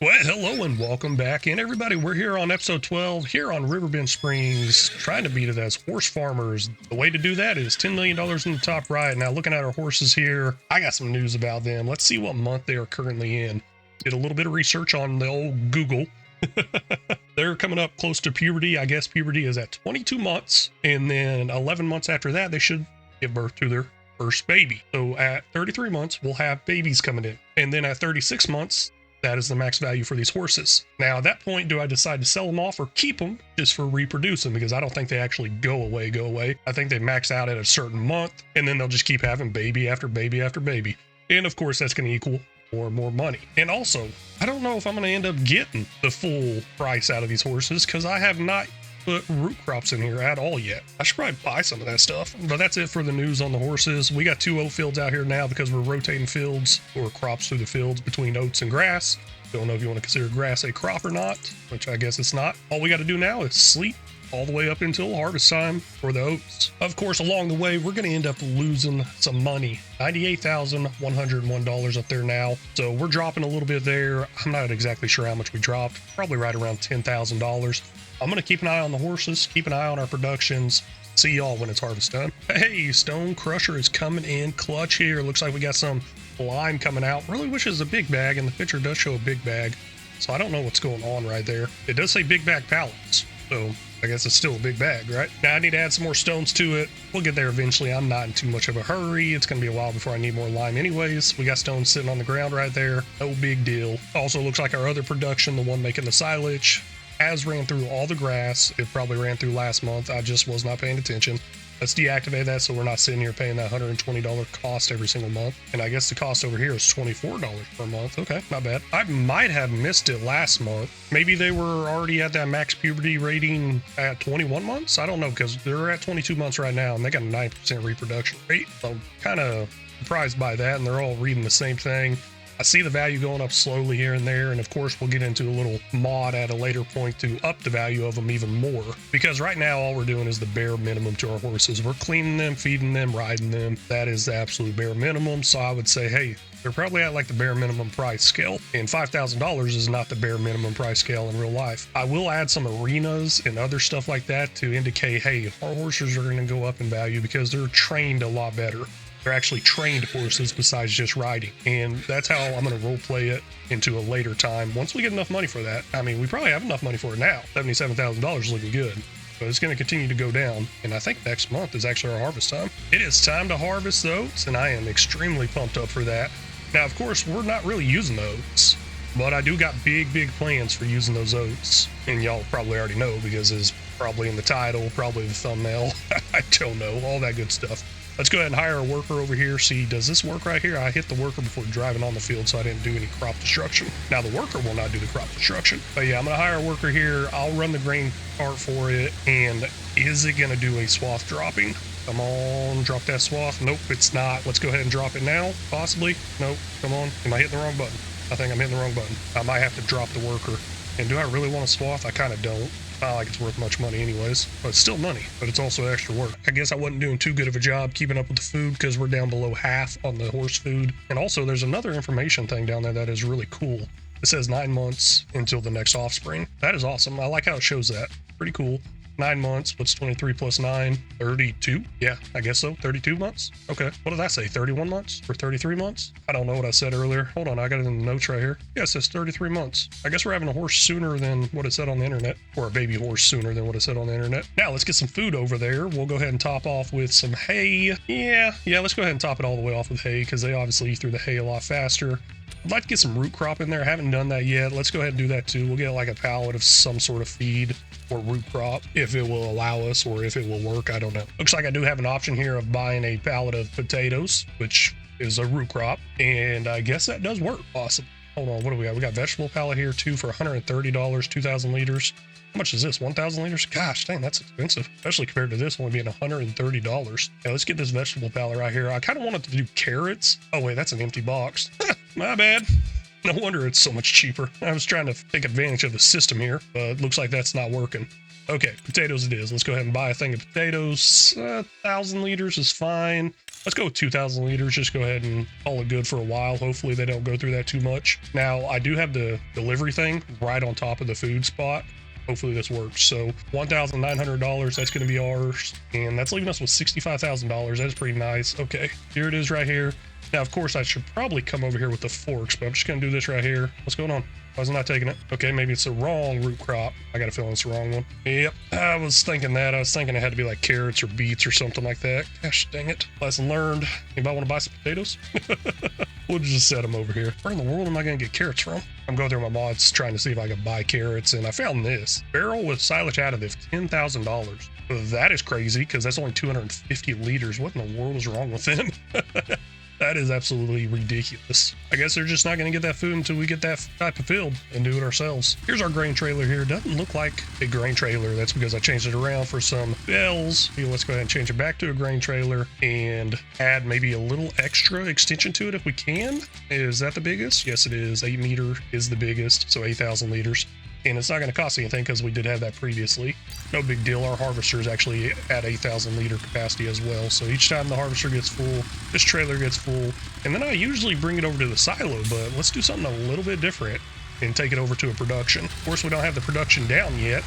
Well, hello and welcome back in, everybody. We're here on episode 12 here on Riverbend Springs, trying to beat it as horse farmers. The way to do that is $10 million in the top right. Now, looking at our horses here, I got some news about them. Let's see what month they are currently in. Did a little bit of research on the old Google. They're coming up close to puberty. I guess puberty is at 22 months, and then 11 months after that, they should give birth to their first baby. So at 33 months, we'll have babies coming in. And then at 36 months, that is the max value for these horses. Now, at that point, do I decide to sell them off or keep them just for reproducing? Because I don't think they actually go away. I think they max out at a certain month, and then they'll just keep having baby after baby after baby. And of course, that's going to equal more and more money. And also, I don't know if I'm going to end up getting the full price out of these horses because I have not put root crops in here at all yet. I should probably buy some of that stuff. But that's it for the news on the horses. We got 2 oat fields out here now because we're rotating fields or crops through the fields between oats and grass. Don't know if you want to consider grass a crop or not, which I guess it's not. All we got to do now is sleep all the way up until harvest time for the oats. Of course, along the way, we're going to end up losing some money. $98,101 up there now. So we're dropping a little bit there. I'm not exactly sure how much we dropped. Probably right around $10,000. I'm going to keep an eye on the horses, keep an eye on our productions. See y'all when it's harvest time. Hey, Stone Crusher is coming in clutch here. Looks like we got some lime coming out. Really wish it was a big bag, and the picture does show a big bag. So I don't know what's going on right there. It does say big bag pallets. So I guess it's still a big bag, right? Now I need to add some more stones to it. We'll get there eventually. I'm not in too much of a hurry. It's going to be a while before I need more lime anyways. We got stones sitting on the ground right there. No big deal. Also looks like our other production, the one making the silage, has ran through all the grass. It probably ran through last month. I just was not paying attention. Let's deactivate that so we're not sitting here paying that $120 cost every single month. And I guess the cost over here is $24 per month. Okay, not bad. I might have missed it last month. Maybe they were already at that max puberty rating at 21 months? I don't know, because they're at 22 months right now and they got a 9% reproduction rate. So I'm kind of surprised by that, and they're all reading the same thing. I see the value going up slowly here and there, and of course we'll get into a little mod at a later point to up the value of them even more, because right now all we're doing is the bare minimum to our horses. We're cleaning them, feeding them, riding them. That is the absolute bare minimum. So I would say, hey, they're probably at like the bare minimum price scale, and $5,000 is not the bare minimum price scale in real life. I will add some arenas and other stuff like that to indicate, hey, our horses are going to go up in value because they're trained a lot better. They're actually trained horses besides just riding. And that's how I'm going to role play it into a later time. Once we get enough money for that, I mean, we probably have enough money for it now. $77,000 is looking good. But it's going to continue to go down. And I think next month is actually our harvest time. It is time to harvest the oats, and I am extremely pumped up for that. Now, of course, we're not really using the oats, but I do got big plans for using those oats. And y'all probably already know because it's probably in the title, probably the thumbnail. I don't know, all that good stuff. Let's go ahead and hire a worker over here. See, does this work right here? I hit the worker before driving on the field, so I didn't do any crop destruction. Now the worker will not do the crop destruction. But yeah, I'm gonna hire a worker here. I'll run the grain cart for it. And is it gonna do a swath dropping? Come on, drop that swath. Nope, it's not. Let's go ahead and drop it now, possibly. Nope, come on. Am I hitting the wrong button? I think I'm hitting the wrong button. I might have to drop the worker. And do I really want a swath? I kind of don't. Not like it's worth much money anyways, but it's still money, but it's also extra work. I guess I wasn't doing too good of a job keeping up with the food because we're down below half on the horse food. And also there's another information thing down there that is really cool. It says 9 months until the next offspring. That is awesome. I like how it shows that. Pretty cool. 9 months. What's 23 plus 9? 32? Yeah, I guess so. 32 months? Okay. What did I say? 31 months? Or 33 months? I don't know what I said earlier. Hold on, I got it in the notes right here. Yeah, it says 33 months. I guess we're having a horse sooner than what it said on the internet. Or a baby horse sooner than what it said on the internet. Now, let's get some food over there. We'll go ahead and top off with some hay. Yeah, let's go ahead and top it all the way off with hay because they obviously eat through the hay a lot faster. I'd like to get some root crop in there. I haven't done that yet. Let's go ahead and do that too. We'll get like a pallet of some sort of feed or root crop if it will allow us or if it will work. I don't know. Looks like I do have an option here of buying a pallet of potatoes, which is a root crop. And I guess that does work. Awesome. Hold on. What do we got? We got vegetable pallet here too for $130, 2,000 liters. How much is this? 1,000 liters? Gosh, dang, that's expensive, especially compared to this only being $130. Yeah, let's get this vegetable pallet right here. I kind of wanted to do carrots. Oh, wait, that's an empty box. My bad. No wonder it's so much cheaper. I was trying to take advantage of the system here, but it looks like that's not working. Okay, potatoes it is. Let's go ahead and buy a thing of potatoes. 1,000 liters is fine. Let's go with 2,000 liters. Just go ahead and call it good for a while. Hopefully they don't go through that too much. Now, I do have the delivery thing right on top of the food spot. Hopefully this works. So $1,900, that's going to be ours. And that's leaving us with $65,000. That's pretty nice. Okay, here it is right here. Now, of course, I should probably come over here with the forks, but I'm just going to do this right here. What's going on? Why is it not taking it? Okay, maybe it's the wrong root crop. I got a feeling it's the wrong one. Yep, I was thinking that. I was thinking it had to be like carrots or beets or something like that. Gosh dang it. Lesson learned. Anybody want to buy some potatoes? We'll just set them over here. Where in the world am I going to get carrots from? I'm going through my mods trying to see if I can buy carrots, and I found this. Barrel with silage additive, $10,000. That is crazy because that's only 250 liters. What in the world is wrong with them? That is absolutely ridiculous. I guess they're just not going to get that food until we get that type of field and do it ourselves. Here's our grain trailer here. Doesn't look like a grain trailer. That's because I changed it around for some bells. Let's go ahead and change it back to a grain trailer and add maybe a little extra extension to it if we can. Is that the biggest? Yes, it is. 8 meter is the biggest, so 8,000 liters. And it's not going to cost anything because we did have that previously. No big deal. Our harvester is actually at 8,000 liter capacity as well. So each time the harvester gets full, this trailer gets full. And then I usually bring it over to the silo, but let's do something a little bit different and take it over to a production. Of course, we don't have the production down yet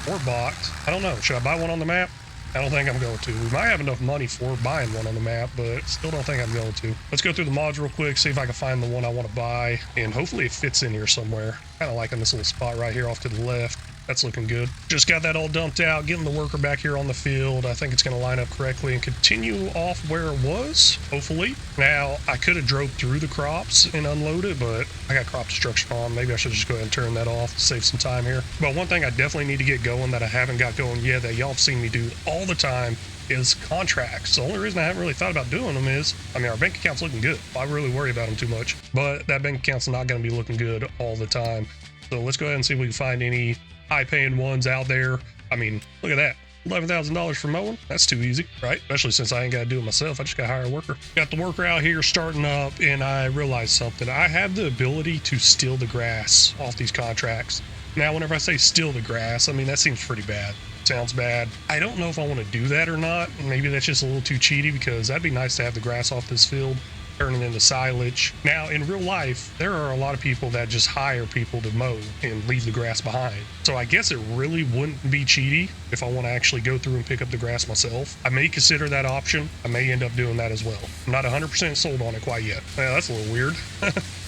or bought. I don't know. Should I buy one on the map? I don't think I'm going to. We might have enough money for buying one on the map, but still don't think I'm going to. Let's go through the mods real quick, see if I can find the one I want to buy, and hopefully it fits in here somewhere. Kind of liking this little spot right here off to the left. That's looking good. Just got that all dumped out, getting the worker back here on the field. I think it's going to line up correctly and continue off where it was, hopefully. Now, I could have drove through the crops and unloaded, but I got crop destruction on. Maybe I should just go ahead and turn that off, save some time here. But one thing I definitely need to get going that I haven't got going yet, that y'all have seen me do all the time, is contracts. The only reason I haven't really thought about doing them is, I mean, our bank account's looking good. I really worry about them too much, but that bank account's not going to be looking good all the time. So let's go ahead and see if we can find any high-paying ones out there. I mean, look at that. $11,000 for mowing. That's too easy, right? Especially since I ain't got to do it myself. I just got to hire a worker. Got the worker out here starting up, and I realized something. I have the ability to steal the grass off these contracts. Now, whenever I say steal the grass, I mean, that seems pretty bad. Sounds bad. I don't know if I want to do that or not. Maybe that's just a little too cheaty, because that'd be nice to have the grass off this field, turn it into silage. Now, in real life, there are a lot of people that just hire people to mow and leave the grass behind. So I guess it really wouldn't be cheaty if I want to actually go through and pick up the grass myself. I may consider that option. I may end up doing that as well. I'm not 100% sold on it quite yet. Yeah, that's a little weird.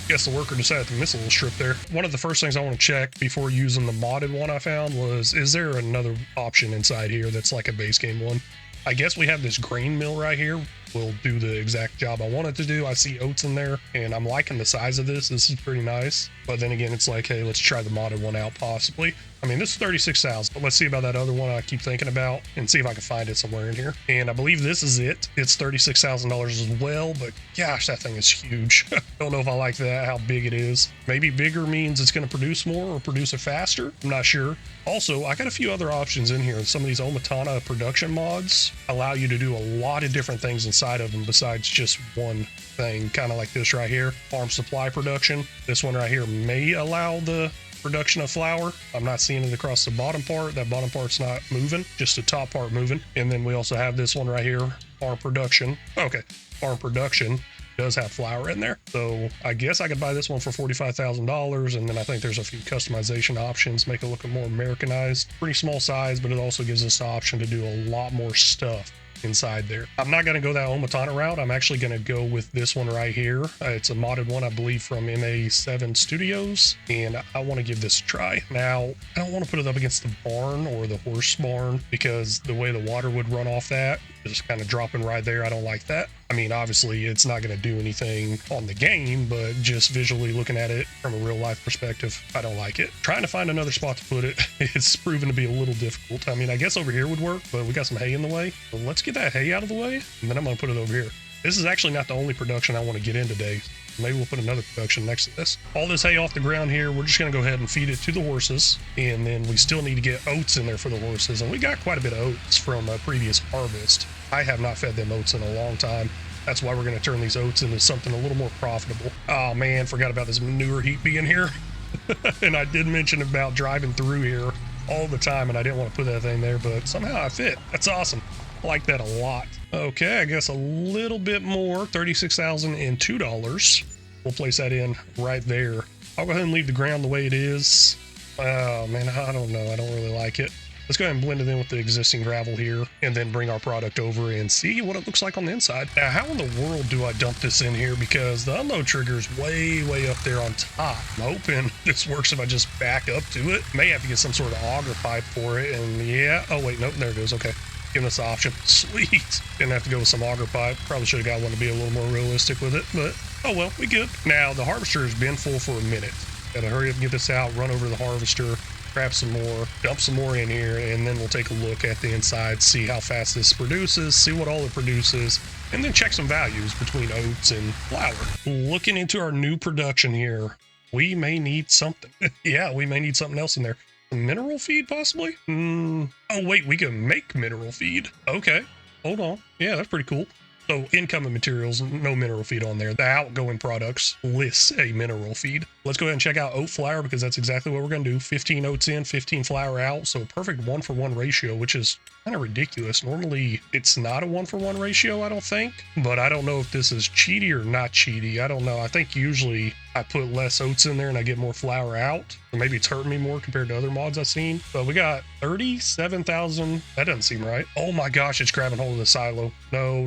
Guess the worker decided to miss a little strip there. One of the first things I want to check before using the modded one I found was, is there another option inside here that's like a base game one? I guess we have this grain mill right here. Will do the exact job I want it to do. I see oats in there, and I'm liking the size of this. This is pretty nice. But then again, it's like, hey, let's try the modded one out possibly. I mean, this is 36,000, but let's see about that other one I keep thinking about and see if I can find it somewhere in here. And I believe this is it. It's $36,000 as well, but gosh, that thing is huge. Don't know if I like that, how big it is. Maybe bigger means it's going to produce more or produce it faster. I'm not sure. Also, I got a few other options in here. Some of these Omatana production mods allow you to do a lot of different things inside of them besides just one thing, kind of like this right here, farm supply production. This one right here may allow the production of flour. I'm not seeing it across the bottom part. That bottom part's not moving, just the top part moving. And then we also have this one right here, farm production. Okay, farm production does have flour in there. So I guess I could buy this one for $45,000. And then I think there's a few customization options, make it look more Americanized. Pretty small size, but it also gives us the option to do a lot more stuff inside there. I'm not going to go that Omatana route. I'm actually going to go with this one right here. It's a modded one, I believe, from MA7 Studios, and I want to give this a try. Now, I don't want to put it up against the barn or the horse barn because the way the water would run off that, just kind of dropping right there, I don't like that. I mean, obviously, it's not going to do anything on the game, but just visually looking at it from a real life perspective, I don't like it. Trying to find another spot to put it, it's proven to be a little difficult. I mean, I guess over here would work, but we got some hay in the way. So let's get that hay out of the way, and then I'm going to put it over here. This is actually not the only production I want to get in today. Maybe we'll put another production next to this. All this hay off the ground here, we're just going to go ahead and feed it to the horses. And then we still need to get oats in there for the horses. And we got quite a bit of oats from a previous harvest. I have not fed them oats in a long time. That's why we're going to turn these oats into something a little more profitable. Oh man, forgot about this manure heap being here. And I did mention about driving through here all the time, and I didn't want to put that thing there, but somehow I fit. That's awesome. I like that a lot. Okay, I guess a little bit more, $36,002. We'll place that in right there. I'll go ahead and leave the ground the way it is. Oh man, I don't know. I don't really like it. Let's go ahead and blend it in with the existing gravel here and then bring our product over and see what it looks like on the inside. Now, how in the world do I dump this in here? Because the unload trigger is way up there on top. I'm hoping this works if I just back up to it. May have to get some sort of auger pipe for it. And yeah, oh wait, nope, there it goes. Okay, giving us the option. Sweet. Didn't have to go with some auger pipe. Probably should have got one to be a little more realistic with it, but oh well, we good. Now, the harvester has been full for a minute. Gotta hurry up and get this out, run over to the harvester, grab some more, dump some more in here, and then we'll take a look at the inside, see how fast this produces, see what all it produces, and then check some values between oats and flour. Looking into our new production here, we may need something. Yeah, we may need something else in there. Mineral feed, possibly? Oh, wait, we can make mineral feed. Okay, hold on. Yeah, that's pretty cool. So incoming materials, no mineral feed on there. The outgoing products lists a mineral feed. Let's go ahead and check out oat flour because that's exactly what we're going to do. 15 oats in, 15 flour out. So a perfect 1-for-1 ratio, which is kind of ridiculous. Normally it's not a 1-for-1 ratio, I don't think, but I don't know if this is cheaty or not cheaty. I don't know. I think usually I put less oats in there and I get more flour out. Or maybe it's hurting me more compared to other mods I've seen. But we got 37,000. That doesn't seem right. Oh my gosh, it's grabbing hold of the silo. No.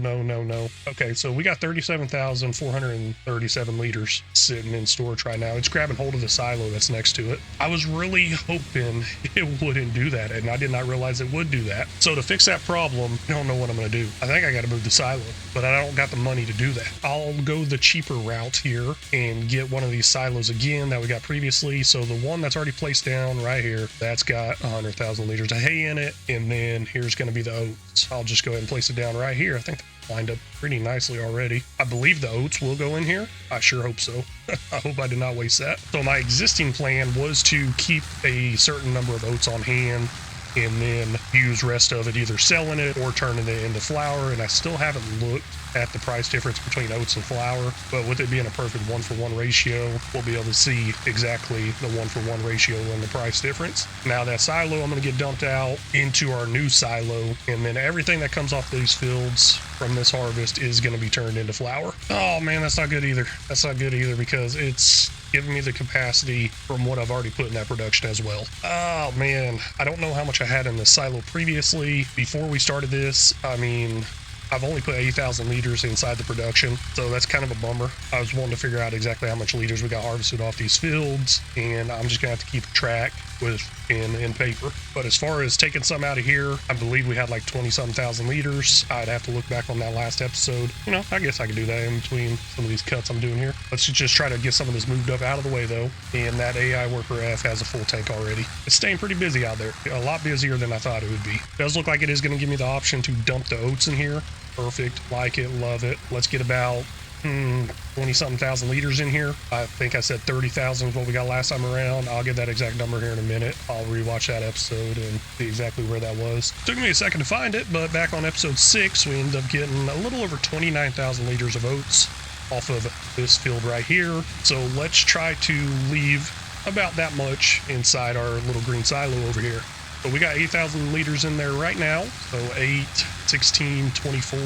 Okay, so we got 37,437 liters sitting in storage right now. It's grabbing hold of the silo that's next to it. I was really hoping it wouldn't do that, and I did not realize it would do that. So to fix that problem, I don't know what I'm going to do. I think I got to move the silo, but I don't got the money to do that. I'll go the cheaper route here and get one of these silos again that we got previously. So the one that's already placed down right here, that's got 100,000 liters of hay in it, and then here's going to be the oats. I'll just go ahead and place it down right here. I think that lined up pretty nicely already. I believe the oats will go in here. I sure hope so. I hope I did not waste that. So my existing plan was to keep a certain number of oats on hand and then use rest of it either selling it or turning it into flour, and I still haven't looked at the price difference between oats and flour, but with it being a perfect 1-for-1 ratio, we'll be able to see exactly the 1-for-1 ratio and the price difference. Now that silo, I'm going to get dumped out into our new silo, and then everything that comes off these fields from this harvest is going to be turned into flour. Oh man, that's not good either. That's not good either because it's giving me the capacity from what I've already put in that production as well. Oh man, I don't know how much I had in the silo previously. Before we started this, I mean, I've only put 80,000 liters inside the production, so that's kind of a bummer. I was wanting to figure out exactly how much liters we got harvested off these fields, and I'm just gonna have to keep track with pen and paper. But as far as taking some out of here, I believe we had like 20-something thousand liters. I'd have to look back on that last episode. You know, I guess I could do that in between some of these cuts I'm doing here. Let's just try to get some of this moved up out of the way though. And that AI Worker F has a full tank already. It's staying pretty busy out there. A lot busier than I thought it would be. It does look like it is going to give me the option to dump the oats in here. Perfect. Like it. Love it. Let's get about 20-something thousand liters in here. I think I said 30,000 is what we got last time around. I'll get that exact number here in a minute. I'll rewatch that episode and see exactly where that was. Took me a second to find it, but back on episode 6, we ended up getting a little over 29,000 liters of oats off of this field right here. So let's try to leave about that much inside our little green silo over here. So we got 8,000 liters in there right now. So 8, 16, 24,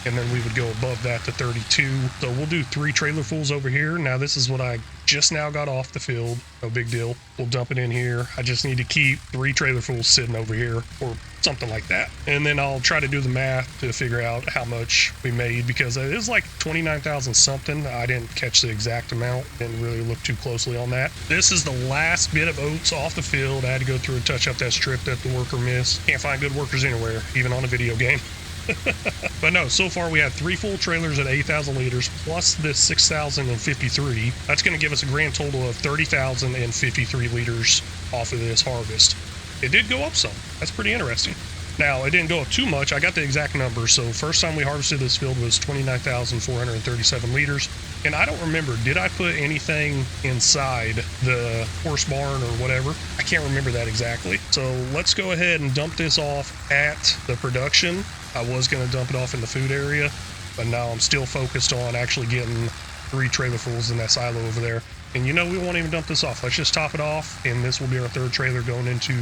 and then we would go above that to 32. So we'll do 3 trailerfuls over here. Now this is what I just now got off the field. No big deal. We'll dump it in here. I just need to keep 3 trailerfuls sitting over here or something like that. And then I'll try to do the math to figure out how much we made because it is like 29,000 something. I didn't catch the exact amount. Didn't really look too closely on that. This is the last bit of oats off the field. I had to go through and touch up that strip that the worker missed. Can't find good workers anywhere, even on a video game. But no, so far we had 3 full trailers at 8,000 liters plus this 6,053. That's going to give us a grand total of 30,053 liters off of this harvest. It did go up some. That's pretty interesting. Now, it didn't go up too much. I got the exact number. So first time we harvested this field was 29,437 liters. And I don't remember, did I put anything inside the horse barn or whatever? I can't remember that exactly. So let's go ahead and dump this off at the production. I was going to dump it off in the food area, but now I'm still focused on actually getting 3 trailerfuls in that silo over there. And you know, we won't even dump this off. Let's just top it off, and this will be our 3rd trailer going into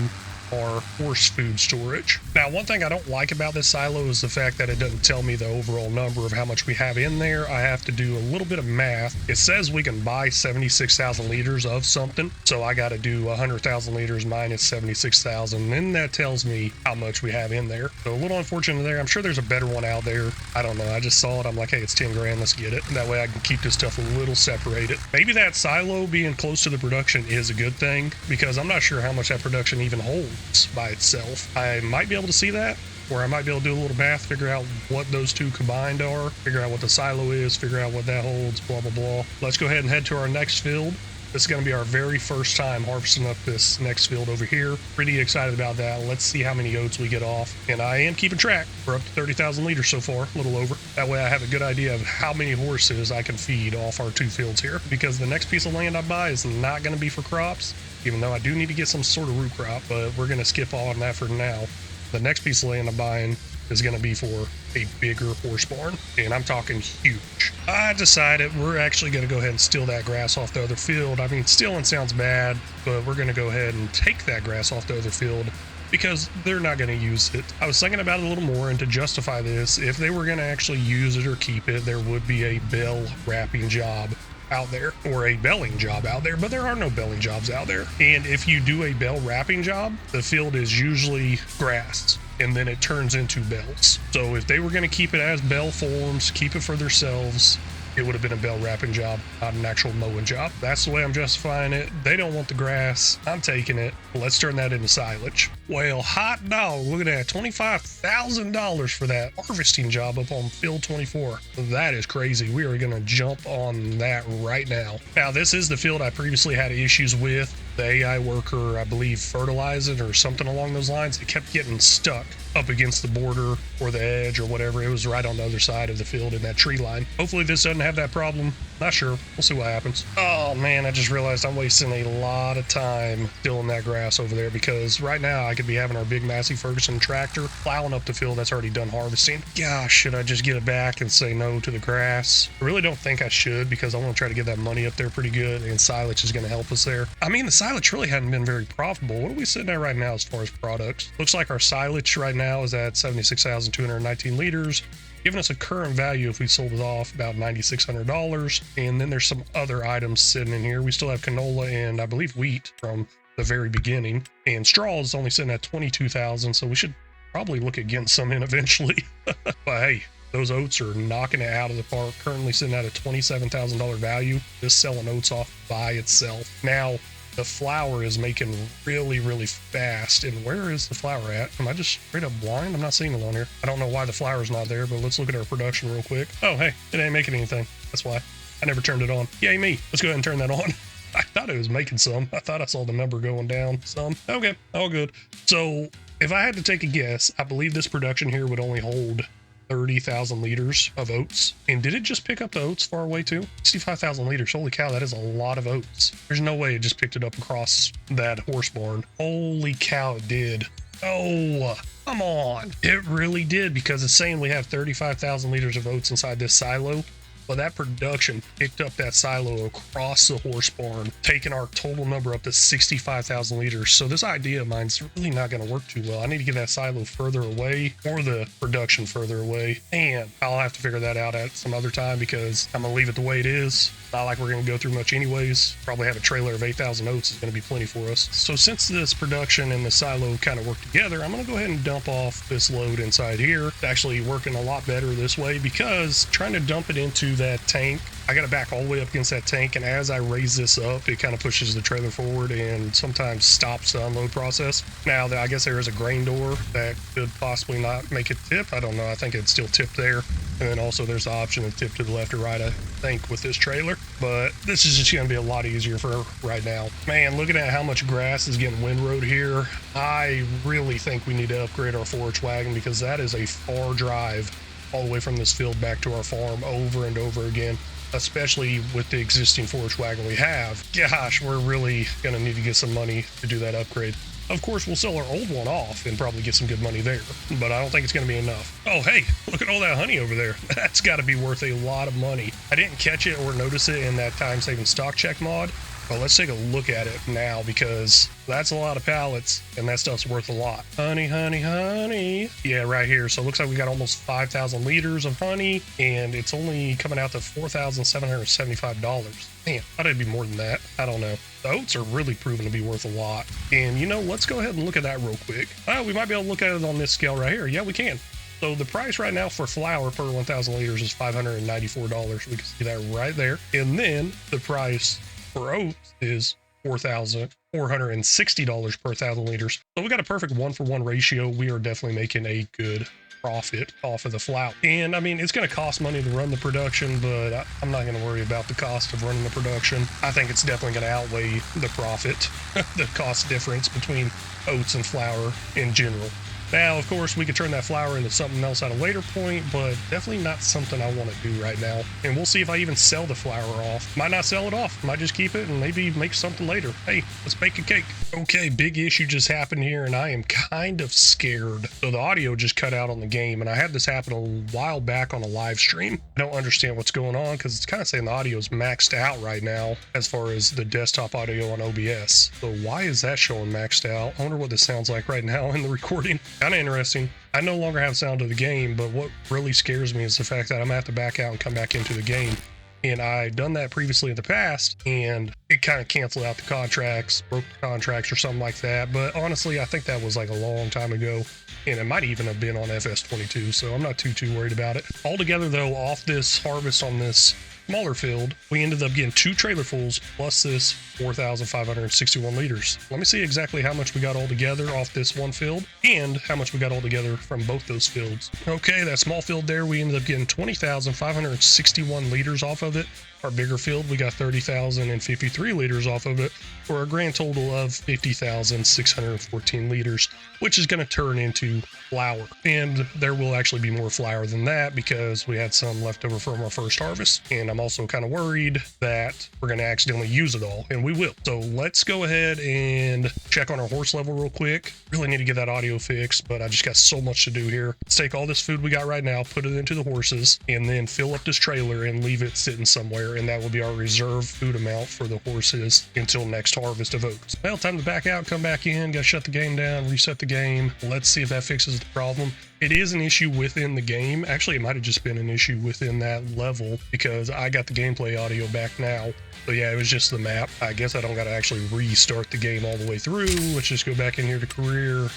our horse food storage. Now, one thing I don't like about this silo is the fact that it doesn't tell me the overall number of how much we have in there. I have to do a little bit of math. It says we can buy 76,000 liters of something, so I got to do 100,000 liters minus 76,000, and that tells me how much we have in there. So a little unfortunate there. I'm sure there's a better one out there. I don't know. I just saw it. I'm like, hey, it's 10 grand. Let's get it. That way I can keep this stuff a little separated. Maybe that silo being close to the production is a good thing, because I'm not sure how much that production even holds by itself. I might be able to see that, or I might be able to do a little math, figure out what those two combined are, figure out what the silo is, figure out what that holds, blah, blah, blah. Let's go ahead and head to our next field. This is going to be our very first time harvesting up this next field over here. Pretty excited about that. Let's see how many oats we get off. And I am keeping track. We're up to 30,000 liters so far, a little over. That way I have a good idea of how many horses I can feed off our two fields here, because the next piece of land I buy is not going to be for crops, even though I do need to get some sort of root crop, but we're going to skip on that for now. The next piece of land I'm buying is going to be for a bigger horse barn, and I'm talking huge. I decided we're actually going to go ahead and steal that grass off the other field. I mean, stealing sounds bad, but we're going to go ahead and take that grass off the other field because they're not going to use it. I was thinking about it a little more, and to justify this, if they were going to actually use it or keep it, there would be a bell wrapping job out there, or a belling job out there, but there are no belling jobs out there. And if you do a bell wrapping job, the field is usually grass, and then it turns into bells. So if they were going to keep it as bell forms, keep it for themselves, it would have been a bell wrapping job, not an actual mowing job. That's the way I'm justifying it. They don't want the grass. I'm taking it. Let's turn that into silage. Well, hot dog, look at that. $25,000 for that harvesting job up on field 24. That is crazy. We are going to jump on that right now. Now, this is the field I previously had issues with. The AI worker, I believe, fertilized it or something along those lines. It kept getting stuck up against the border or the edge or whatever. It was right on the other side of the field in that tree line. Hopefully this doesn't have that problem. Not sure. We'll see what happens. Oh man, I just realized I'm wasting a lot of time tilling that grass over there, because right now I could be having our big Massey Ferguson tractor plowing up the field that's already done harvesting. Gosh, should I just get it back and say no to the grass? I really don't think I should, because I want to try to get that money up there pretty good, and silage is going to help us there. I mean, the silage really hadn't been very profitable. What are we sitting at right now as far as products? Looks like our silage right now is at 76,219 liters, giving us a current value, if we sold it off, about $9,600. And then there's some other items sitting in here. We still have canola and I believe wheat from the very beginning, and straw is only sitting at 22,000, so we should probably look at getting some in eventually. But hey, those oats are knocking it out of the park. Currently sitting at a $27,000 value, just selling oats off by itself. Now the flour is making really, really fast. And where is the flour at? Am I just straight up blind? I'm not seeing it on here. I don't know why the flour's not there, but let's look at our production real quick. Oh, hey, it ain't making anything. That's why. I never turned it on. Yay me. Let's go ahead and turn that on. I thought it was making some. I thought I saw the number going down some. Okay, all good. So if I had to take a guess, I believe this production here would only hold 30,000 liters of oats. And did it just pick up the oats far away too? 65,000 liters. Holy cow, that is a lot of oats. There's no way it just picked it up across that horse barn. Holy cow, it did. Oh, come on. It really did, because it's saying we have 35,000 liters of oats inside this silo. Well, that production picked up that silo across the horse barn, taking our total number up to 65,000 liters. So this idea of mine's really not going to work too well. I need to get that silo further away, or the production further away. And I'll have to figure that out at some other time, because I'm going to leave it the way it is. Not like we're going to go through much anyways. Probably have a trailer of 8,000 oats is going to be plenty for us. So since this production and the silo kind of work together, I'm going to go ahead and dump off this load inside here. It's actually working a lot better this way, because trying to dump it into that tank, I got to back all the way up against that tank, and as I raise this up, it kind of pushes the trailer forward and sometimes stops the unload process. Now, I guess there is a grain door that could possibly not make it tip. I don't know. I think it's still tipped there. And then also there's the option to tip to the left or right, I think, with this trailer. But this is just going to be a lot easier for right now. Man, looking at how much grass is getting windrowed here, I really think we need to upgrade our forage wagon, because that is a far drive all the way from this field back to our farm over and over again, especially with the existing forage wagon we have. Gosh, we're really going to need to get some money to do that upgrade. Of course, we'll sell our old one off and probably get some good money there, but I don't think it's going to be enough. Oh, hey, look at all that honey over there. That's got to be worth a lot of money. I didn't catch it or notice it in that time-saving stock check mod, Well, let's take a look at it now because that's a lot of pallets and that stuff's worth a lot. Honey, honey, honey. Yeah, right here. So it looks like we got almost 5,000 liters of honey and it's only coming out to $4,775. Man, thought it'd be more than that. I don't know. The oats are really proven to be worth a lot. And you know, let's go ahead and look at that real quick. We might be able to look at it on this scale right here. Yeah, we can. So the price right now for flour per 1,000 liters is $594. We can see that right there. And then the price for oats is $4,460 per 1,000 liters. So we got a perfect 1-for-1 ratio. We are definitely making a good profit off of the flour. And I mean, it's going to cost money to run the production, but I'm not going to worry about the cost of running the production. I think it's definitely going to outweigh the profit, the cost difference between oats and flour in general. Now, of course, we could turn that flour into something else at a later point, but definitely not something I want to do right now. And we'll see if I even sell the flour off. Might not sell it off. Might just keep it and maybe make something later. Hey, let's bake a cake. Okay, big issue just happened here, and I am kind of scared. So the audio just cut out on the game, and I had this happen a while back on a live stream. I don't understand what's going on because it's kind of saying the audio is maxed out right now as far as the desktop audio on OBS. So why is that showing maxed out? I wonder what this sounds like right now in the recording. Kind of interesting. I no longer have sound of the game, but what really scares me is the fact that I'm gonna have to back out and come back into the game. And I done that previously in the past, and it kind of canceled out the contracts, broke the contracts or something like that. But honestly, I think that was like a long time ago, and it might even have been on FS22, so I'm not too worried about it. Altogether though, off this harvest on this smaller field, we ended up getting 2 trailerfuls plus this 4,561 liters. Let me see exactly how much we got all together off this one field and how much we got all together from both those fields. Okay, that small field there, we ended up getting 20,561 liters off of it. Our bigger field, we got 30,053 liters off of it for a grand total of 50,614 liters, which is going to turn into flour. And there will actually be more flour than that because we had some left over from our first harvest. And I'm also kind of worried that we're going to accidentally use it all, and we will. So let's go ahead and check on our horse level real quick. Really need to get that audio fixed, but I just got so much to do here. Let's take all this food we got right now, put it into the horses, and then fill up this trailer and leave it sitting somewhere. And that will be our reserve food amount for the horses until next harvest of oats. Well, time to back out, come back in, gotta shut the game down, reset the game. Let's see if that fixes the problem. It is an issue within the game. Actually, it might have just been an issue within that level because I got the gameplay audio back now. So yeah, it was just the map. I guess I don't gotta actually restart the game all the way through. Let's just go back in here to career.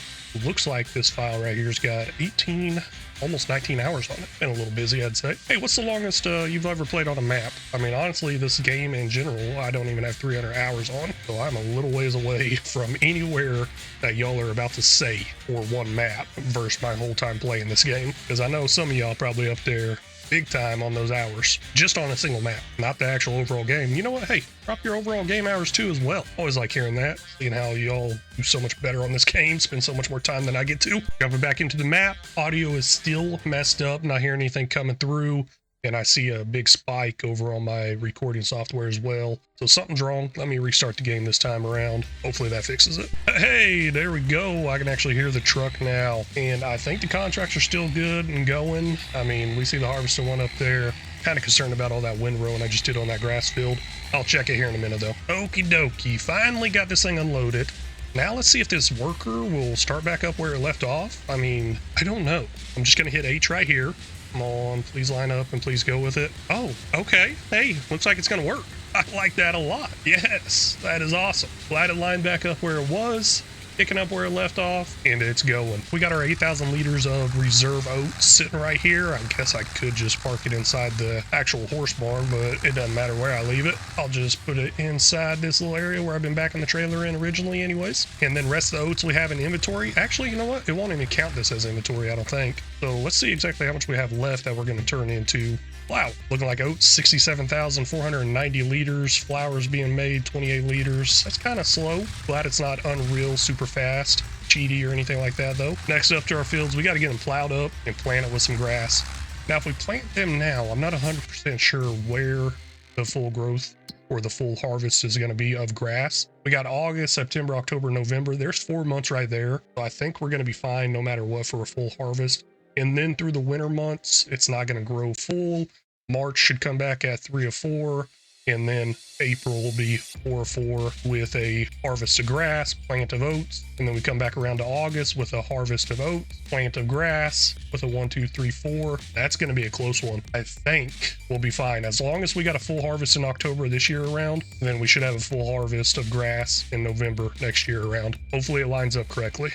Looks like this file right here's got 18, almost 19 hours on it. Been a little busy, I'd say. Hey, what's the longest you've ever played on a map? I mean, honestly, this game in general, I don't even have 300 hours on, so I'm a little ways away from anywhere that y'all are about to say for one map versus my whole time playing this game. Because I know some of y'all probably up there big time on those hours, just on a single map, not the actual overall game. You know what? Hey, drop your overall game hours too as well. Always like hearing that, seeing how y'all do so much better on this game, spend so much more time than I get to. Jumping back into the map, audio is still messed up, not hearing anything coming through. And I see a big spike over on my recording software as well. So something's wrong. Let me restart the game this time around. Hopefully that fixes it. Hey, there we go. I can actually hear the truck now. And I think the contracts are still good and going. I mean, we see the harvester one up there. Kind of concerned about all that windrow I just did on that grass field. I'll check it here in a minute though. Okie dokie. Finally got this thing unloaded. Now let's see if this worker will start back up where it left off. I mean, I don't know. I'm just going to hit H right here. Come on, please line up and please go with it. Oh, okay. Hey, looks like it's going to work. I like that a lot. Yes, that is awesome. Glad it lined back up where it was, picking up where it left off, and it's going. We got our 8,000 liters of reserve oats sitting right here. I guess I could just park it inside the actual horse barn, but it doesn't matter where I leave it. I'll just put it inside this little area where I've been backing the trailer in originally anyways. And then rest of the oats we have in inventory. Actually, you know what? It won't even count this as inventory, I don't think. So let's see exactly how much we have left that we're going to turn into. Wow, looking like oats, 67,490 liters. Flour's being made, 28 liters. That's kind of slow. Glad it's not unreal, super fast, cheaty or anything like that though. Next up to our fields, we got to get them plowed up and plant it with some grass. Now, if we plant them now, I'm not 100% sure where the full growth or the full harvest is going to be of grass. We got August, September, October, November. There's 4 months right there. So I think we're going to be fine no matter what for a full harvest. And then through the winter months, it's not going to grow full. March should come back at 3 or 4. And then April will be 4-4 with a harvest of grass, plant of oats. And then we come back around to August with a harvest of oats, plant of grass with a 1, 2, 3, 4. That's going to be a close one. I think we'll be fine. As long as we got a full harvest in October this year around, then we should have a full harvest of grass in November next year around. Hopefully it lines up correctly.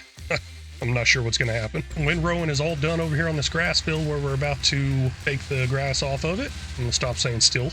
I'm not sure what's going to happen. Windrowing is all done over here on this grass field where we're about to take the grass off of it. I'm going to stop saying still.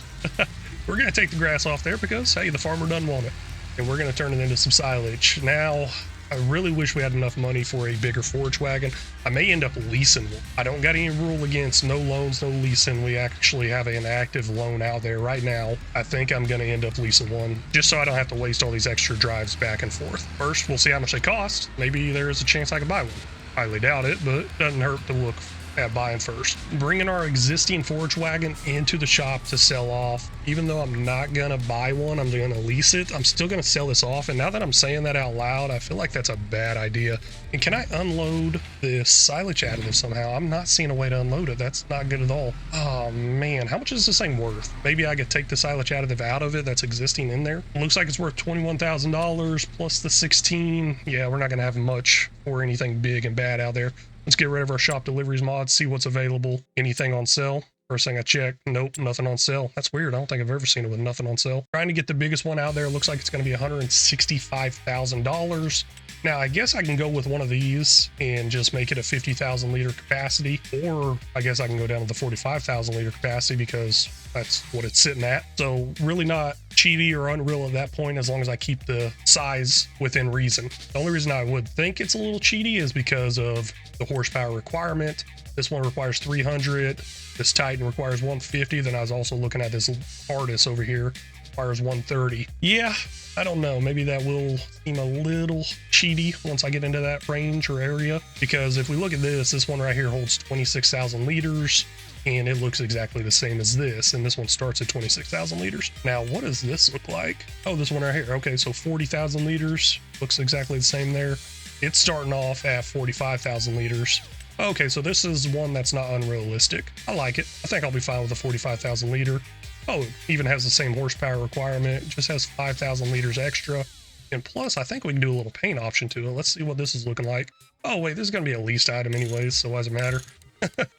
We're going to take the grass off there because, hey, the farmer doesn't want it. And we're going to turn it into some silage. Now, I really wish we had enough money for a bigger forage wagon. I may end up leasing one. I don't got any rule against no loans, no leasing. We actually have an active loan out there right now. I think I'm going to end up leasing one just so I don't have to waste all these extra drives back and forth. First, we'll see how much they cost. Maybe there's a chance I could buy one. Highly doubt it, but it doesn't hurt to look at buying first. Bringing our existing forage wagon into the shop to sell off. Even though I'm not gonna buy one, I'm gonna lease it. I'm still gonna sell this off. And now that I'm saying that out loud, I feel like that's a bad idea. And can I unload this silage additive somehow? I'm not seeing a way to unload it. That's not good at all. Oh man, how much is this thing worth? Maybe I could take the silage additive out of it that's existing in there. It looks like it's worth $21,000 plus the 16. Yeah, we're not gonna have much or anything big and bad out there. Let's get rid of our shop deliveries mods, see what's available. Anything on sale? First thing I check, nope, nothing on sale. That's weird. I don't think I've ever seen it with nothing on sale. Trying to get the biggest one out there. Looks like it's going to be $165,000. Now, I guess I can go with one of these and just make it a 50,000 liter capacity, or I guess I can go down to the 45,000 liter capacity because that's what it's sitting at. So really not cheaty or unreal at that point as long as I keep the size within reason. The only reason I would think it's a little cheaty is because of the horsepower requirement. This one requires 300. This Titan requires 150. Then I was also looking at this Artis over here, requires 130. Yeah, I don't know. Maybe that will seem a little cheaty once I get into that range or area. Because if we look at this one right here holds 26,000 liters. And it looks exactly the same as this. And this one starts at 26,000 liters. Now, what does this look like? Oh, this one right here. Okay, so 40,000 liters. Looks exactly the same there. It's starting off at 45,000 liters. Okay, so this is one that's not unrealistic. I like it. I think I'll be fine with a 45,000 liter. Oh, it even has the same horsepower requirement. It just has 5,000 liters extra. And plus, I think we can do a little paint option to it. Let's see what this is looking like. Oh, wait, this is going to be a leased item anyways, so why does it matter?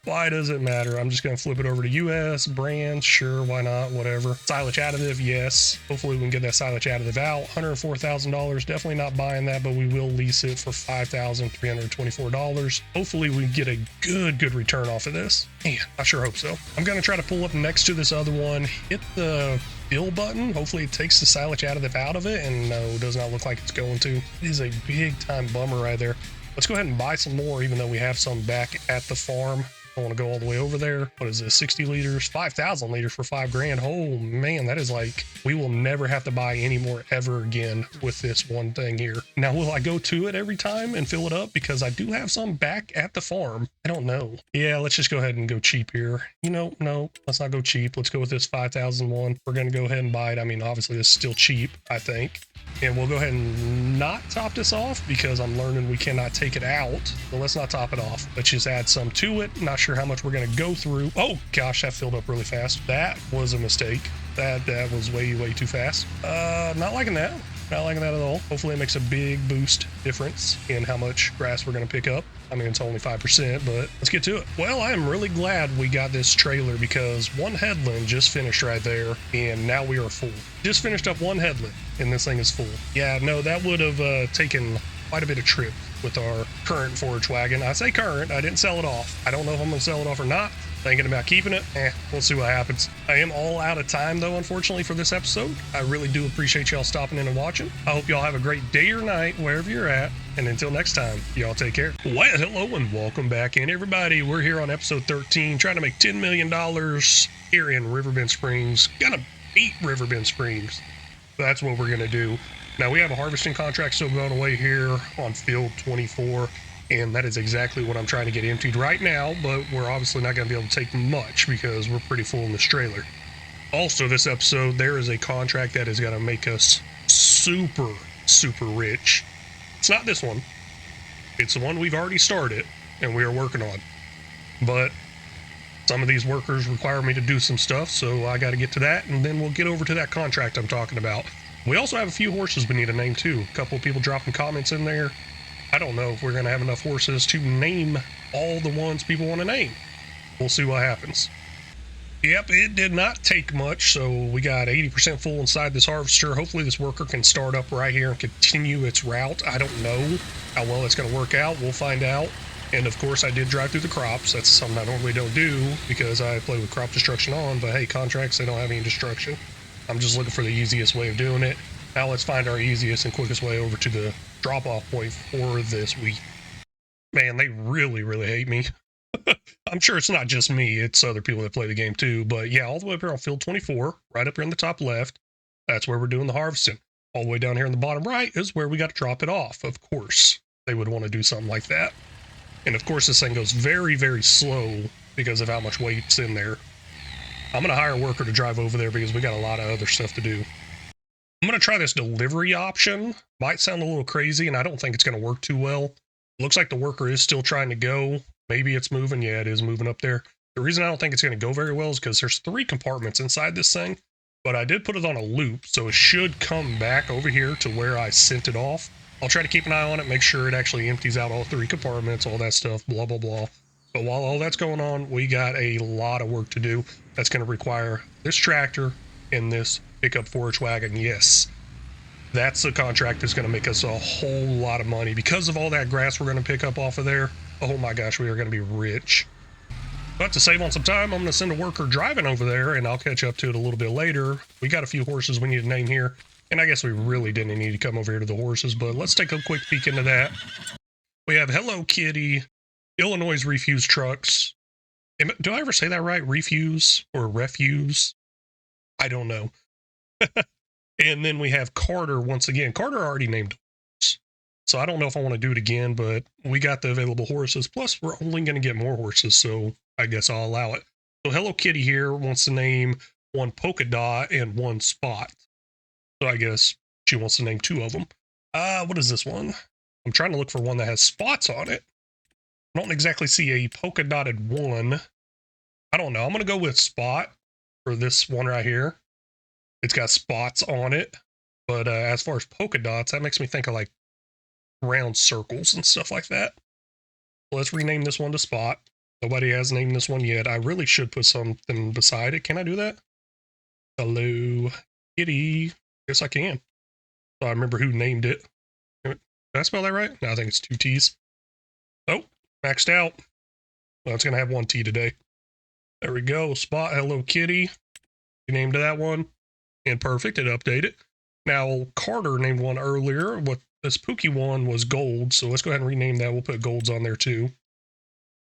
Why does it matter? I'm just going to flip it over to US, brand, sure, why not, whatever. Silage additive, yes. Hopefully we can get that silage additive out. $104,000, definitely not buying that, but we will lease it for $5,324. Hopefully we get a good return off of this. Man, I sure hope so. I'm going to try to pull up next to this other one, hit the fill button. Hopefully it takes the silage additive out of it, and no, it does not look like it's going to. It is a big time bummer right there. Let's go ahead and buy some more, even though we have some back at the farm. I want to go all the way over there. What is this? 60 liters, 5,000 liters for $5,000. Oh man, that is like, we will never have to buy any more ever again with this one thing here. Now, will I go to it every time and fill it up? Because I do have some back at the farm. I don't know. Yeah, let's just go ahead and go cheap here. You know, no, let's not go cheap. Let's go with this 5,001. We're going to go ahead and buy it. I mean, obviously this is still cheap, I think. And we'll go ahead and not top this off because I'm learning we cannot take it out. So let's not top it off. Let's just add some to it. Not sure how much we're going to go through. Oh gosh, that filled up really fast. That was a mistake. That was way too fast. Not liking that. Not liking that at all. Hopefully it makes a big boost difference in how much grass we're going to pick up. I mean, it's only 5%, but let's get to it. Well, I am really glad we got this trailer because one headland just finished right there, and now we are full. Just finished up one headland, and this thing is full. Yeah, no, that would have taken quite a bit of trip with our current forage wagon. I say current, I didn't sell it off. I don't know if I'm going to sell it off or not. Thinking about keeping it. We'll see what happens. I am all out of time, though, unfortunately, for this episode. I really do appreciate y'all stopping in and watching. I hope y'all have a great day or night, wherever you're at. And until next time, y'all take care. Well, hello and welcome back in, everybody. We're here on episode 13, trying to make $10 million here in Riverbend Springs. Gonna beat Riverbend Springs. That's what we're gonna do. Now, we have a harvesting contract still going away here on field 24. And that is exactly what I'm trying to get emptied right now, but we're obviously not going to be able to take much because we're pretty full in this trailer. Also, this episode, there is a contract that is going to make us super rich. It's not this one. It's the one we've already started and we are working on. But Some of these workers require me to do some stuff, so I got to get to that, and then we'll get over to that contract I'm talking about. We also have a few horses we need to name too. A couple of people dropping comments in there. I don't know if we're going to have enough horses to name all the ones people want to name. We'll see what happens. Yep, it did not take much, so we got 80% full inside this harvester. Hopefully this worker can start up right here and continue its route. I don't know how well it's going to work out. We'll find out. And of course, I did drive through the crops. That's something I normally don't do because I play with crop destruction on, but hey, contracts, they don't have any destruction. I'm just looking for the easiest way of doing it. Now let's find our easiest and quickest way over to the drop-off point for this week. Man, they really, really hate me. I'm sure it's not just me, it's other people that play the game too, but yeah, all the way up here on field 24, right up here in the top left, that's where we're doing the harvesting. All the way down here in the bottom right is where we got to drop it off. Of course, they would want to do something like that. And of course, this thing goes very, very slow because of how much weight's in there. I'm going to hire a worker to drive over there because we got a lot of other stuff to do. I'm going to try this delivery option. Might sound a little crazy, and I don't think it's going to work too well. Looks like the worker is still trying to go. Maybe it's moving. Yeah, it is moving up there. The reason I don't think it's going to go very well is because there's 3 compartments inside this thing, but I did put it on a loop, so it should come back over here to where I sent it off. I'll try to keep an eye on it, make sure it actually empties out all 3 compartments, all that stuff, blah, blah, blah. But while all that's going on, we got a lot of work to do. That's going to require this tractor and this pickup forage wagon. Yes, that's the contract that's going to make us a whole lot of money. Because of all that grass we're going to pick up off of there, oh my gosh, we are going to be rich. But to save on some time, I'm going to send a worker driving over there, and I'll catch up to it a little bit later. We got a few horses we need to name here, and I guess we really didn't need to come over here to the horses, but let's take a quick peek into that. We have Hello Kitty, Illinois Refuse Trucks. Do I ever say that right? Refuse or refuse? I don't know. And then we have Carter once again. Carter already named horse, so I don't know if I want to do it again, but we got the available horses. Plus, we're only going to get more horses, so I guess I'll allow it. So Hello Kitty here wants to name 1 polka dot and 1 spot. So I guess she wants to name 2 of them. What is this one? I'm trying to look for one that has spots on it. I don't exactly see a polka dotted one. I don't know. I'm going to go with spot for this one right here. It's got spots on it. But as far as polka dots, that makes me think of like round circles and stuff like that. Let's rename this one to spot. Nobody has named this one yet. I really should put something beside it. Can I do that? Hello Kitty. Yes, I can. So I remember who named it. Did I spell that right? No, I think it's 2 T's. Oh, maxed out. Well, it's going to have 1 T today. There we go. Spot Hello Kitty. We named that one. And perfect. It updated. Now, Carter named one earlier. What the spooky one was gold. So let's go ahead and rename that. We'll put golds on there too.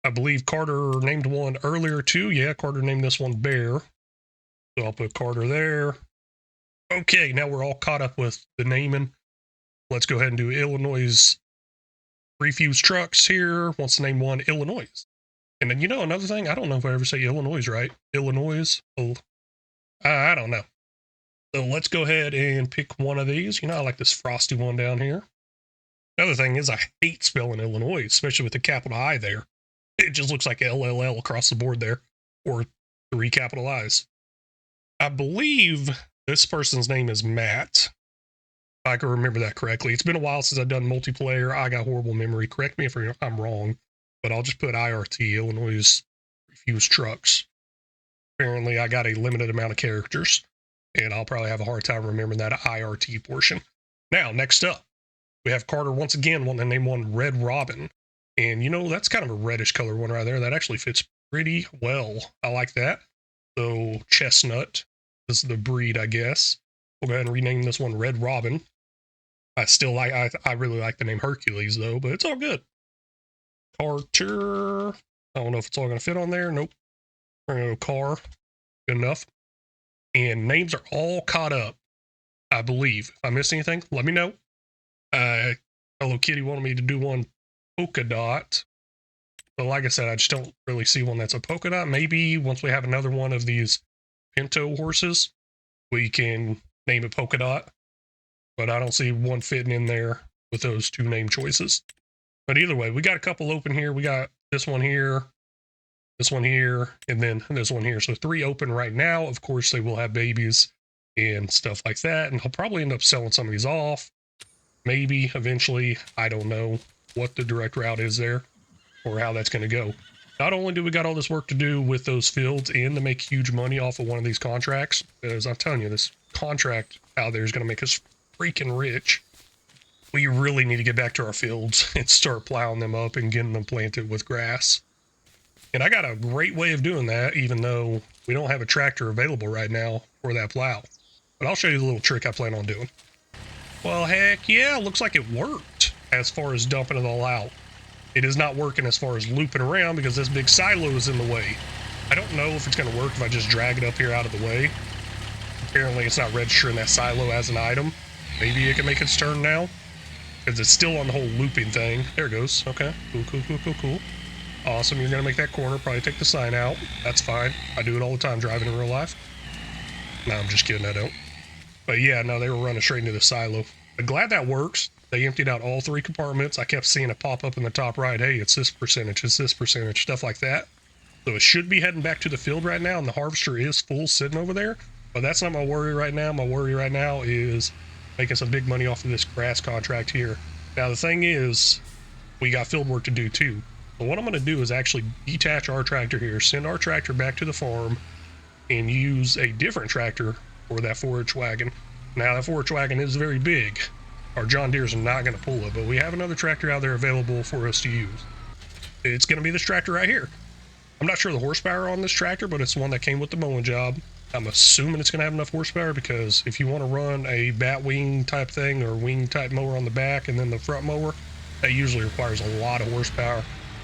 I believe Carter named one earlier too. Yeah, Carter named this one bear. So I'll put Carter there. Okay, now we're all caught up with the naming. Let's go ahead and do Illinois Refuse Trucks here. Wants to name one Illinois. And then, you know, another thing, I don't know if I ever say Illinois right. Illinois. Oh, I don't know. So let's go ahead and pick one of these. You know, I like this frosty one down here. Another thing is I hate spelling Illinois, especially with the capital I there. It just looks like LLL across the board there, or 3 capital I's. I believe this person's name is Matt. If I can remember that correctly. It's been a while since I've done multiplayer. I got horrible memory. Correct me if I'm wrong, but I'll just put IRT, Illinois Refuse Trucks. Apparently, I got a limited amount of characters, and I'll probably have a hard time remembering that IRT portion. Now, next up, we have Carter once again wanting to name one Red Robin. And, you know, that's kind of a reddish color one right there. That actually fits pretty well. I like that. So, Chestnut is the breed, I guess. We'll go ahead and rename this one Red Robin. I really like the name Hercules, though, but it's all good. Carter. I don't know if it's all going to fit on there. Nope. We're going to go car. Good enough. And names are all caught up, I believe. If I missed anything, let me know. Hello Kitty wanted me to do one polka dot. But like I said, I just don't really see one that's a polka dot. Maybe once we have another one of these Pinto horses, we can name it polka dot. But I don't see one fitting in there with those 2 name choices. But either way, we got a couple open here. We got this one here. this one here, and then this one here. So 3 open right now. Of course, they will have babies and stuff like that. And I'll probably end up selling some of these off. Maybe eventually. I don't know what the direct route is there or how that's going to go. Not only do we got all this work to do with those fields and to make huge money off of one of these contracts, because I'm telling you, this contract out there is going to make us freaking rich. We really need to get back to our fields and start plowing them up and getting them planted with grass. And I got a great way of doing that, even though we don't have a tractor available right now for that plow. But I'll show you the little trick I plan on doing. Well, heck yeah, looks like it worked as far as dumping it all out. It is not working as far as looping around because this big silo is in the way. I don't know if it's going to work if I just drag it up here out of the way. Apparently it's not registering that silo as an item. Maybe it can make its turn now, because it's still on the whole looping thing. There it goes. Okay, cool. Awesome, you're going to make that corner, probably take the sign out. That's fine. I do it all the time driving in real life. No, I'm just kidding, I don't. But yeah, no, they were running straight into the silo. I'm glad that works. They emptied out all 3 compartments. I kept seeing it pop up in the top right. Hey, it's this percentage, stuff like that. So it should be heading back to the field right now, and the harvester is full sitting over there. But that's not my worry right now. My worry right now is making some big money off of this grass contract here. Now, the thing is, we got field work to do too. So what I'm going to do is actually detach our tractor here, send our tractor back to the farm, and use a different tractor for that 4-H wagon. Now, that 4-H wagon is very big. Our John Deere's not going to pull it, but we have another tractor out there available for us to use. It's going to be this tractor right here. I'm not sure the horsepower on this tractor, but it's the one that came with the mowing job. I'm assuming it's going to have enough horsepower, because if you want to run a bat wing type thing or wing type mower on the back and then the front mower, that usually requires a lot of horsepower.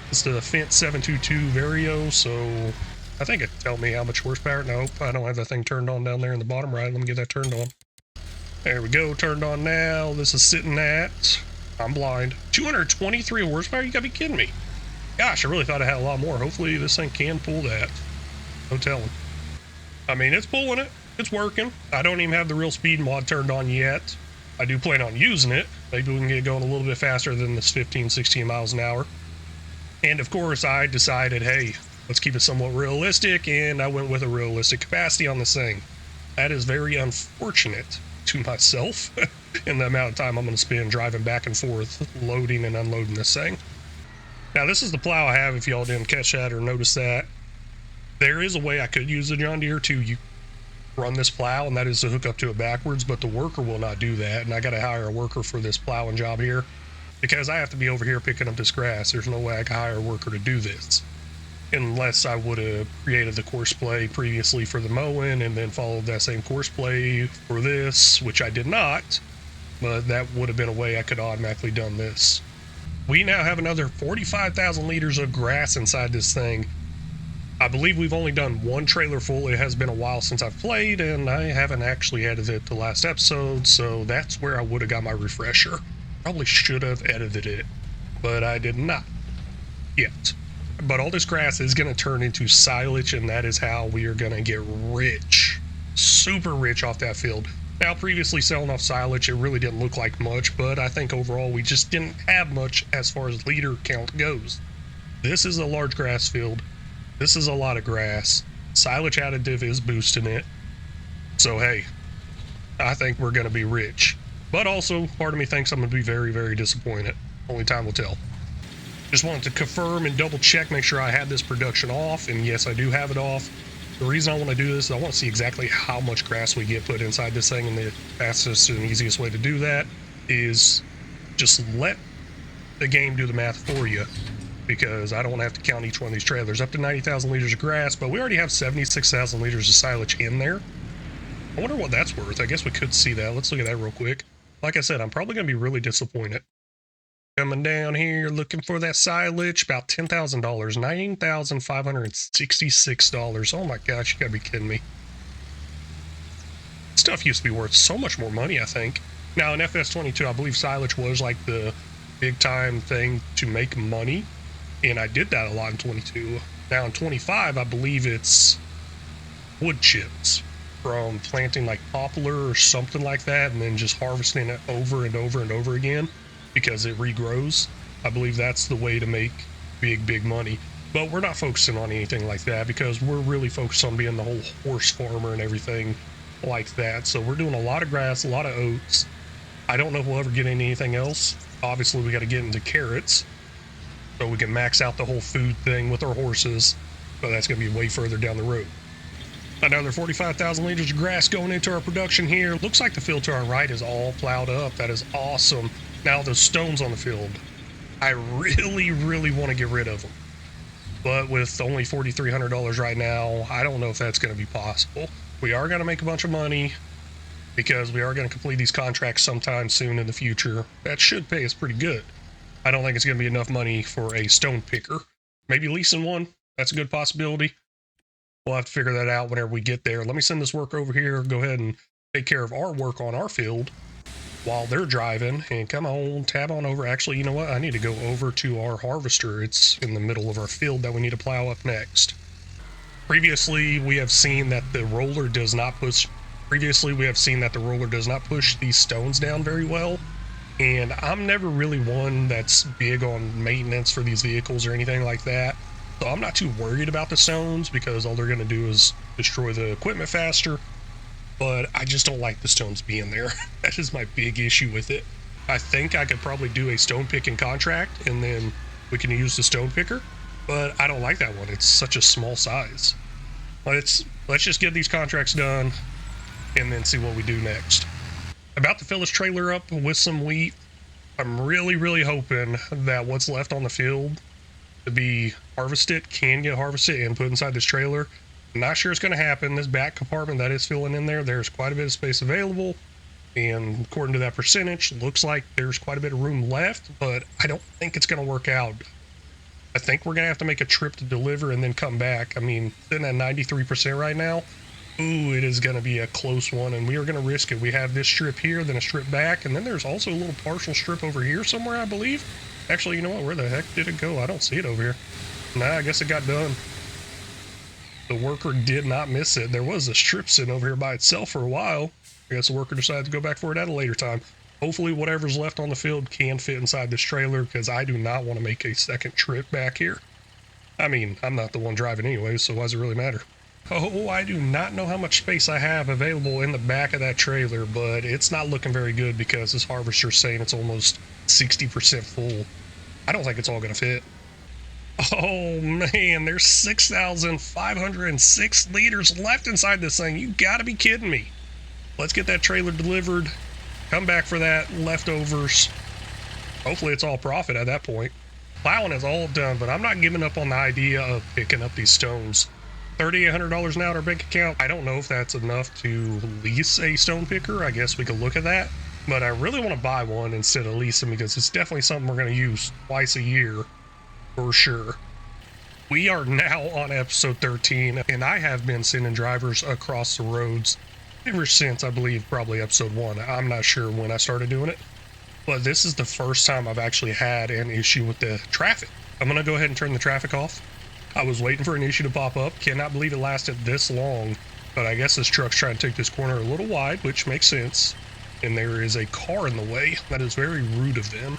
It's the Fendt 722 Vario, so I think it'll tell me how much horsepower. Nope, I don't have that thing turned on down there in the bottom right. Let me get that turned on. There we go, turned on now. This is sitting at, I'm blind, 223 horsepower? You gotta be kidding me. Gosh, I really thought I had a lot more. Hopefully this thing can pull that. No telling. I mean, it's pulling it. It's working. I don't even have the real speed mod turned on yet. I do plan on using it. Maybe we can get going a little bit faster than this 15, 16 miles an hour. And of course, I decided, hey, let's keep it somewhat realistic, and I went with a realistic capacity on this thing. That is very unfortunate to myself in the amount of time I'm going to spend driving back and forth, loading and unloading this thing. Now, this is the plow I have, if y'all didn't catch that or notice that. There is a way I could use the John Deere to run this plow, and that is to hook up to it backwards, but the worker will not do that, and I got to hire a worker for this plowing job here, because I have to be over here picking up this grass. There's no way I can hire a worker to do this, unless I would have created the course play previously for the mowing and then followed that same course play for this, which I did not, but that would have been a way I could automatically done this. We now have another 45,000 liters of grass inside this thing. I believe we've only done 1 trailer full. It has been a while since I've played, and I haven't actually edited it the last episode, so that's where I would have got my refresher. Probably should have edited it, but I did not yet. But all this grass is going to turn into silage, and that is how we are going to get rich, super rich off that field. Now, previously selling off silage, it really didn't look like much, but I think overall we just didn't have much as far as liter count goes. This is a large grass field. This is a lot of grass. Silage additive is boosting it. So, hey, I think we're going to be rich. But also, part of me thinks I'm going to be very, very disappointed. Only time will tell. Just wanted to confirm and double check, make sure I had this production off, and yes, I do have it off. The reason I want to do this is I want to see exactly how much grass we get put inside this thing, and the fastest and easiest way to do that is just let the game do the math for you, because I don't want to have to count each one of these trailers. Up to 90,000 liters of grass, but we already have 76,000 liters of silage in there. I wonder what that's worth. I guess we could see that. Let's look at that real quick. Like I said, I'm probably going to be really disappointed. Coming down here, looking for that silage, about $10,000, $9,566. Oh my gosh, you gotta be kidding me. Stuff used to be worth so much more money, I think. Now, in FS22, I believe silage was like the big time thing to make money, and I did that a lot in 22. Now, in 25, I believe it's wood chips from planting like poplar or something like that, and then just harvesting it over and over and over again, because it regrows. I believe that's the way to make big, big money. But we're not focusing on anything like that because we're really focused on being the whole horse farmer and everything like that. So we're doing a lot of grass, a lot of oats. I don't know if we'll ever get into anything else. Obviously, we got to get into carrots so we can max out the whole food thing with our horses. But that's going to be way further down the road. Another 45,000 liters of grass going into our production here. Looks like the field to our right is all plowed up. That is awesome. Now those stones on the field, I really want to get rid of them. But with only $4,300 right now, I don't know if that's going to be possible. We are going to make a bunch of money because we are going to complete these contracts sometime soon in the future. That should pay us pretty good. I don't think it's going to be enough money for a stone picker. Maybe leasing one. That's a good possibility. We'll have to figure that out whenever we get there. Let me send this worker over here. Go ahead and take care of our work on our field while they're driving. And come on, tab on over. Actually, you know what? I need to go over to our harvester. It's in the middle of our field that we need to plow up next. Previously, we have seen that the roller does not push these stones down very well. And I'm never really one that's big on maintenance for these vehicles or anything like that. So I'm not too worried about the stones because all they're going to do is destroy the equipment faster. But I just don't like the stones being there. That is my big issue with it. I think I could probably do a stone picking contract and then we can use the stone picker. But I don't like that one. It's such a small size. Let's just get these contracts done and then see what we do next. About to fill this trailer up with some wheat. I'm really hoping that what's left on the field to be harvested can get harvested and put inside this trailer. I'm not sure it's going to happen. This back compartment that is filling in there's quite a bit of space available, and according to that percentage, looks like there's quite a bit of room left, but I don't think it's going to work out. I think we're going to have to make a trip to deliver and then come back. I mean, sitting at 93% right now. Ooh, it is going to be a close one, and we are going to risk it. We have this strip here, then a strip back, and then there's also a little partial strip over here somewhere, I believe. Actually, you know what? Where the heck did it go? I don't see it over here. Nah, I guess it got done. The worker did not miss it. There was a strip sitting over here by itself for a while. I guess the worker decided to go back for it at a later time. Hopefully whatever's left on the field can fit inside this trailer because I do not want to make a second trip back here. I mean, I'm not the one driving anyway, so why does it really matter? Oh, I do not know how much space I have available in the back of that trailer, but it's not looking very good because this harvester's saying it's almost 60% full. I don't think it's all going to fit. Oh man, there's 6,506 liters left inside this thing. You gotta be kidding me. Let's get that trailer delivered. Come back for that leftovers. Hopefully it's all profit at that point. Plowing is all done, but I'm not giving up on the idea of picking up these stones. $3,800 now in our bank account. I don't know if that's enough to lease a stone picker. I guess we could look at that. But I really want to buy one instead of leasing because it's definitely something we're going to use twice a year for sure. We are now on episode 13, and I have been sending drivers across the roads ever since, I believe, probably episode 1. I'm not sure when I started doing it, but this is the first time I've actually had an issue with the traffic. I'm going to go ahead and turn the traffic off. I was waiting for an issue to pop up. Cannot believe it lasted this long, but I guess this truck's trying to take this corner a little wide, which makes sense. And there is a car in the way. That is very rude of them.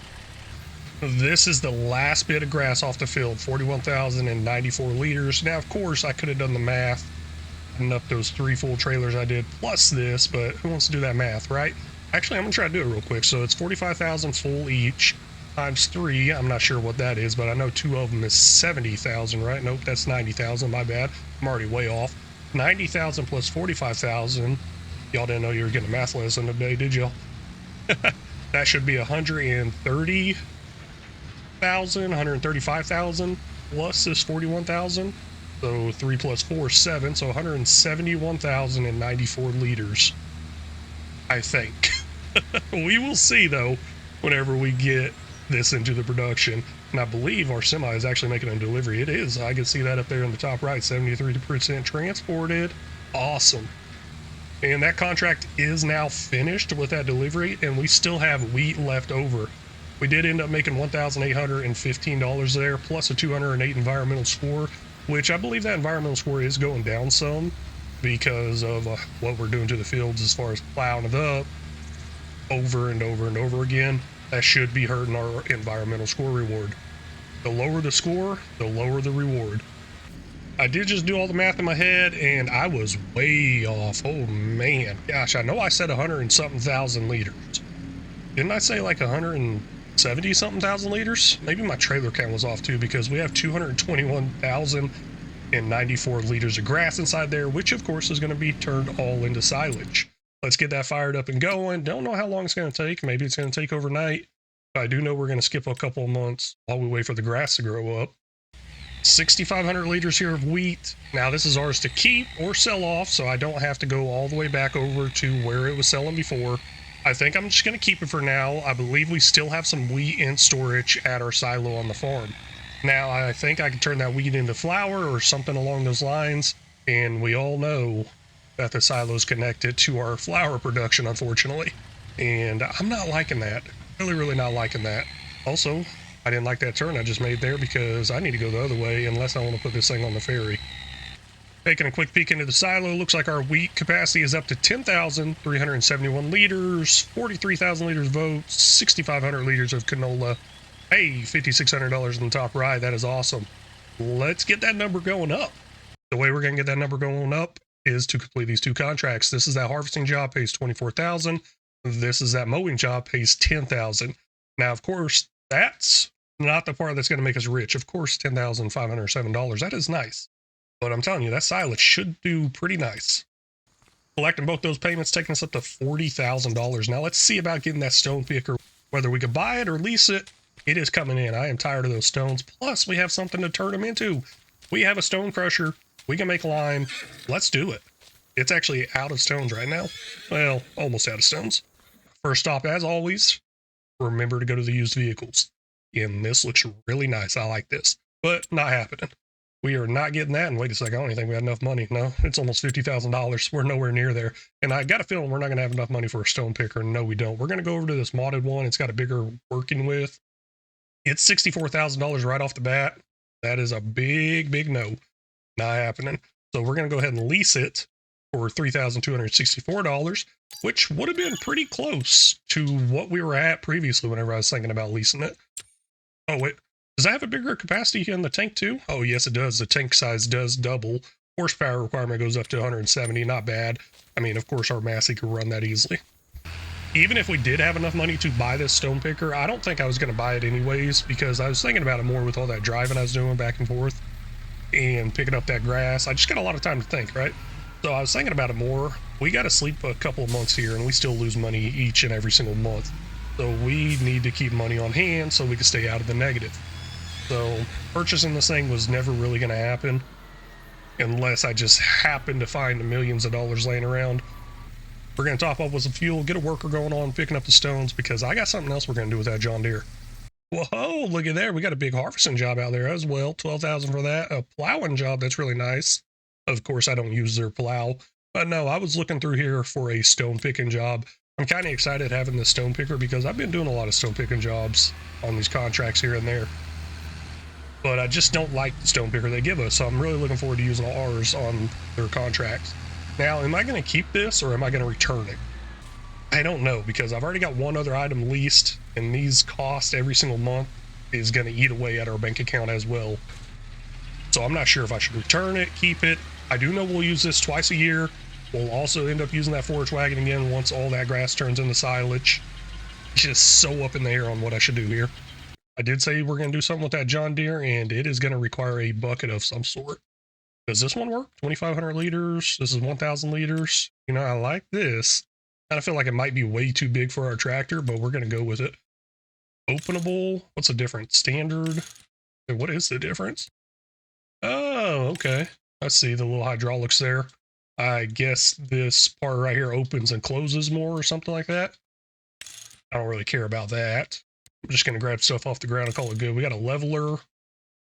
This is the last bit of grass off the field, 41,094 liters. Now, of course, I could have done the math and up those 3 full trailers I did plus this, but who wants to do that math, right? Actually, I'm going to try to do it real quick. So it's 45,000 full each times 3. I'm not sure what that is, but I know 2 of them is 70,000, right? Nope, that's 90,000. My bad. I'm already way off. 90,000 plus 45,000. Y'all didn't know you were getting a math lesson today, did y'all? That should be 135,000 plus this 41,000. So 3 plus 4 is 7. So 171,094 liters, I think. We will see though whenever we get this into the production. And I believe our semi is actually making a delivery. It is. I can see that up there in the top right. 73% transported. Awesome. And that contract is now finished with that delivery, and we still have wheat left over. We did end up making $1,815 there, plus a 208 environmental score, which I believe that environmental score is going down some because of what we're doing to the fields as far as plowing it up over and over and over again. That should be hurting our environmental score reward. The lower the score, the lower the reward. I did just do all the math in my head, and I was way off. Oh man, gosh, I know I said 100 and something thousand liters. Didn't I say like 170 something thousand liters? Maybe my trailer count was off too, because we have 221,094 liters of grass inside there, which of course is going to be turned all into silage. Let's get that fired up and going. Don't know how long it's going to take. Maybe it's going to take overnight. But I do know we're going to skip a couple of months while we wait for the grass to grow up. 6,500 liters here of wheat. Now this is ours to keep or sell off, so I don't have to go all the way back over to where it was selling before. I think I'm just going to keep it for now. I believe we still have some wheat in storage at our silo on the farm. Now I think I can turn that wheat into flour or something along those lines, and we all know that the silo is connected to our flour production, unfortunately. And I'm not liking that. Really not liking that. Also, I didn't like that turn I just made there because I need to go the other way unless I want to put this thing on the ferry. Taking a quick peek into the silo, looks like our wheat capacity is up to 10,371 liters, 43,000 liters of oats, 6,500 liters of canola. Hey, $5,600 in the top right. That is awesome. Let's get that number going up. The way we're going to get that number going up is to complete these two contracts. This is that harvesting job, pays 24,000. This is that mowing job, pays 10,000. Now, of course, that's not the part that's going to make us rich. Of course, $10,507. That is nice. But I'm telling you, that silage should do pretty nice. Collecting both those payments, taking us up to $40,000. Now let's see about getting that stone picker. Whether we could buy it or lease it, it is coming in. I am tired of those stones. Plus, we have something to turn them into. We have a stone crusher. We can make lime. Let's do it. It's actually out of stones right now. Well, almost out of stones. First stop, as always, remember to go to the used vehicles. And this looks really nice. I like this. But not happening. We are not getting that. And wait a second, I don't even think we have enough money. No, it's almost $50,000. We're nowhere near there. And I got a feeling we're not going to have enough money for a stone picker. No, we don't. We're going to go over to this modded one. It's got a bigger working with. It's $64,000 right off the bat. That is a big no. Not happening. So we're going to go ahead and lease it for $3,264, which would have been pretty close to what we were at previously whenever I was thinking about leasing it. Oh, wait. Does that have a bigger capacity in the tank too? Oh, yes, it does. The tank size does double. Horsepower requirement goes up to 170. Not bad. I mean, of course, our Massey can run that easily. Even if we did have enough money to buy this stone picker, I don't think I was going to buy it anyways because I was thinking about it more with all that driving I was doing back and forth and picking up that grass. I just got a lot of time to think, right? So I was thinking about it more. We got to sleep a couple of months here and we still lose money each and every single month. So we need to keep money on hand so we can stay out of the negative. So purchasing this thing was never really going to happen unless I just happened to find millions of dollars laying around. We're going to top up with some fuel, get a worker going on, picking up the stones because I got something else we're going to do with that John Deere. Whoa, look at there. We got a big harvesting job out there as well. 12,000 for that. A plowing job. That's really nice. Of course, I don't use their plow, but no, I was looking through here for a stone picking job. I'm kind of excited having this stone picker because I've been doing a lot of stone picking jobs on these contracts here and there. But I just don't like the stone picker they give us, so I'm really looking forward to using ours on their contracts. Now, am I going to keep this or am I going to return it? I don't know because I've already got one other item leased, and these costs every single month is going to eat away at our bank account as well. So I'm not sure if I should return it, keep it. I do know we'll use this twice a year. We'll also end up using that forage wagon again once all that grass turns into silage. Just so up in the air on what I should do here. I did say we're going to do something with that John Deere, and it is going to require a bucket of some sort. Does this one work? 2,500 liters. This is 1,000 liters. You know, I like this. I feel like it might be way too big for our tractor, but we're going to go with it. Openable. What's the difference? Standard. What is the difference? Oh, okay. I see the little hydraulics there. I guess this part right here opens and closes more or something like that. I don't really care about that. I'm just going to grab stuff off the ground and call it good. We got a leveler,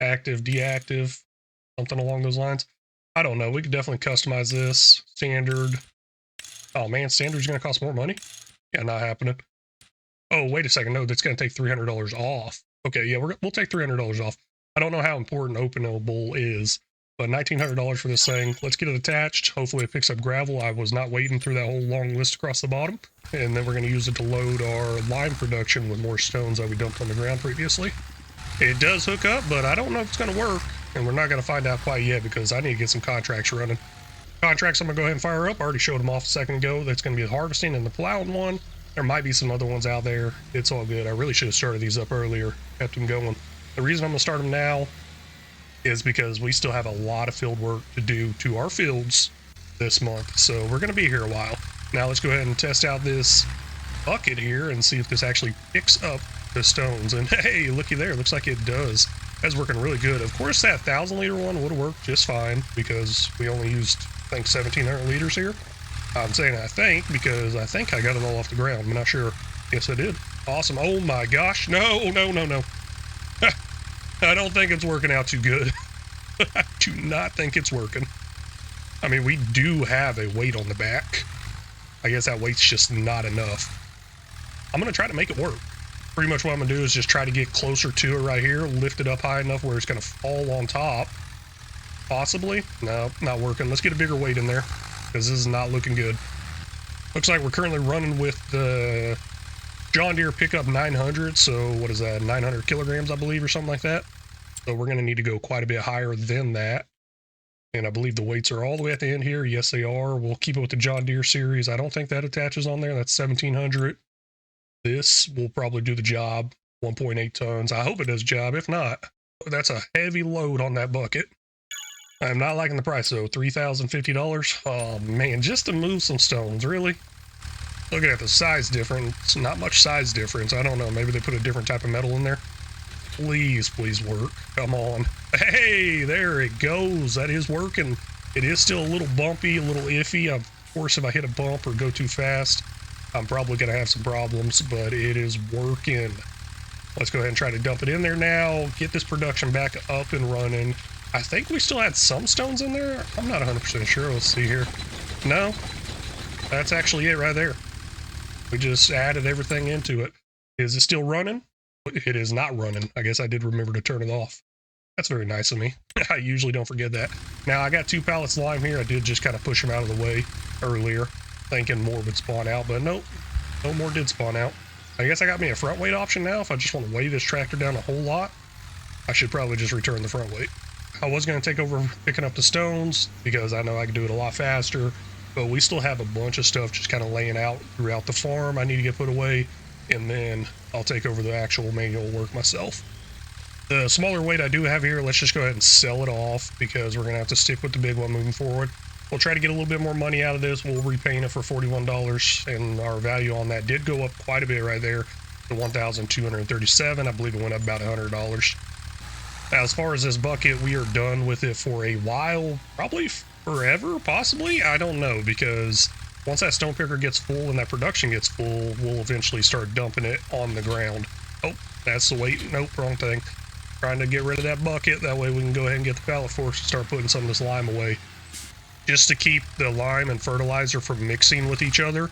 active, deactive, something along those lines. I don't know. We could definitely customize this. Standard. Oh man, standard's going to cost more money? Yeah, not happening. Oh, wait a second. No, that's going to take $300 off. Okay, yeah, we'll take $300 off. I don't know how important openable is, but $1,900 for this thing. Let's get it attached. Hopefully it picks up gravel. I was not waiting through that whole long list across the bottom. And then we're going to use it to load our lime production with more stones that we dumped on the ground previously. It does hook up, but I don't know if it's going to work, and we're not going to find out quite yet because I need to get some contracts running. Contracts I'm going to go ahead and fire up. I already showed them off a second ago. That's going to be the harvesting and the plowing one. There might be some other ones out there. It's all good. I really should have started these up earlier, kept them going. The reason I'm going to start them now is because we still have a lot of field work to do to our fields this month, so we're going to be here a while. Now let's go ahead and test out this bucket here and see if this actually picks up the stones. And hey, looky there, looks like it does. That's working really good. Of course, that 1,000-liter one would have worked just fine because we only used, I think, 1,700 liters here. I'm saying I think because I think I got it all off the ground. I'm not sure. Yes, I did. Awesome. Oh my gosh. No, no, no, no. I don't think it's working out too good. I do not think it's working. I mean, we do have a weight on the back. I guess that weight's just not enough. I'm going to try to make it work. Pretty much what I'm going to do is just try to get closer to it right here, lift it up high enough where it's going to fall on top. Possibly. No, not working. Let's get a bigger weight in there because this is not looking good. Looks like we're currently running with the John Deere pickup 900. So what is that? 900 kilograms, I believe, or something like that. So we're going to need to go quite a bit higher than that. And I believe the weights are all the way at the end here. Yes, they are. We'll keep it with the John Deere series. I don't think that attaches on there. That's 1,700. This will probably do the job. 1.8 tons. I hope it does the job. If not, that's a heavy load on that bucket. I'm not liking the price though. $3,050. Oh man, just to move some stones, really? Looking at the size difference, not much size difference. I don't know. Maybe they put a different type of metal in there. Please, please work. Come on. Hey, there it goes. That is working. It is still a little bumpy, a little iffy. Of course, if I hit a bump or go too fast, I'm probably going to have some problems, but it is working. Let's go ahead and try to dump it in there now, get this production back up and running. I think we still had some stones in there. I'm not 100% sure. Let's see here. No, that's actually it right there. We just added everything into it. Is it still running? It is not running. I guess I did remember to turn it off. That's very nice of me. I usually don't forget that. Now, I got 2 pallets of lime here. I did just kind of push them out of the way earlier, thinking more would spawn out, but nope, no more did spawn out. I guess I got me a front weight option now. If I just want to weigh this tractor down a whole lot, I should probably just return the front weight. I was going to take over picking up the stones because I know I can do it a lot faster, but we still have a bunch of stuff just kind of laying out throughout the farm I need to get put away, and then I'll take over the actual manual work myself. The smaller weight I do have here, let's just go ahead and sell it off because we're going to have to stick with the big one moving forward. We'll try to get a little bit more money out of this. We'll repaint it for $41, and our value on that did go up quite a bit right there to $1,237. I believe it went up about $100. Now, as far as this bucket, we are done with it for a while, probably forever, possibly. I don't know, because once that stone picker gets full and that production gets full, we'll eventually start dumping it on the ground. Oh, that's the weight. Nope, wrong thing. Trying to get rid of that bucket. That way we can go ahead and get the pallet force and start putting some of this lime away. Just to keep the lime and fertilizer from mixing with each other,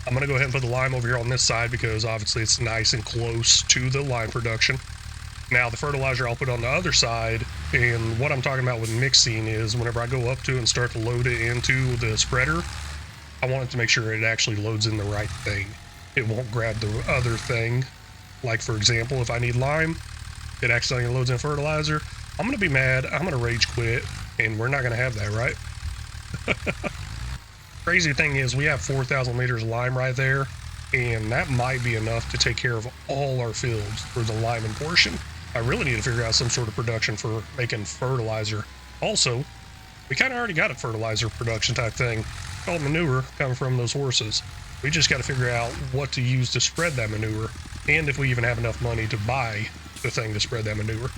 I'm going to go ahead and put the lime over here on this side because obviously it's nice and close to the lime production. Now the fertilizer I'll put on the other side, and what I'm talking about with mixing is whenever I go up to and start to load it into the spreader, I want it to make sure it actually loads in the right thing. It won't grab the other thing. Like for example, if I need lime, it accidentally loads in fertilizer, I'm going to be mad, I'm going to rage quit, and we're not going to have that, right? Crazy thing is we have 4,000 liters of lime right there, and that might be enough to take care of all our fields for the liming portion. I really need to figure out some sort of production for making fertilizer. Also, we kind of already got a fertilizer production type thing called manure coming from those horses. We just got to figure out what to use to spread that manure, and if we even have enough money to buy the thing to spread that manure.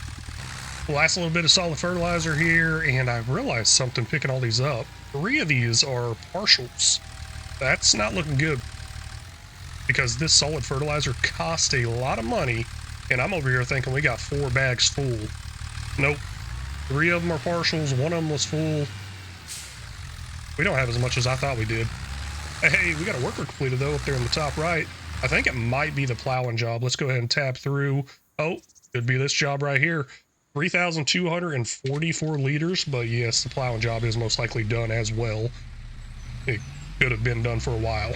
Last little bit of solid fertilizer here, and I realized something picking all these up. 3 of these are partials. That's not looking good because this solid fertilizer cost a lot of money, and I'm over here thinking we got 4 bags full. Nope. 3 of them are partials, 1 of them was full. We don't have as much as I thought we did. Hey, we got a worker completed though up there in the top right. I think it might be the plowing job. Let's go ahead and tab through. Oh, could be this job right here. 3,244 liters, but yes, the plowing job is most likely done as well. It could have been done for a while.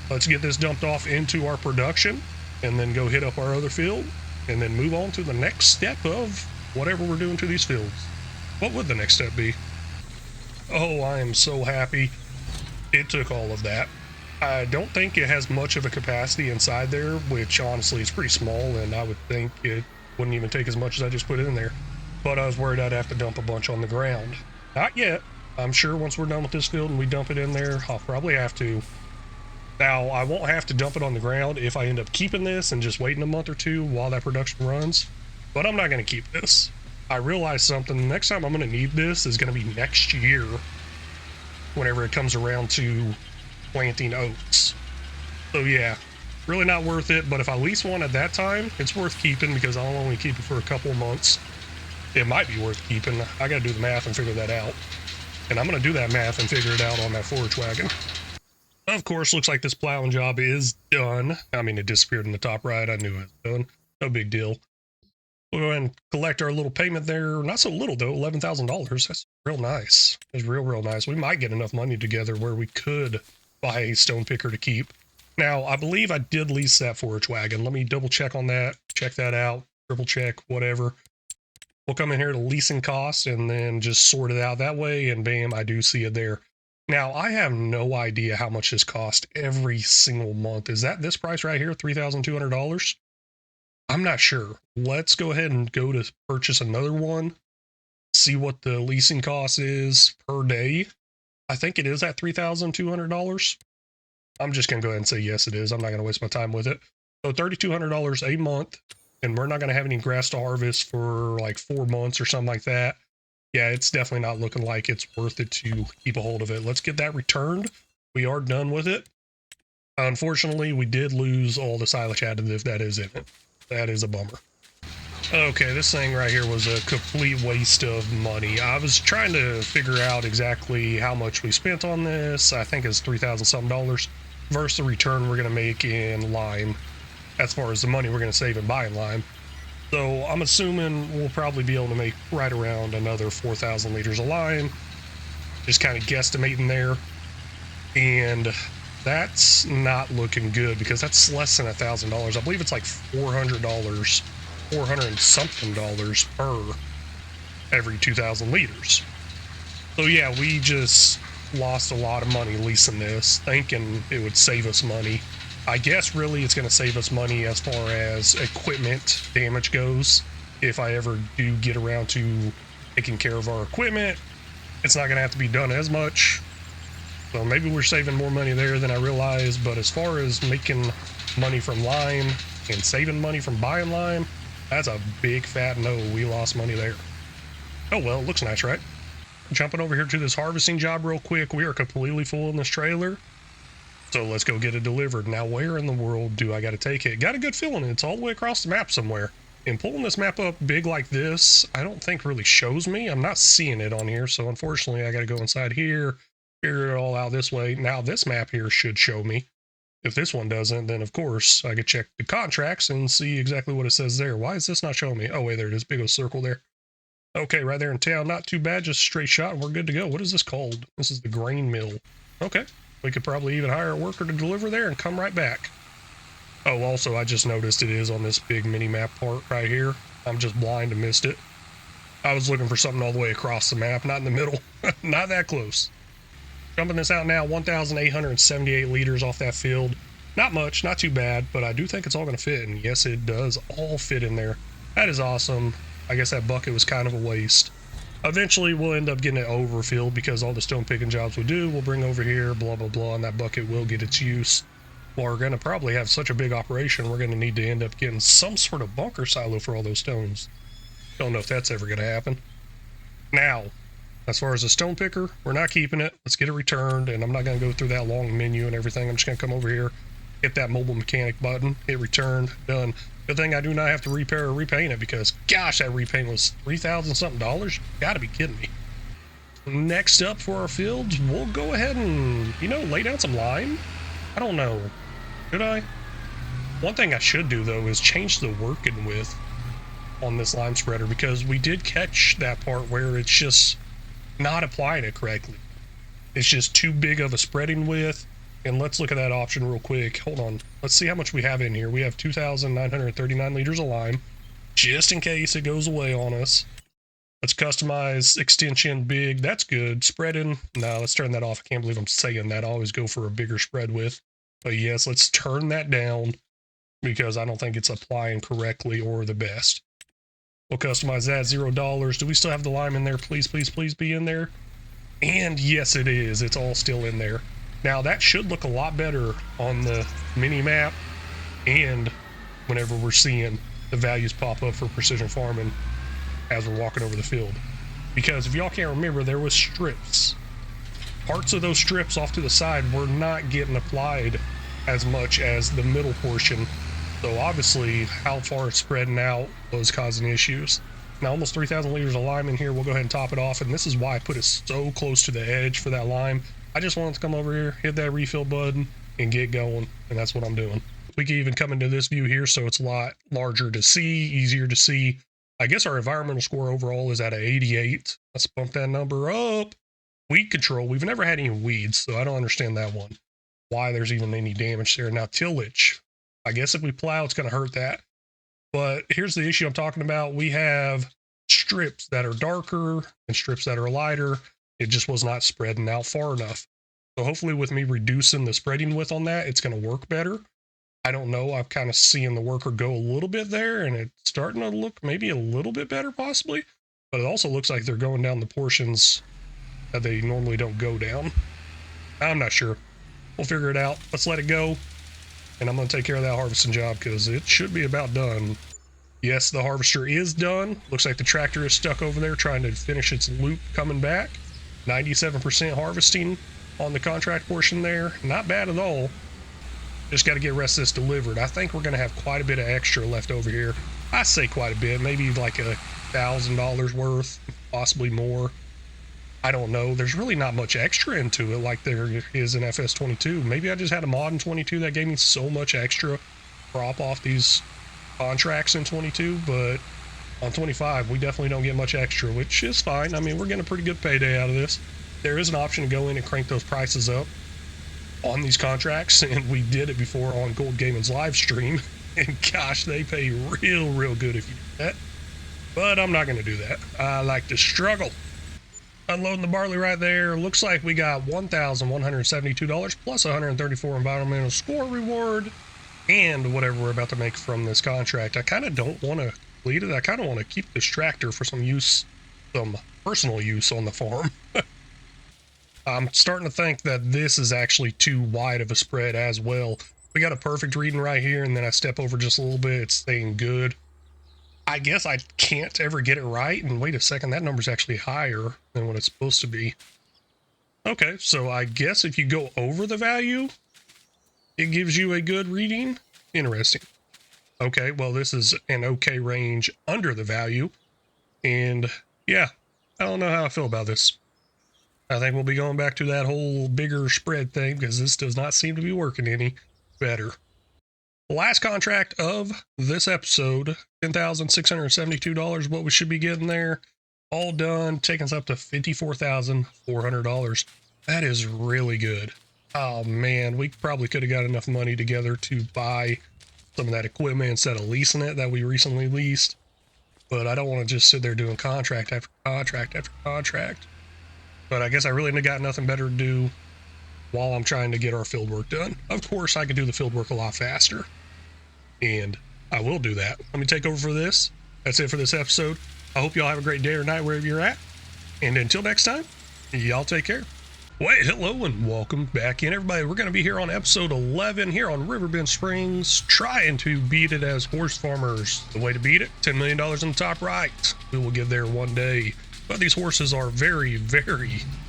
Let's get this dumped off into our production and then go hit up our other field and then move on to the next step of whatever we're doing to these fields. What would the next step be? Oh, I am so happy it took all of that. I don't think it has much of a capacity inside there, which honestly is pretty small, and I would think it wouldn't even take as much as I just put in there. But I was worried I'd have to dump a bunch on the ground. Not yet. I'm sure once we're done with this field and we dump it in there, I'll probably have to. Now, I won't have to dump it on the ground if I end up keeping this and just waiting a month or two while that production runs, but I'm not going to keep this. I realized something. The next time I'm going to need this is going to be next year, whenever it comes around to planting oats. So yeah, really not worth it, but if I lease one at that time, it's worth keeping because I'll only keep it for a couple of months. It might be worth keeping. I got to do the math and figure that out. And I'm going to do that math and figure it out on that forage wagon. Of course, looks like this plowing job is done. I mean, it disappeared in the top right. I knew it was done. No big deal. We'll go ahead and collect our little payment there. Not so little, though. $11,000. That's real nice. It's real nice. We might get enough money together where we could buy a stone picker to keep. Now, I believe I did lease that forage wagon. Let me double check on that. Check that out. Triple check, whatever. We'll come in here to leasing costs and then just sort it out that way. And bam, I do see it there. Now, I have no idea how much this costs every single month. Is that this price right here, $3,200? I'm not sure. Let's go ahead and go to purchase another one, see what the leasing cost is per day. I think it is at $3,200. I'm just going to go ahead and say yes, it is. I'm not going to waste my time with it. So $3,200 a month, and we're not going to have any grass to harvest for like 4 months or something like that. Yeah, it's definitely not looking like it's worth it to keep a hold of it. Let's get that returned. We are done with it. Unfortunately, we did lose all the silage additive that is in it. That is a bummer. Okay, this thing right here was a complete waste of money. I was trying to figure out exactly how much we spent on this. I think it's $3,000 something versus the return we're going to make in lime, as far as the money we're going to save in buying lime. So I'm assuming we'll probably be able to make right around another 4,000 liters of lime. Just kind of guesstimating there. And that's not looking good because that's less than $1,000. I believe it's like $400, $400 and something per every 2,000 liters. So yeah, we just lost a lot of money leasing this, thinking it would save us money. I guess really it's going to save us money as far as equipment damage goes. If I ever do get around to taking care of our equipment, it's not going to have to be done as much. So maybe we're saving more money there than I realized. But as far as making money from lime and saving money from buying lime, that's a big fat no. We lost money there. Oh well, it looks nice, right? Jumping over here to this harvesting job real quick. We are completely full in this trailer. So let's go get it delivered. Now, where in the world do I got to take it? Got a good feeling it's all the way across the map somewhere. And pulling this map up big like this, I don't think really shows me. I'm not seeing it on here. So unfortunately, I got to go inside here, figure it all out this way. Now this map here should show me. If this one doesn't, then of course I could check the contracts and see exactly what it says there. Why is this not showing me? Oh, wait, there it is. Big old circle there. Okay, right there in town. Not too bad. Just a straight shot and we're good to go. What is this called? This is the grain mill. Okay. We could probably even hire a worker to deliver there and come right back. Oh, also, I just noticed it is on this big mini-map part right here. I'm just blind and missed it. I was looking for something all the way across the map, not in the middle. Not that close. Jumping this out now, 1,878 liters off that field. Not much, not too bad, but I do think it's all going to fit. And yes, it does all fit in there. That is awesome. I guess that bucket was kind of a waste. Eventually, we'll end up getting it overfilled because all the stone picking jobs we do, we'll bring over here, blah, blah, blah, and that bucket will get its use. Well, we're going to probably have such a big operation, we're going to need to end up getting some sort of bunker silo for all those stones. Don't know if that's ever going to happen. Now, as far as the stone picker, we're not keeping it. Let's get it returned, and I'm not going to go through that long menu and everything. I'm just going to come over here, hit that mobile mechanic button, hit return, done. Good thing I do not have to repair or repaint it because, gosh, that repaint was $3,000 something. You gotta be kidding me. Next up for our fields, we'll go ahead and, lay down some lime. I don't know. Should I? One thing I should do, though, is change the working width on this lime spreader because we did catch that part where it's just not applying it correctly. It's just too big of a spreading width. And let's look at that option real quick. Hold on. Let's see how much we have in here. We have 2,939 liters of lime. just in case it goes away on us. Let's customize extension big. That's good. Spreading. No, let's turn that off. I can't believe I'm saying that. I always go for a bigger spread width. But yes, let's turn that down because I don't think it's applying correctly or the best. We'll customize that. $0. Do we still have the lime in there? Please, please, please be in there. And yes, it is. It's all still in there. Now that should look a lot better on the mini map and whenever we're seeing the values pop up for precision farming as we're walking over the field. Because if y'all can't remember, there was strips. Parts of those strips off to the side were not getting applied as much as the middle portion. So obviously how far it's spreading out was causing issues. Now almost 3,000 liters of lime in here. We'll go ahead and top it off. And this is why I put it so close to the edge for that lime. I just wanted to come over here, hit that refill button and get going. And that's what I'm doing. We can even come into this view here so it's a lot larger to see, easier to see. I guess our environmental score overall is at an 88. Let's bump that number up. Weed control. We've never had any weeds, so I don't understand that one. Why there's even any damage there. Now tillage. I guess if we plow, it's going to hurt that. But here's the issue I'm talking about. We have strips that are darker and strips that are lighter. It just was not spreading out far enough. So hopefully with me reducing the spreading width on that, it's going to work better. I don't know. I'm kind of seeing the worker go a little bit there, and it's starting to look maybe a little bit better possibly. But it also looks like they're going down the portions that they normally don't go down. I'm not sure. We'll figure it out. Let's let it go. And I'm going to take care of that harvesting job because it should be about done. Yes, the harvester is done. Looks like the tractor is stuck over there trying to finish its loop coming back. 97% harvesting on the contract portion there. Not bad at all. Just got to get the rest of this delivered. I think we're going to have quite a bit of extra left over here. I say quite a bit, maybe like $1,000 worth, possibly more. I don't know. There's really not much extra into it like there is in FS22. Maybe I just had a mod in 22 that gave me so much extra prop off these contracts in 22, but on 25 we definitely don't get much extra, which is fine. I mean, we're getting a pretty good payday out of this. There is an option to go in and crank those prices up on these contracts, and we did it before on Gold Gaming's live stream, and gosh, they pay real good if you do that. But I'm not going to do that. I like to struggle. Unloading the barley right there. Looks like we got $1,172 plus 134 environmental score reward and whatever we're about to make from this contract. I kind of don't want to lead it. I kind of want to keep this tractor for some use, some personal use on the farm. I'm starting to think that this is actually too wide of a spread as well. We got a perfect reading right here, and then I step over just a little bit. It's staying good. I guess I can't ever get it right. And wait a second, that number's actually higher than what it's supposed to be. Okay, so I guess if you go over the value, it gives you a good reading. Interesting. Okay, well, this is an okay range under the value. And yeah, I don't know how I feel about this. I think we'll be going back to that whole bigger spread thing because this does not seem to be working any better. The last contract of this episode, $10,672, what we should be getting there. All done, taking us up to $54,400. That is really good. Oh man, we probably could have got enough money together to buy some of that equipment instead of leasing it that we recently leased. But I don't want to just sit there doing contract after contract after contract. But I guess I really got nothing better to do while I'm trying to get our field work done. Of course, I could do the field work a lot faster. And I will do that. Let me take over for this. That's it for this episode. I hope y'all have a great day or night wherever you're at. And until next time, y'all take care. Wait, hello and welcome back in, everybody. We're going to be here on episode 11 here on Riverbend Springs, trying to beat it as horse farmers. The way to beat it, $10 million in the top right. We will get there one day. But these horses are very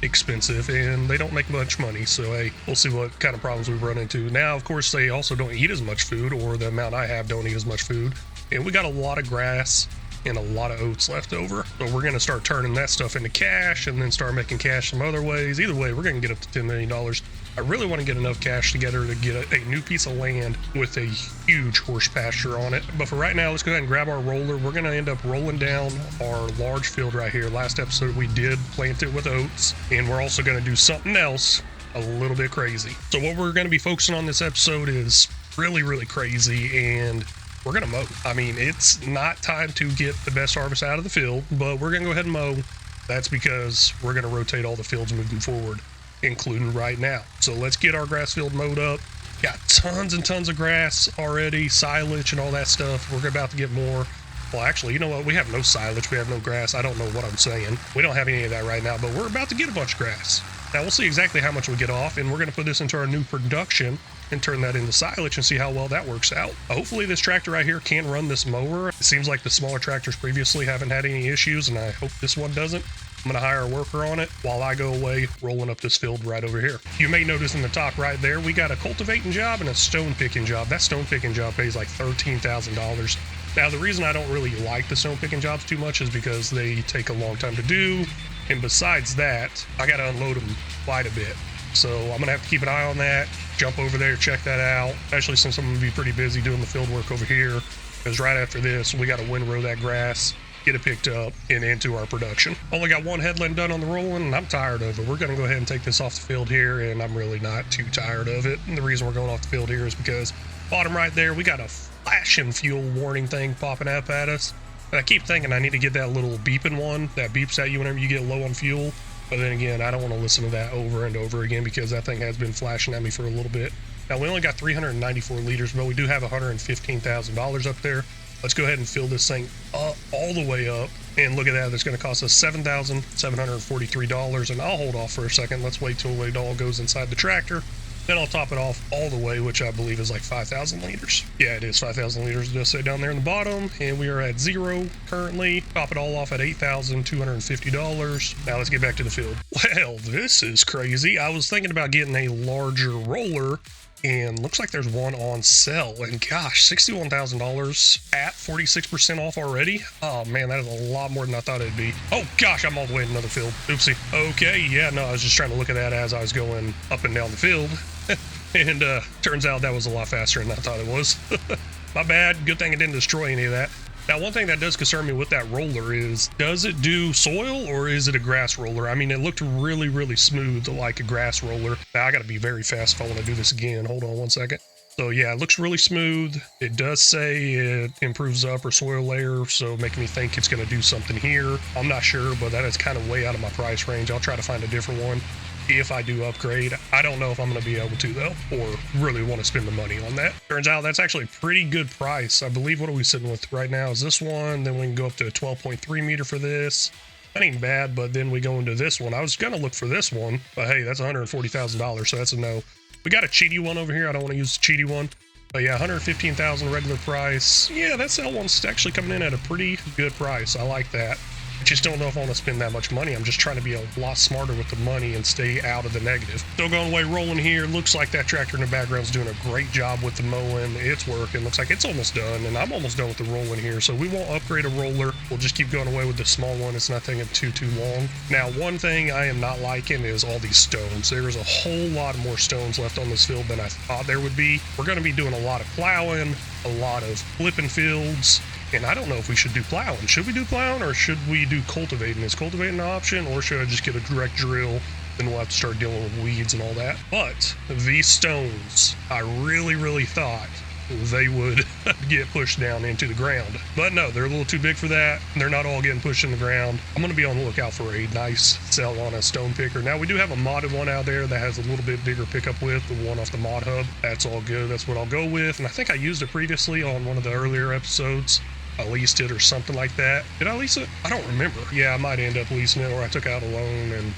expensive and they don't make much money. So hey, we'll see what kind of problems we run into. Now, of course, they also don't eat as much food, or the amount I have don't eat as much food. And we got a lot of grass and a lot of oats left over. So we're going to start turning that stuff into cash and then start making cash some other ways. Either way, we're going to get up to $10 million. I really want to get enough cash together to get a new piece of land with a huge horse pasture on it. But for right now, let's go ahead and grab our roller. We're going to end up rolling down our large field right here. Last episode, we did plant it with oats, and we're also going to do something else a little bit crazy. So what we're going to be focusing on this episode is really crazy, and we're gonna mow. I mean, it's not time to get the best harvest out of the field, but we're gonna go ahead and mow. That's because we're gonna rotate all the fields moving forward, including right now. So let's get our grass field mowed up. Got tons and tons of grass already, silage and all that stuff. We're about to get more. Well, actually, you know what? We have no silage. We have no grass. I don't know what I'm saying. We don't have any of that right now, but we're about to get a bunch of grass. Now, we'll see exactly how much we get off, and we're going to put this into our new production and turn that into silage and see how well that works out. Hopefully, this tractor right here can run this mower. It seems like the smaller tractors previously haven't had any issues, and I hope this one doesn't. I'm going to hire a worker on it while I go away rolling up this field right over here. You may notice in the top right there, we got a cultivating job and a stone picking job. That stone picking job pays like $13,000. Now, the reason I don't really like the stone picking jobs too much is because they take a long time to do. And besides that, I got to unload them quite a bit. So I'm going to have to keep an eye on that, jump over there, check that out, especially since I'm going to be pretty busy doing the field work over here. Because right after this, we got to windrow that grass, get it picked up and into our production. Only got one headland done on the rolling, and I'm tired of it. We're going to go ahead and take this off the field here, and I'm really not too tired of it. And the reason we're going off the field here is because bottom right there, we got a flashing fuel warning thing popping up at us. And I keep thinking I need to get that little beeping one that beeps at you whenever you get low on fuel. But then again, I don't want to listen to that over and over again because that thing has been flashing at me for a little bit. Now, we only got 394 liters, but we do have $115,000 up there. Let's go ahead and fill this thing up all the way up. And look at that, that's going to cost us $7,743. And I'll hold off for a second. Let's wait till it all goes inside the tractor. Then I'll top it off all the way, which I believe is like 5,000 liters. Yeah, it is 5,000 liters, it does say down there in the bottom. And we are at 0 currently. Top it all off at $8,250. Now let's get back to the field. Well, this is crazy. I was thinking about getting a larger roller, and looks like there's one on sale. And gosh, $61,000 at 46% off already. Oh man, that is a lot more than I thought it'd be. Oh gosh, I'm all the way in another field. Oopsie. Okay, yeah, no, I was just trying to look at that as I was going up and down the field. And turns out that was a lot faster than I thought it was. My bad. Good thing it didn't destroy any of that. Now, one thing that does concern me with that roller is, does it do soil or is it a grass roller? I mean, it looked really, really smooth like a grass roller. Now, I got to be very fast if I want to do this again. Hold on one second. So yeah, it looks really smooth. It does say it improves the upper soil layer, so making me think it's going to do something here. I'm not sure, but that is kind of way out of my price range. I'll try to find a different one if I do upgrade. I don't know if I'm going to be able to though, or really want to spend the money on that. Turns out that's actually a pretty good price. I believe, what are we sitting with right now is this one. Then we can go up to a 12.3 meter for this. That ain't bad, but then we go into this one. I was going to look for this one, but hey, that's $140,000, so that's a no. We got a cheaty one over here. I don't want to use the cheaty one. But yeah, $115,000 regular price. Yeah, that sale one's actually coming in at a pretty good price. I like that. I just don't know if I want to spend that much money. I'm just trying to be a lot smarter with the money and stay out of the negative. Still going away rolling here. Looks like that tractor in the background is doing a great job with the mowing. It's working. Looks like it's almost done, and I'm almost done with the rolling here. So we won't upgrade a roller. We'll just keep going away with the small one. It's not taking too long. Now, one thing I am not liking is all these stones. There is a whole lot more stones left on this field than I thought there would be. We're going to be doing a lot of plowing, a lot of flipping fields. And I don't know if we should do plowing. Should we do plowing or should we do cultivating? Is cultivating an option, or should I just get a direct drill? Then we'll have to start dealing with weeds and all that. But these stones, I really thought they would get pushed down into the ground. But no, they're a little too big for that. They're not all getting pushed in the ground. I'm going to be on the lookout for a nice sell on a stone picker. Now, we do have a modded one out there that has a little bit bigger pickup width, the one off the mod hub. That's all good. That's what I'll go with. And I think I used it previously on one of the earlier episodes. I leased it or something like that. Did I lease it? I don't remember. Yeah, I might end up leasing it, or I took out a loan and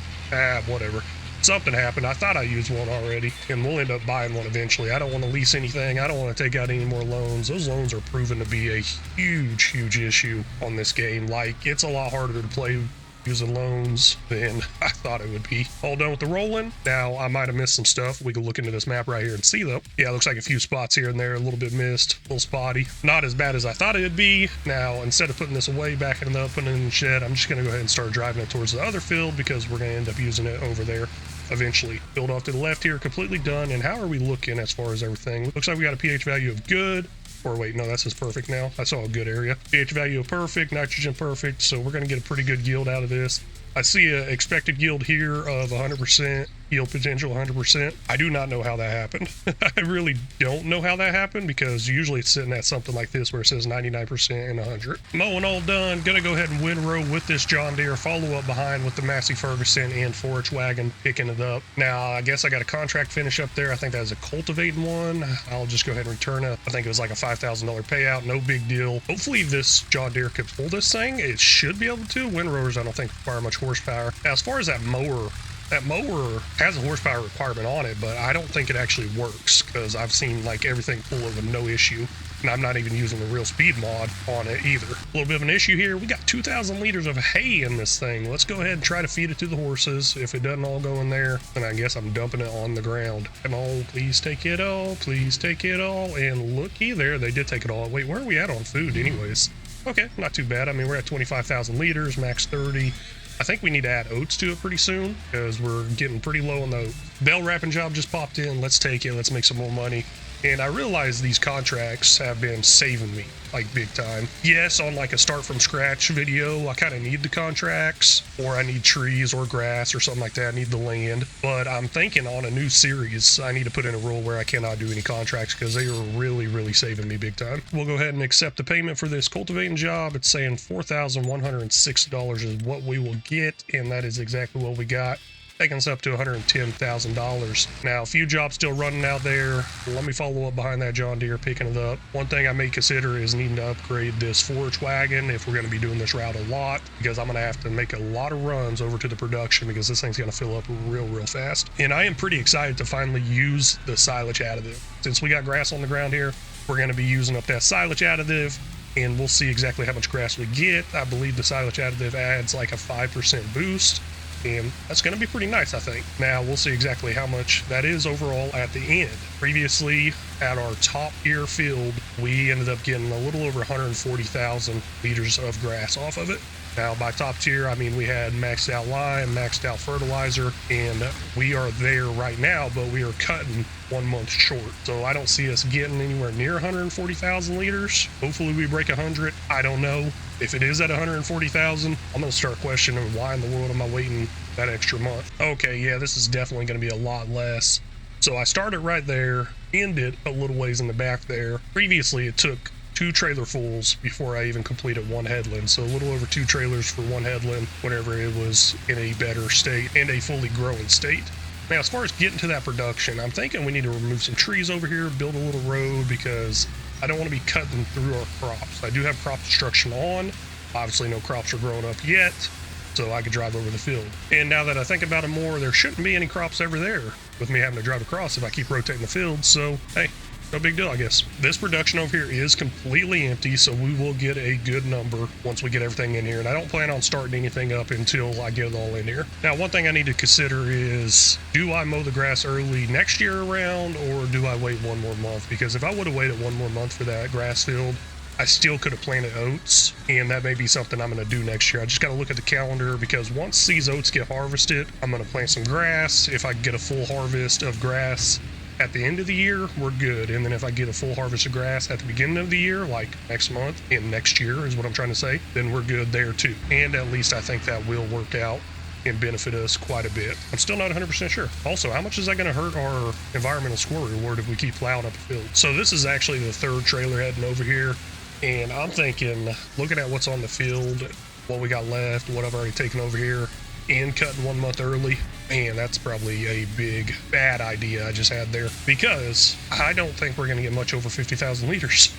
whatever. Something happened. I thought I used one already, and we'll end up buying one eventually. I don't want to lease anything. I don't want to take out any more loans. Those loans are proven to be a huge issue on this game. Like, it's a lot harder to play using loans than I thought it would be. All done with the rolling. Now, I might have missed some stuff. We can look into this map right here and see though. Yeah, it looks like a few spots here and there, a little bit missed, a little spotty. Not as bad as I thought it would be. Now, instead of putting this away, backing it up, putting it in the shed, I'm just going to go ahead and start driving it towards the other field because we're going to end up using it over there eventually. Field off to the left here, completely done. And how are we looking as far as everything? Looks like we got a pH value of good. Or wait, no, that's just perfect now. That's all a good area. pH value of perfect, nitrogen perfect. So we're going to get a pretty good yield out of this. I see an expected yield here of 100% yield potential 100%. I do not know how that happened. I really don't know how that happened, because usually it's sitting at something like this where it says 99% and 100. Mowing all done. Gonna go ahead and windrow with this John Deere, follow up behind with the Massey Ferguson and forage wagon, picking it up. Now, I guess I got a contract finish up there. I think that was a cultivating one. I'll just go ahead and return it. I think it was like a $5,000 payout. No big deal. Hopefully this John Deere could pull this thing. It should be able to. Windrowers, I don't think, require much horsepower. Now, as far as that mower has a horsepower requirement on it, but I don't think it actually works, because I've seen like everything pull over no issue. And I'm not even using the real speed mod on it either. A little bit of an issue here. We got 2,000 liters of hay in this thing. Let's go ahead and try to feed it to the horses. If it doesn't all go in there, then I guess I'm dumping it on the ground. Come on, please take it all. Please take it all. And looky there, they did take it all. Wait, where are we at on food anyways? Okay, not too bad. I mean, we're at 25,000 liters, max 30. I think we need to add oats to it pretty soon, because we're getting pretty low on the oats. Bell wrapping job just popped in. Let's take it. Let's make some more money. And I realize these contracts have been saving me, like, big time. Yes, on like a start from scratch video, I kind of need the contracts, or I need trees or grass or something like that. I need the land. But I'm thinking on a new series, I need to put in a rule where I cannot do any contracts, because they are really, really saving me big time. We'll go ahead and accept the payment for this cultivating job. It's saying $4,106 is what we will get, and that is exactly what we got, taking us up to $110,000. Now, a few jobs still running out there. Let me follow up behind that John Deere, picking it up. One thing I may consider is needing to upgrade this forage wagon if we're going to be doing this route a lot, because I'm going to have to make a lot of runs over to the production, because this thing's going to fill up real fast. And I am pretty excited to finally use the silage additive. Since we got grass on the ground here, we're going to be using up that silage additive, and we'll see exactly how much grass we get. I believe the silage additive adds like a 5% boost, and that's going to be pretty nice, I think. Now, we'll see exactly how much that is overall at the end. Previously, at our top tier field, we ended up getting a little over 140,000 liters of grass off of it. Now, by top tier, I mean we had maxed out lime, maxed out fertilizer, and we are there right now, but we are cutting 1 month short. So I don't see us getting anywhere near 140,000 liters. Hopefully we break 100. I don't know. If it is at 140,000, I'm going to start questioning why in the world am I waiting that extra month. Okay, yeah, this is definitely going to be a lot less. So I started right there, ended a little ways in the back there. Previously, it took 2 trailer fulls before I even completed 1 headland. So a little over 2 trailers for 1 headland whenever it was in a better state and a fully growing state. Now, as far as getting to that production, I'm thinking we need to remove some trees over here, build a little road, because I don't want to be cutting through our crops. I do have crop destruction on. Obviously, no crops are growing up yet, so I could drive over the field. And now that I think about it more, there shouldn't be any crops ever there with me having to drive across if I keep rotating the field. So, hey, no big deal, I guess. This production over here is completely empty, so we will get a good number once we get everything in here. And I don't plan on starting anything up until I get it all in here. Now, one thing I need to consider is, do I mow the grass early next year around, or do I wait 1 more month? Because if I would have waited 1 more month for that grass field, I still could have planted oats, and that may be something I'm going to do next year. I just got to look at the calendar, because once these oats get harvested, I'm going to plant some grass. If I get a full harvest of grass at the end of the year, we're good. And then if I get a full harvest of grass at the beginning of the year, like next month and next year is what I'm trying to say, then we're good there too. And at least I think that will work out and benefit us quite a bit. I'm still not 100% sure. Also, how much is that going to hurt our environmental score reward if we keep plowing up the field? So this is actually the 3rd trailer heading over here. And I'm thinking, looking at what's on the field, what we got left, what I've already taken over here, and cutting 1 month early, man, that's probably a big, bad idea I just had there, because I don't think we're going to get much over 50,000 liters.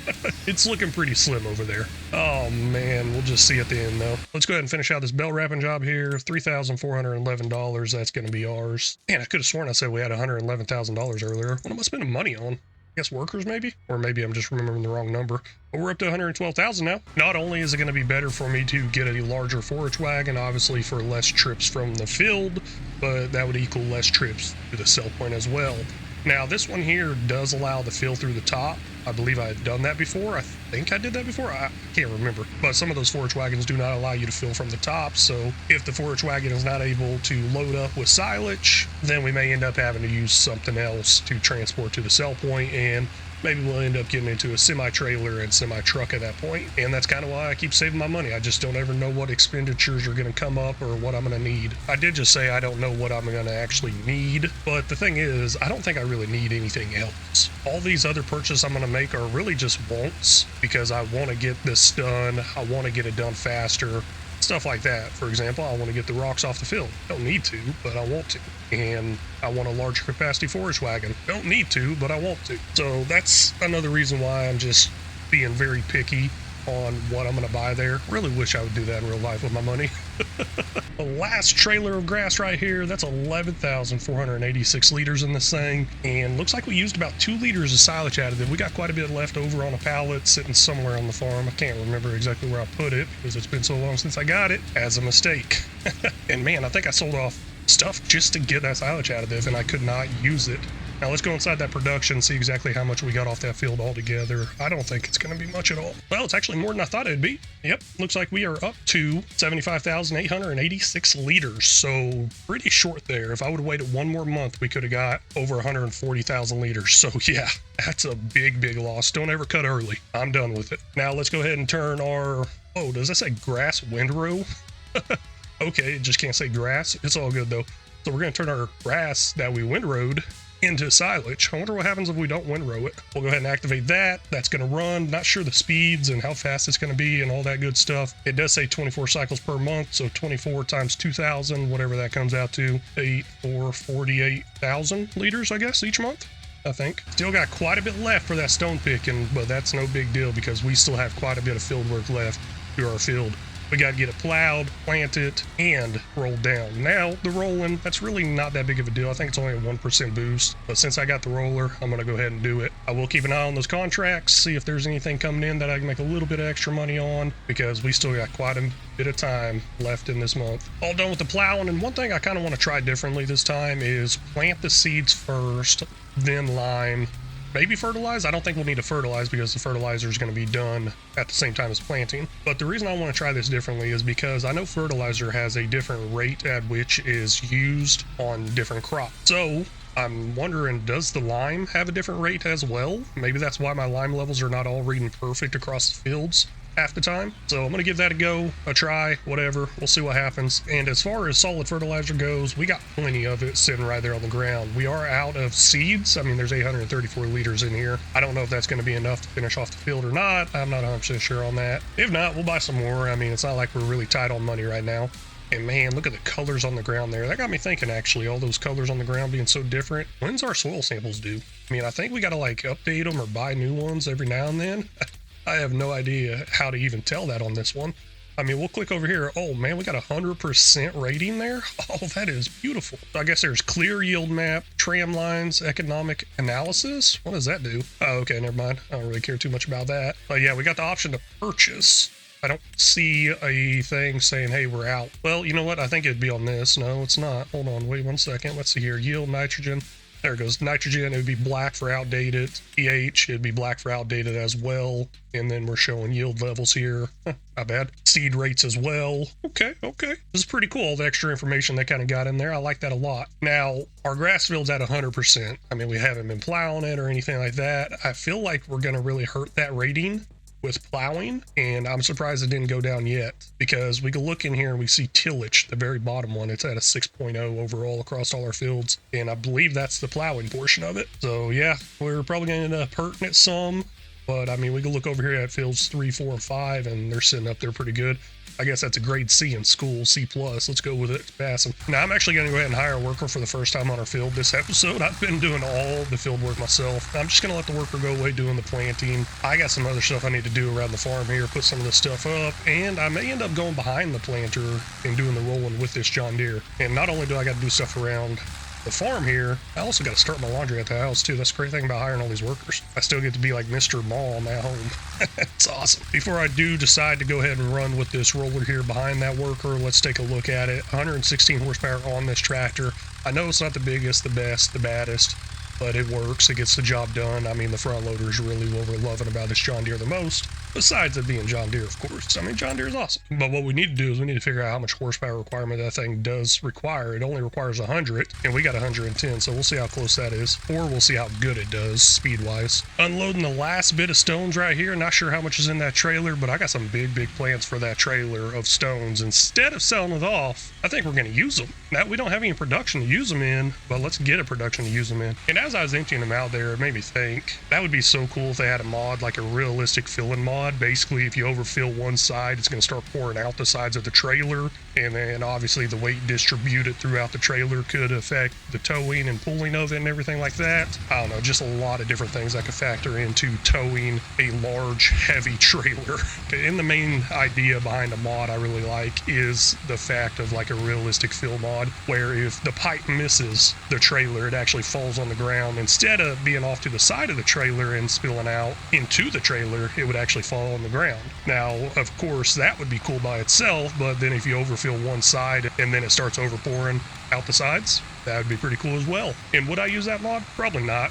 It's looking pretty slim over there. Oh, man, we'll just see at the end, though. Let's go ahead and finish out this bell wrapping job here. $3,411, that's going to be ours. Man, I could have sworn I said we had $111,000 earlier. What am I spending money on? I guess workers, maybe? Or maybe I'm just remembering the wrong number. But we're up to 112,000 now. Not only is it going to be better for me to get a larger forage wagon, obviously for less trips from the field, but that would equal less trips to the sell point as well. Now, this one here does allow the fill through the top. I believe I had done that before. I think I did that before. I can't remember. But some of those forage wagons do not allow you to fill from the top. So if the forage wagon is not able to load up with silage, then we may end up having to use something else to transport to the sell point. And maybe we'll end up getting into a semi-trailer and semi-truck at that point. And that's kind of why I keep saving my money. I just don't ever know what expenditures are going to come up or what I'm going to need. I did just say I don't know what I'm going to actually need, but the thing is, I don't think I really need anything else. All these other purchases I'm going to make are really just wants, because I want to get this done. I want to get it done faster. Stuff like that. For example, I want to get the rocks off the field. Don't need to, but I want to. And I want a larger capacity forage wagon. Don't need to, but I want to. So that's another reason why I'm just being very picky on what I'm going to buy there. Really wish I would do that in real life with my money. The last trailer of grass right here, that's 11,486 liters in this thing, and looks like we used about 2 liters of silage additive. We got quite a bit left over on a pallet sitting somewhere on the farm. I can't remember exactly where I put it because it's been so long since I got it. As a mistake. And man, I think I sold off stuff just to get that silage additive, and I could not use it. Now let's go inside that production and see exactly how much we got off that field altogether. I don't think it's going to be much at all. Well, it's actually more than I thought it'd be. Yep, looks like we are up to 75,886 liters. So pretty short there. If I would have waited one more month, we could have got over 140,000 liters. So yeah, that's a big, big loss. Don't ever cut early. I'm done with it. Now let's go ahead and turn our, oh, does that say grass windrow? Okay, it just can't say grass. It's all good though. So we're going to turn our grass that we windrowed into silage. I wonder what happens if we don't windrow it. We'll go ahead and activate that. That's going to run. Not sure the speeds and how fast it's going to be and all that good stuff. It does say 24 cycles per month, so 24 times 2,000, whatever that comes out to, 48,000 liters, I guess, each month. I think. Still got quite a bit left for that stone picking, but that's no big deal because we still have quite a bit of field work left through our field. We got to get it plowed, planted, and rolled down. Now, the rolling, that's really not that big of a deal. I think it's only a 1% boost. But since I got the roller, I'm going to go ahead and do it. I will keep an eye on those contracts, see if there's anything coming in that I can make a little bit of extra money on, because we still got quite a bit of time left in this month. All done with the plowing, and one thing I kind of want to try differently this time is plant the seeds first, then lime. Maybe fertilize. I don't think we'll need to fertilize because the fertilizer is going to be done at the same time as planting. But the reason I want to try this differently is because I know fertilizer has a different rate at which is used on different crops. So I'm wondering, does the lime have a different rate as well? Maybe that's why my lime levels are not all reading perfect across the fields half the time. So I'm going to give that a go, a try, whatever. We'll see what happens. And as far as solid fertilizer goes, we got plenty of it sitting right there on the ground. We are out of seeds. I mean, there's 834 liters in here. I don't know if that's going to be enough to finish off the field or not. I'm not 100% sure on that. If not, we'll buy some more. I mean, it's not like we're really tight on money right now. And man, look at the colors on the ground there. That got me thinking, actually, all those colors on the ground being so different. When's our soil samples due? I mean, I think we got to like update them or buy new ones every now and then. I have no idea how to even tell that on this one. I mean, we'll click over here. Oh man, we got 100% rating there. Oh, that is beautiful. So I guess there's clear yield map, tram lines, economic analysis. What does that do? Oh, okay, never mind. I don't really care too much about that. But yeah, we got the option to purchase. I don't see a thing saying, hey, we're out. Well, you know what? I think it'd be on this. No, it's not. Hold on, wait 1 second. Let's see here. Yield, nitrogen. There it goes. Nitrogen, it would be black for outdated. pH, it'd be black for outdated as well. And then we're showing yield levels here. Not bad. Seed rates as well. Okay. This is pretty cool, all the extra information they kind of got in there. I like that a lot. Now, our grass field's at 100%. I mean, we haven't been plowing it or anything like that. I feel like we're going to really hurt that rating with plowing, and I'm surprised it didn't go down yet, because we can look in here and we see tillage, the very bottom one. It's at a 6.0 overall across all our fields, and I believe that's the plowing portion of it. So yeah, we're probably going to end up hurting it some, but I mean, we can look over here at fields 3, 4, and 5, and they're sitting up there pretty good. I guess that's a grade C in school, C+. Let's go with it. It's passing. Now, I'm actually going to go ahead and hire a worker for the first time on our field this episode. I've been doing all the field work myself. I'm just going to let the worker go away doing the planting. I got some other stuff I need to do around the farm here, put some of this stuff up, and I may end up going behind the planter and doing the rolling with this John Deere. And not only do I got to do stuff around the farm here, I also got to start my laundry at the house too. That's the great thing about hiring all these workers. I still get to be like Mr. Mom at home. It's awesome. Before I do decide to go ahead and run with this roller here behind that worker, let's take a look at it. 116 horsepower on this tractor. I know it's not the biggest, the best, the baddest, but it works. It gets the job done. I mean, the front loader is really what we're loving about this John Deere the most. Besides it being John Deere, of course. I mean, John Deere is awesome. But what we need to do is we need to figure out how much horsepower requirement that thing does require. It only requires 100, and we got 110, so we'll see how close that is, or we'll see how good it does speed-wise. Unloading the last bit of stones right here. Not sure how much is in that trailer, but I got some big plans for that trailer of stones. Instead of selling it off, I think we're going to use them. Now, we don't have any production to use them in, but let's get a production to use them in. And as I was emptying them out there, it made me think that would be so cool if they had a mod, like a realistic filling mod. Basically, if you overfill one side, it's going to start pouring out the sides of the trailer, and then obviously the weight distributed throughout the trailer could affect the towing and pulling of it and everything like that. I don't know, just a lot of different things that could factor into towing a large, heavy trailer. And the main idea behind a mod I really like is the fact of like a realistic fill mod, where if the pipe misses the trailer, it actually falls on the ground. Instead of being off to the side of the trailer and spilling out into the trailer, it would actually fall on the ground. Now, of course, that would be cool by itself, but then if you overfill one side and then it starts overpouring out the sides, that would be pretty cool as well. And would I use that mod? Probably not.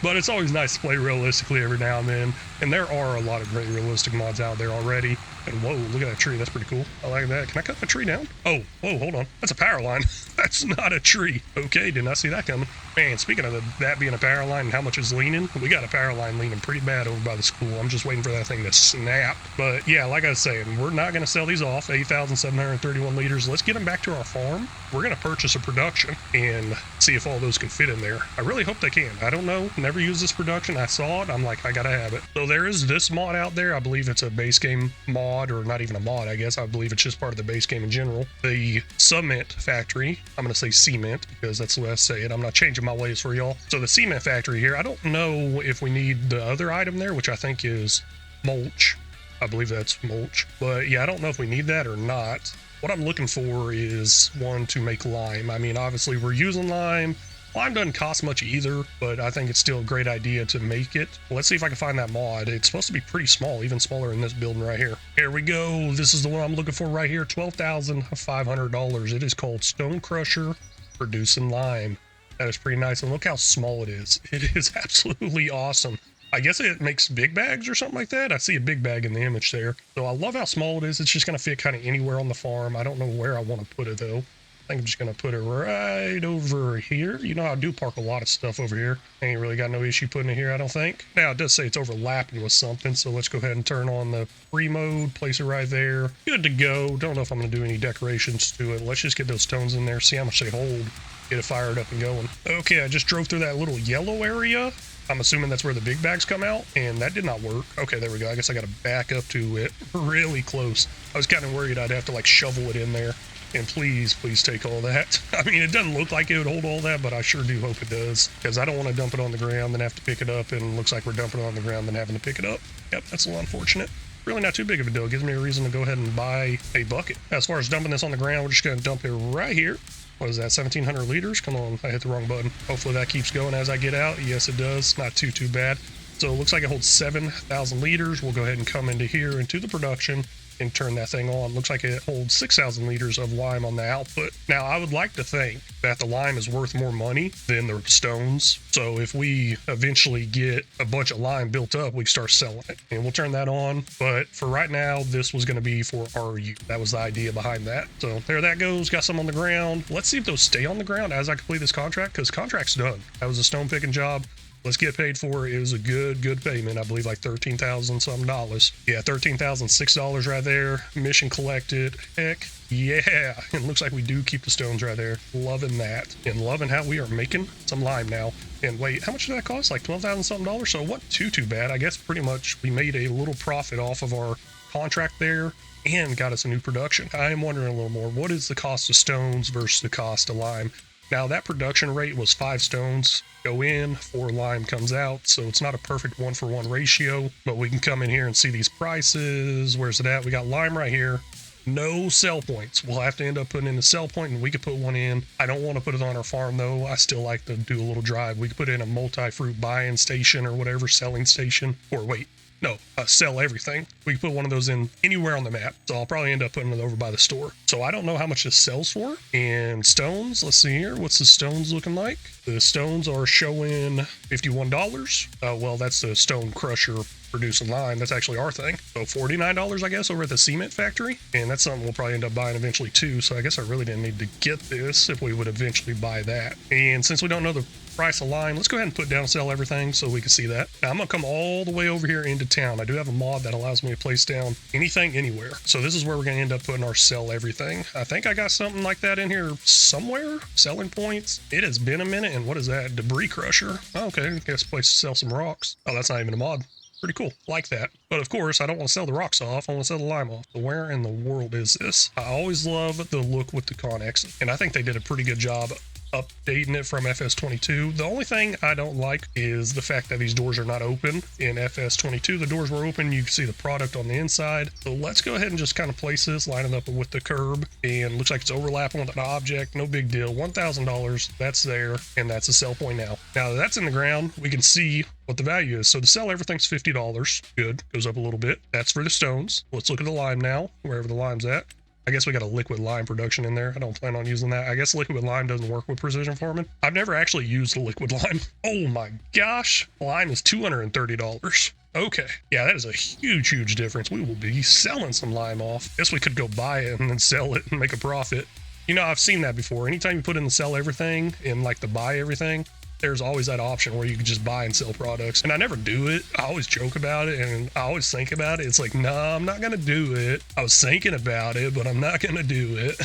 But it's always nice to play realistically every now and then. And there are a lot of great realistic mods out there already. And whoa, look at that tree. That's pretty cool. I like that. Can I cut the tree down? Oh, whoa, hold on. That's a power line. That's not a tree. Okay, did not see that coming. Man, speaking of that being a power line and how much it's leaning, we got a power line leaning pretty bad over by the school. I'm just waiting for that thing to snap. But yeah, like I was saying, we're not going to sell these off. 8,731 liters. Let's get them back to our farm. We're going to purchase a production and see if all those can fit in there. I really hope they can. I don't know. Never used this production. I saw it. I'm like, I got to have it. So there is this mod out there. I believe it's a base game mod, or not even a mod, I guess. I believe it's just part of the base game in general. The Cement Factory. I'm going to say cement because that's the way I say it. I'm not changing my ways for y'all. So the Cement Factory here, I don't know if we need the other item there, which I think is mulch. I believe that's mulch. But yeah, I don't know if we need that or not. What I'm looking for is one to make lime. I mean, obviously we're using lime. Lime doesn't cost much either, but I think it's still a great idea to make it. Let's see if I can find that mod. It's supposed to be pretty small, even smaller than this building right here. Here we go. This is the one I'm looking for right here. $12,500. It is called Stone Crusher Producing Lime. That is pretty nice. And look how small it is. It is absolutely awesome. I guess it makes big bags or something like that. I see a big bag in the image there. So I love how small it is. It's just going to fit kind of anywhere on the farm. I don't know where I want to put it though. I think I'm just going to put it right over here. You know, I do park a lot of stuff over here. Ain't really got no issue putting it here, I don't think. Now, it does say it's overlapping with something, so let's go ahead and turn on the free mode, place it right there. Good to go. Don't know if I'm going to do any decorations to it. Let's just get those stones in there, see how much they hold, get it fired up and going. Okay, I just drove through that little yellow area. I'm assuming that's where the big bags come out, and that did not work. Okay, there we go. I guess I got to back up to it really close. I was kind of worried I'd have to, like, shovel it in there. And please take all that. I mean, it doesn't look like it would hold all that, but I sure do hope it does. Because I don't want to dump it on the ground and have to pick it up, and it looks like we're dumping it on the ground and having to pick it up. Yep, that's a little unfortunate. Really not too big of a deal. It gives me a reason to go ahead and buy a bucket. As far as dumping this on the ground, we're just going to dump it right here. What is that, 1,700 liters? Come on, I hit the wrong button. Hopefully that keeps going as I get out. Yes, it does. Not too bad. So it looks like it holds 7,000 liters. We'll go ahead and come into here, into the production, and turn that thing on. Looks like it holds 6,000 liters of lime on the output. Now, I would like to think that the lime is worth more money than the stones. So if we eventually get a bunch of lime built up, we start selling it. And we'll turn that on. But for right now, this was going to be for RU. That was the idea behind that. So there that goes. Got some on the ground. Let's see if those stay on the ground as I complete this contract, because contract's done. That was a stone picking job. Let's get paid for it. It was a good payment. I believe like $13,000 something dollars. Yeah, $13,006 right there. Mission collected. Heck yeah. And looks like we do keep the stones right there. Loving that. And loving how we are making some lime now. And wait, how much did that cost? Like $12,000 something dollars? So what too bad. I guess pretty much we made a little profit off of our contract there and got us a new production. I am wondering a little more. What is the cost of stones versus the cost of lime? Now, that production rate was 5 stones go in, 4 lime comes out, so it's not a perfect 1-for-1 ratio, but we can come in here and see these prices. Where's it at? We got lime right here. No sell points. We'll have to end up putting in a sell point, and we could put one in. I don't want to put it on our farm, though. I still like to do a little drive. We could put in a multi-fruit buying station or whatever, selling station. Or wait, no, sell everything. We can put one of those in anywhere on the map. So I'll probably end up putting it over by the store. So I don't know how much this sells for. And stones, let's see here. What's the stones looking like? The stones are showing $51. Well, that's the stone crusher producing lime. That's actually our thing. So $49, I guess, over at the cement factory. And that's something we'll probably end up buying eventually too. So I guess I really didn't need to get this if we would eventually buy that. And since we don't know the price of lime, let's go ahead and put down sell everything so we can see that. Now I'm gonna come all the way over here into town. I do have a mod that allows me to place down anything anywhere. So this is where we're gonna end up putting our sell everything. I think I got something like that in here somewhere. Selling points. It has been a minute. And what is that? Debris crusher. Oh, okay, I guess place to sell some rocks. Oh, that's not even a mod. Pretty cool. Like that. But of course, I don't want to sell the rocks off. I want to sell the lime off. So where in the world is this? I always love the look with the Connex. And I think they did a pretty good job updating it from FS22. The only thing I don't like is the fact that these doors are not open. In FS22, the doors were open. You can see the product on the inside. So let's go ahead and just kind of place this, line it up with the curb, and looks like it's overlapping with an object. No big deal. $1,000. That's there, and that's a sell point now. Now that that's in the ground, we can see what the value is. So to sell everything's $50. Good. Goes up a little bit. That's for the stones. Let's look at the lime now, wherever the lime's at. I guess we got a liquid lime production in there. I don't plan on using that. I guess liquid lime doesn't work with precision farming. I've never actually used the liquid lime. Oh my gosh. Lime is $230. Okay. Yeah, that is a huge, huge difference. We will be selling some lime off. Guess we could go buy it and then sell it and make a profit. You know, I've seen that before. Anytime you put in the sell everything and like the buy everything, there's always that option where you can just buy and sell products. And I never do it. I always joke about it and I always think about it. It's like, nah, I'm not going to do it. I was thinking about it, but I'm not going to do it.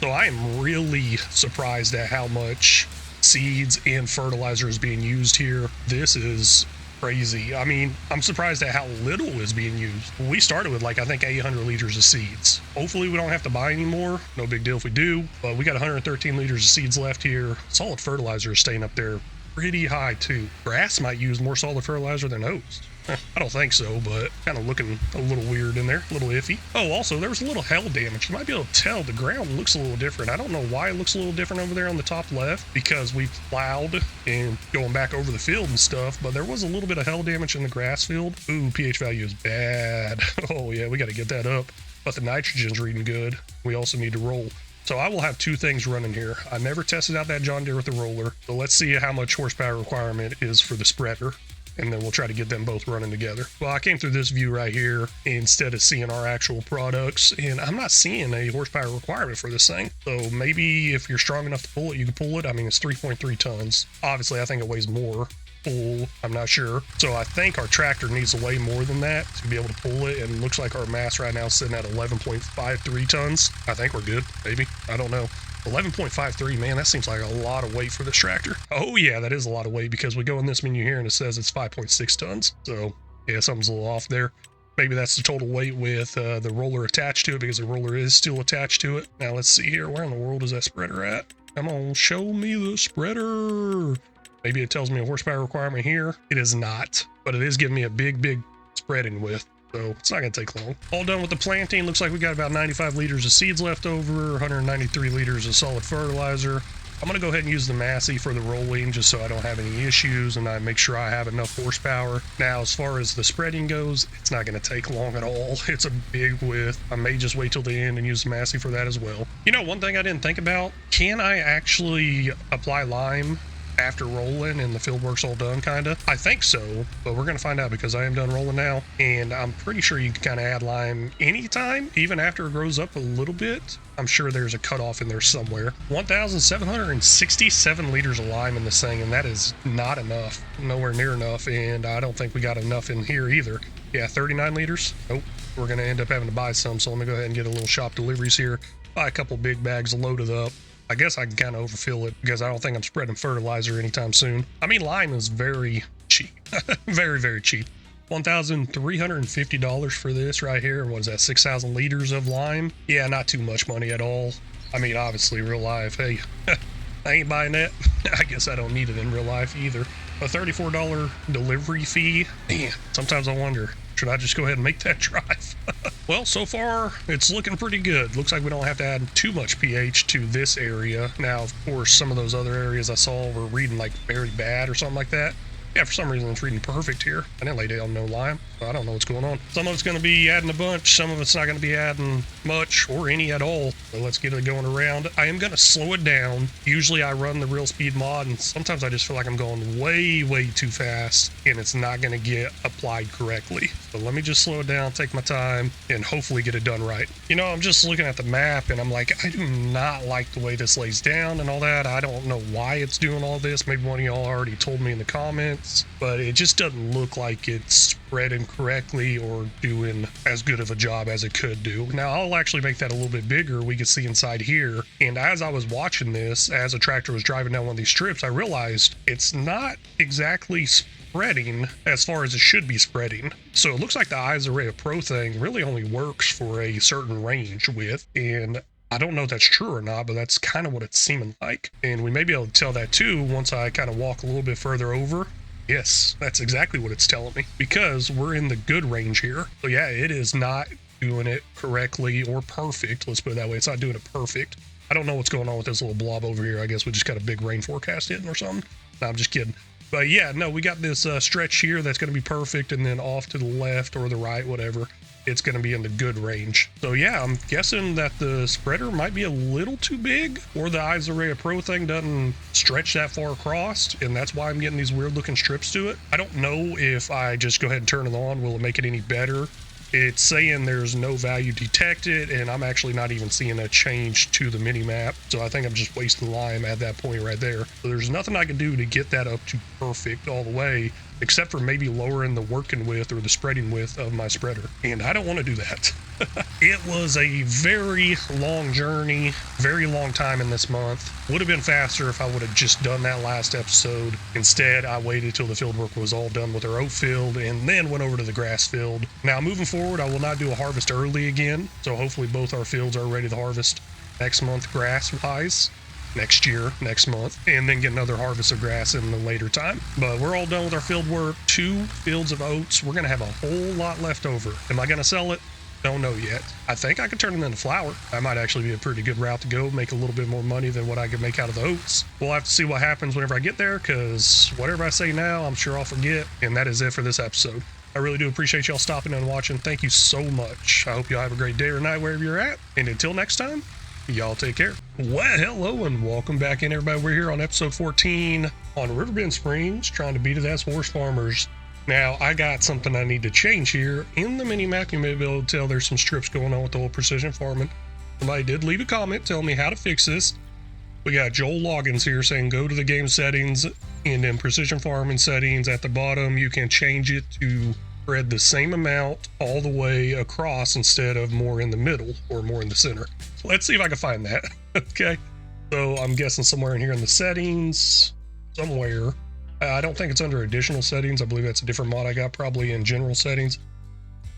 So I am really surprised at how much seeds and fertilizer is being used here. This is crazy. I mean, I'm surprised at how little is being used. We started with like, I think 800 liters of seeds. Hopefully we don't have to buy any more. No big deal if we do, but we got 113 liters of seeds left here. Solid fertilizer is staying up there pretty high too. Grass might use more solid fertilizer than oats. I don't think so, but kind of looking a little weird in there, a little iffy. Oh, also, there was a little hail damage. You might be able to tell the ground looks a little different. I don't know why it looks a little different over there on the top left, because we plowed and going back over the field and stuff, but there was a little bit of hail damage in the grass field. Ooh, pH value is bad. Oh yeah, we got to get that up. But the nitrogen's reading good. We also need to roll. So I will have two things running here. I never tested out that John Deere with the roller, so let's see how much horsepower requirement is for the spreader, and then we'll try to get them both running together. Well, I came through this view right here instead of seeing our actual products, and I'm not seeing a horsepower requirement for this thing. So maybe if you're strong enough to pull it, you can pull it. I mean, it's 3.3 tons. Obviously, I think it weighs more. Full, I'm not sure. So I think our tractor needs to weigh more than that to be able to pull it, and it looks like our mass right now is sitting at 11.53 tons. I think we're good, maybe. I don't know. 11.53, man, that seems like a lot of weight for this tractor. Oh yeah, that is a lot of weight, because we go in this menu here and it says it's 5.6 tons. So yeah, something's a little off there. Maybe that's the total weight with the roller attached to it, because the roller is still attached to it. Now let's see here. Where in the world is that spreader at? Come on, show me the spreader. Maybe it tells me a horsepower requirement here. It is not, but it is giving me a big spreading width. So it's not going to take long. All done with the planting. Looks like we got about 95 liters of seeds left over, 193 liters of solid fertilizer. I'm going to go ahead and use the Massey for the rolling just so I don't have any issues and I make sure I have enough horsepower. Now, as far as the spreading goes, it's not going to take long at all. It's a big width. I may just wait till the end and use the Massey for that as well. You know, one thing I didn't think about, can I actually apply lime after rolling and the field work's all done, kind of? I think so, but we're gonna find out, because I am done rolling now, and I'm pretty sure you can kind of add lime anytime, even after it grows up a little bit. I'm sure there's a cutoff in there somewhere. 1,767 liters of lime in this thing, and that is not enough, nowhere near enough, and I don't think we got enough in here either. Yeah, 39 liters. Nope, we're gonna end up having to buy some, so let me go ahead and get a little shop deliveries here, buy a couple big bags loaded up. I guess I can kind of overfill it, because I don't think I'm spreading fertilizer anytime soon. I mean, lime is very cheap. very cheap. $1,350 for this right here. What is that, 6,000 liters of lime? Yeah, not too much money at all. I mean, obviously, real life, hey, I ain't buying that. I guess I don't need it in real life either. A $34 delivery fee. Man, sometimes I wonder, should I just go ahead and make that drive? Well, so far, it's looking pretty good. Looks like we don't have to add too much pH to this area. Now, of course, some of those other areas I saw were reading like very bad or something like that. Yeah, for some reason it's reading perfect here. I didn't lay down no lime, so I don't know what's going on. Some of it's going to be adding a bunch, some of it's not going to be adding much or any at all. So let's get it going around. I am going to slow it down. Usually I run the real speed mod, and sometimes I just feel like I'm going way too fast, and it's not going to get applied correctly. So let me just slow it down, take my time, and hopefully get it done right. You know, I'm just looking at the map, and I'm like, I do not like the way this lays down and all that. I don't know why it's doing all this. Maybe one of y'all already told me in the comments, but it just doesn't look like it's spreading correctly or doing as good of a job as it could do. Now I'll actually make that a little bit bigger. We can see inside here, and as I was watching this, as a tractor was driving down one of these strips, I realized it's not exactly spreading as far as it should be spreading. So it looks like the Eyes Array of Pro thing really only works for a certain range width, and I don't know if that's true or not, but that's kind of what it's seeming like. And we may be able to tell that too once I kind of walk a little bit further over. Yes, that's exactly what it's telling me, because we're in the good range here. So yeah, it is not doing it correctly or perfect. Let's put it that way. It's not doing it perfect. I don't know what's going on with this little blob over here. I guess we just got a big rain forecast hitting or something. No, I'm just kidding. But yeah, no, we got this stretch here that's going to be perfect, and then off to the left or the right, whatever, it's going to be in the good range. So yeah, I'm guessing that the spreader might be a little too big, or the Eyes Array of Pro thing doesn't stretch that far across, and that's why I'm getting these weird looking strips to it. I don't know if I just go ahead and turn it on, will it make it any better? It's saying there's no value detected, and I'm actually not even seeing a change to the mini map. So I think I'm just wasting lime at that point right there. So there's nothing I can do to get that up to perfect all the way, except for maybe lowering the working width or the spreading width of my spreader. And I don't want to do that. It was a very long journey, very long time in this month. Would have been faster if I would have just done that last episode. Instead, I waited till the field work was all done with our oat field and then went over to the grass field. Now, moving forward, I will not do a harvest early again. So hopefully both our fields are ready to harvest next month grass-wise. Next year, next month, and then get another harvest of grass in the later time. But we're all done with our field work. 2 fields of oats. We're going to have a whole lot left over. Am I going to sell it? Don't know yet. I think I could turn it into flour. That might actually be a pretty good route to go, make a little bit more money than what I could make out of the oats. We'll have to see what happens whenever I get there, because whatever I say now, I'm sure I'll forget. And that is it for this episode. I really do appreciate y'all stopping and watching. Thank you so much. I hope y'all have a great day or night wherever you're at. And until next time, y'all take care. Well, hello and welcome back in, everybody. We're here on episode 14 on Riverbend Springs, trying to beat it as horse farmers. Now, I got something I need to change here. In the mini map, you may be able to tell there's some strips going on with the whole precision farming. Somebody did leave a comment telling me how to fix this. We got Joel Loggins here saying go to the game settings, and in precision farming settings at the bottom, you can change it to spread the same amount all the way across instead of more in the middle or more in the center. So let's see if I can find that. Okay, so I'm guessing somewhere in here in the settings, somewhere. I don't think it's under additional settings. I believe that's a different mod I got, probably in general settings.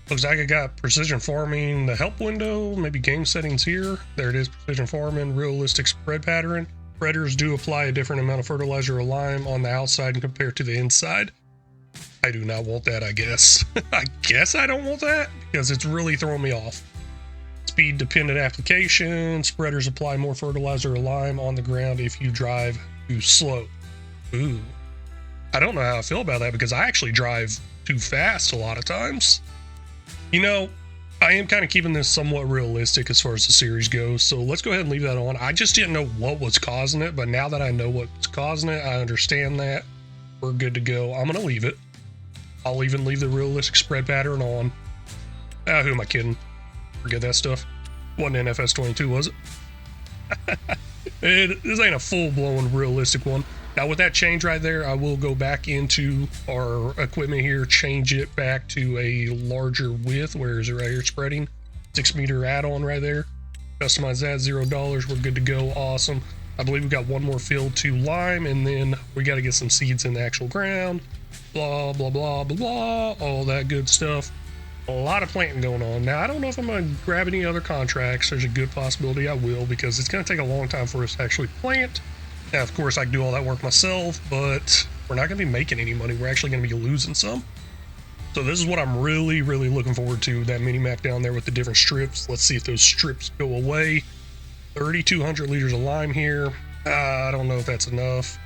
Looks like I got precision farming, the help window, maybe game settings here. There it is, precision farming, realistic spread pattern. Spreaders do apply a different amount of fertilizer or lime on the outside compared to the inside. I do not want that, I guess. I guess I don't want that because it's really throwing me off. Speed dependent application. Spreaders apply more fertilizer or lime on the ground if you drive too slow. Ooh. I don't know how I feel about that because I actually drive too fast a lot of times. You know, I am kind of keeping this somewhat realistic as far as the series goes, so let's go ahead and leave that on. I just didn't know what was causing it, but now that I know what's causing it, I understand that. We're good to go. I'm going to leave it. I'll even leave the realistic spread pattern on. Who am I kidding? Forget that stuff. Wasn't NFS 22, was it? This ain't a full-blown realistic one. Now with that change right there, I will go back into our equipment here, change it back to a larger width. Where is it right here? Spreading 6 meter add-on right there. Customize that, $0. We're good to go. Awesome. I believe we got one more field to lime, and then we got to get some seeds in the actual ground. Blah, blah, blah, blah, blah. All that good stuff. A lot of planting going on. Now, I don't know if I'm going to grab any other contracts. There's a good possibility I will, because it's going to take a long time for us to actually plant. Now, of course, I can do all that work myself, but we're not going to be making any money. We're actually going to be losing some. So this is what I'm really, really looking forward to, that mini map down there with the different strips. Let's see if those strips go away. 3,200 liters of lime here. I don't know if that's enough.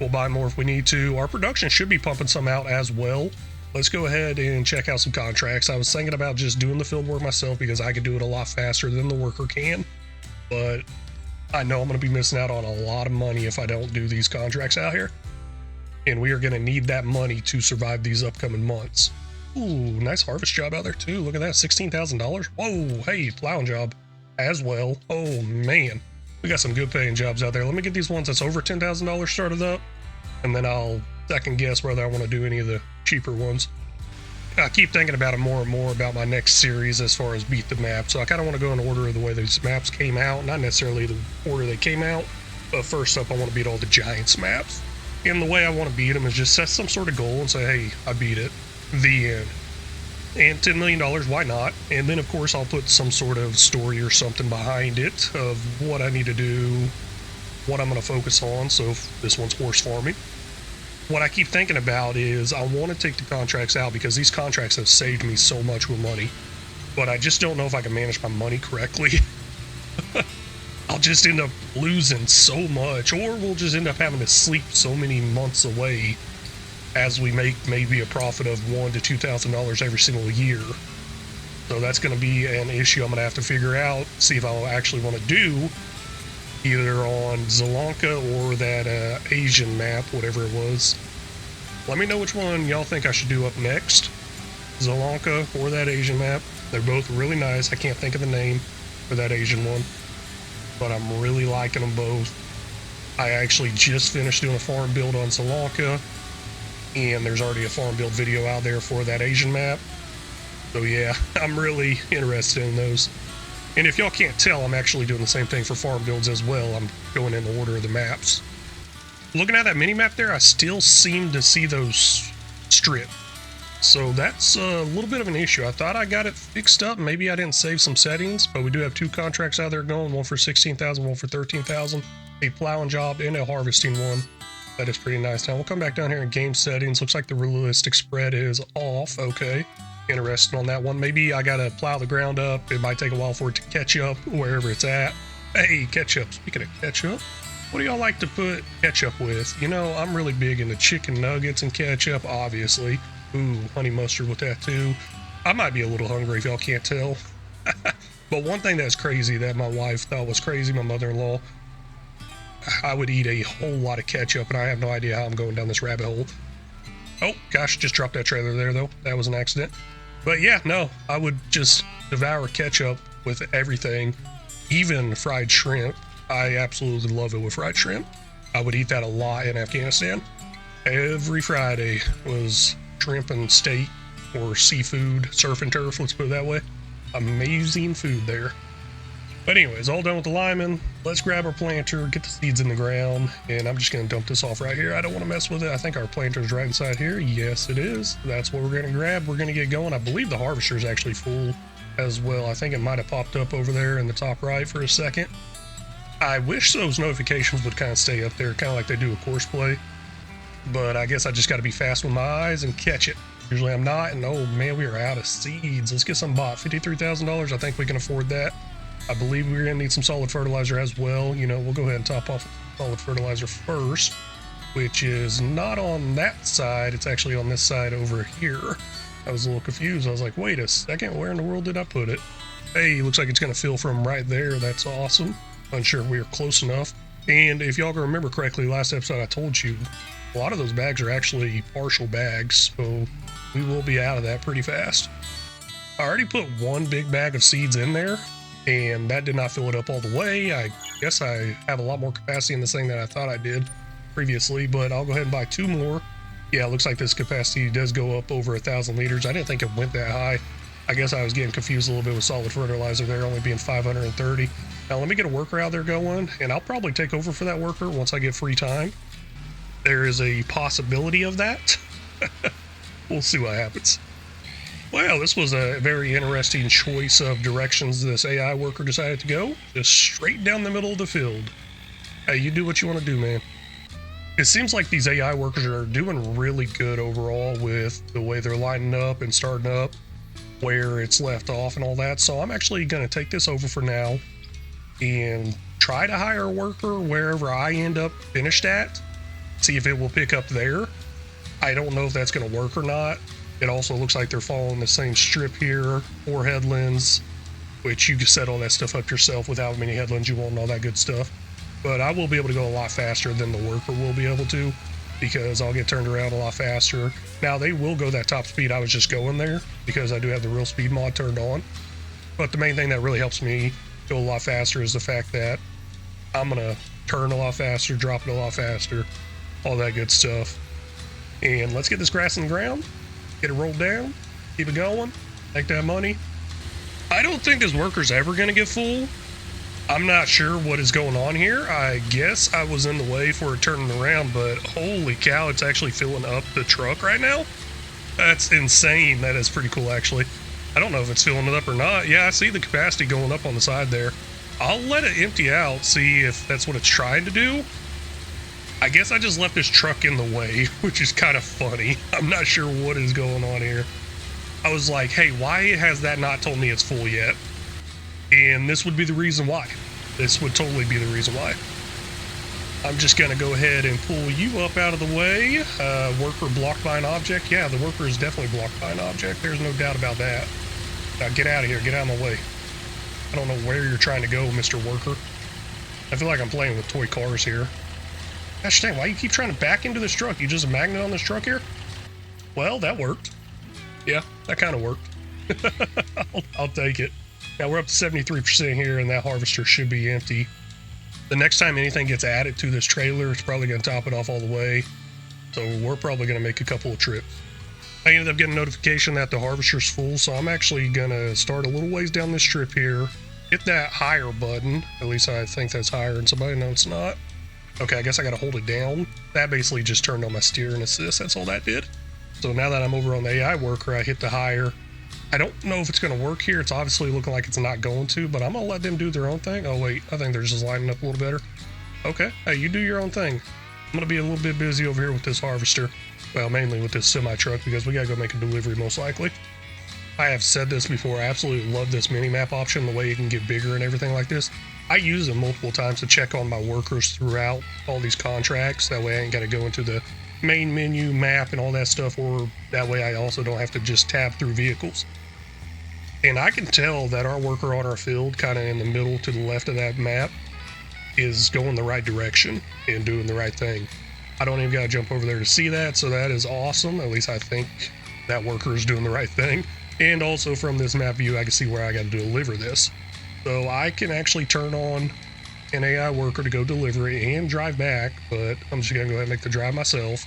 We'll buy more if we need to. Our production should be pumping some out as well. Let's go ahead and check out some contracts. I was thinking about just doing the field work myself because I could do it a lot faster than the worker can. But I know I'm going to be missing out on a lot of money if I don't do these contracts out here. And we are going to need that money to survive these upcoming months. Ooh, nice harvest job out there too. Look at that, $16,000. Whoa, hey, plowing job as well. Oh man, we got some good paying jobs out there. Let me get these ones that's over $10,000 started up, and then I'll second guess whether I want to do any of the cheaper ones. I keep thinking about it more and more about my next series as far as beat the map. So I kind of want to go in order of the way these maps came out, not necessarily the order they came out, but first up I want to beat all the Giants maps. And the way I want to beat them is just set some sort of goal and say, hey, I beat it. The end. And $10 million, why not? And then, of course, I'll put some sort of story or something behind it of what I need to do, what I'm going to focus on. So if this one's horse farming. What I keep thinking about is I want to take the contracts out because these contracts have saved me so much with money. But I just don't know if I can manage my money correctly. I'll just end up losing so much, or we'll just end up having to sleep so many months away as we make maybe a profit of $1,000 to $2,000 every single year. So that's going to be an issue I'm going to have to figure out, see if I'll actually want to do either on Zelanka or that Asian map, whatever it was. Let me know which one y'all think I should do up next, Zelanka or that Asian map. They're both really nice. I can't think of the name for that Asian one, but I'm really liking them both. I actually just finished doing a farm build on Zelanka, and there's already a farm build video out there for that Asian map. So yeah, I'm really interested in those. And if y'all can't tell, I'm actually doing the same thing for farm builds as well. I'm going in the order of the maps. Looking at that mini map there, I still seem to see those strip. So that's a little bit of an issue. I thought I got it fixed up. Maybe I didn't save some settings, but we do have two contracts out there going, one for 16,000, one for 13,000. A plowing job and a harvesting one. That is pretty nice. Now we'll come back down here in game settings. Looks like the realistic spread is off. Okay. Interested on that one. Maybe I gotta plow the ground up. It might take a while for it to catch up wherever it's at. Hey, ketchup. Speaking of ketchup, what do y'all like to put ketchup with? You know, I'm really big into chicken nuggets and ketchup, obviously. Ooh, honey mustard with that too. I might be a little hungry if y'all can't tell. But one thing that's crazy that my wife thought was crazy, my mother-in-law, I would eat a whole lot of ketchup, and I have no idea how I'm going down this rabbit hole. Oh, gosh, just dropped that trailer there, though. That was an accident. But yeah, no, I would just devour ketchup with everything, even fried shrimp. I absolutely love it with fried shrimp. I would eat that a lot in Afghanistan. Every Friday was shrimp and steak or seafood, surf and turf, let's put it that way. Amazing food there. But anyways, all done with the lineman. Let's grab our planter, get the seeds in the ground, and I'm just going to dump this off right here. I don't want to mess with it. I think our planter's right inside here. Yes, it is. That's what we're going to grab. We're going to get going. I believe the harvester is actually full as well. I think it might have popped up over there in the top right for a second. I wish those notifications would kind of stay up there, kind of like they do a course play. But I guess I just got to be fast with my eyes and catch it. Usually I'm not, and oh man, we are out of seeds. Let's get some bought. $53,000. I think we can afford that. I believe we're going to need some solid fertilizer as well. You know, we'll go ahead and top off solid fertilizer first, which is not on that side. It's actually on this side over here. I was a little confused. I was like, wait a second, where in the world did I put it? Hey, looks like it's going to fill from right there. That's awesome. Unsure if we are close enough. And if y'all can remember correctly, last episode I told you, a lot of those bags are actually partial bags, so we will be out of that pretty fast. I already put one big bag of seeds in there, and that did not fill it up all the way. I guess I have a lot more capacity in this thing than I thought I did previously, but I'll go ahead and buy two more. Yeah, it looks like this capacity does go up over 1,000 liters. I didn't think it went that high. I guess I was getting confused a little bit with solid fertilizer there, only being 530. Now let me get a worker out there going, and I'll probably take over for that worker once I get free time. There is a possibility of that. We'll see what happens. Well, this was a very interesting choice of directions this AI worker decided to go. Just straight down the middle of the field. Hey, you do what you want to do, man. It seems like these AI workers are doing really good overall with the way they're lining up and starting up, where it's left off and all that. So I'm actually going to take this over for now and try to hire a worker wherever I end up finished at. see if it will pick up there. I don't know if that's going to work or not. It also looks like they're following the same strip here, 4 headlands, which you can set all that stuff up yourself with how many headlands you want and all that good stuff. But I will be able to go a lot faster than the worker will be able to, because I'll get turned around a lot faster. Now, they will go that top speed I was just going there, because I do have the real speed mod turned on. But the main thing that really helps me go a lot faster is the fact that I'm going to turn a lot faster, drop it a lot faster, all that good stuff. And let's get this grass in the ground, get it rolled down, keep it going, make that money. I don't think this worker's ever going to get full. I'm not sure what is going on here. I guess I was in the way for it turning around, but holy cow, it's actually filling up the truck right now. That's insane. That is pretty cool, actually. I don't know if it's filling it up or not. Yeah, I see the capacity going up on the side there. I'll let it empty out, see if that's what it's trying to do. I guess I just left this truck in the way, which is kind of funny. I'm not sure what is going on here. I was like, hey, why has that not told me it's full yet? And this would be the reason why. This would totally be the reason why. I'm just going to go ahead and pull you up out of the way. Worker blocked by an object. Yeah, the worker is definitely blocked by an object. There's no doubt about that. Now get out of here. Get out of my way. I don't know where you're trying to go, Mr. Worker. I feel like I'm playing with toy cars here. Gosh dang, why you keep trying to back into this truck? You just a magnet on this truck here? Well, that worked. Yeah, that kind of worked. I'll take it. Now we're up to 73% here, and that harvester should be empty. The next time anything gets added to this trailer, it's probably going to top it off all the way. So we're probably going to make a couple of trips. I ended up getting a notification that the harvester's full, so I'm actually going to start a little ways down this strip here. Hit that higher button. At least I think that's higher, and somebody knows it's not. Okay, I guess I got to hold it down. That basically just turned on my steer and assist. That's all that did. So now that I'm over on the AI worker, I hit the higher. I don't know if it's going to work here. It's obviously looking like it's not going to, but I'm going to let them do their own thing. Oh, wait. I think they're just lining up a little better. Okay. Hey, you do your own thing. I'm going to be a little bit busy over here with this harvester. Well, mainly with this semi-truck, because we got to go make a delivery most likely. I have said this before. I absolutely love this mini-map option, the way it can get bigger and everything like this. I use it multiple times to check on my workers throughout all these contracts. That way I ain't got to go into the main menu, map, and all that stuff, or that way I also don't have to just tab through vehicles. And I can tell that our worker on our field, kind of in the middle to the left of that map, is going the right direction and doing the right thing. I don't even got to jump over there to see that, so that is awesome. At least I think that worker is doing the right thing. And also from this map view, I can see where I got to deliver this. So I can actually turn on an AI worker to go deliver it and drive back, but I'm just going to go ahead and make the drive myself,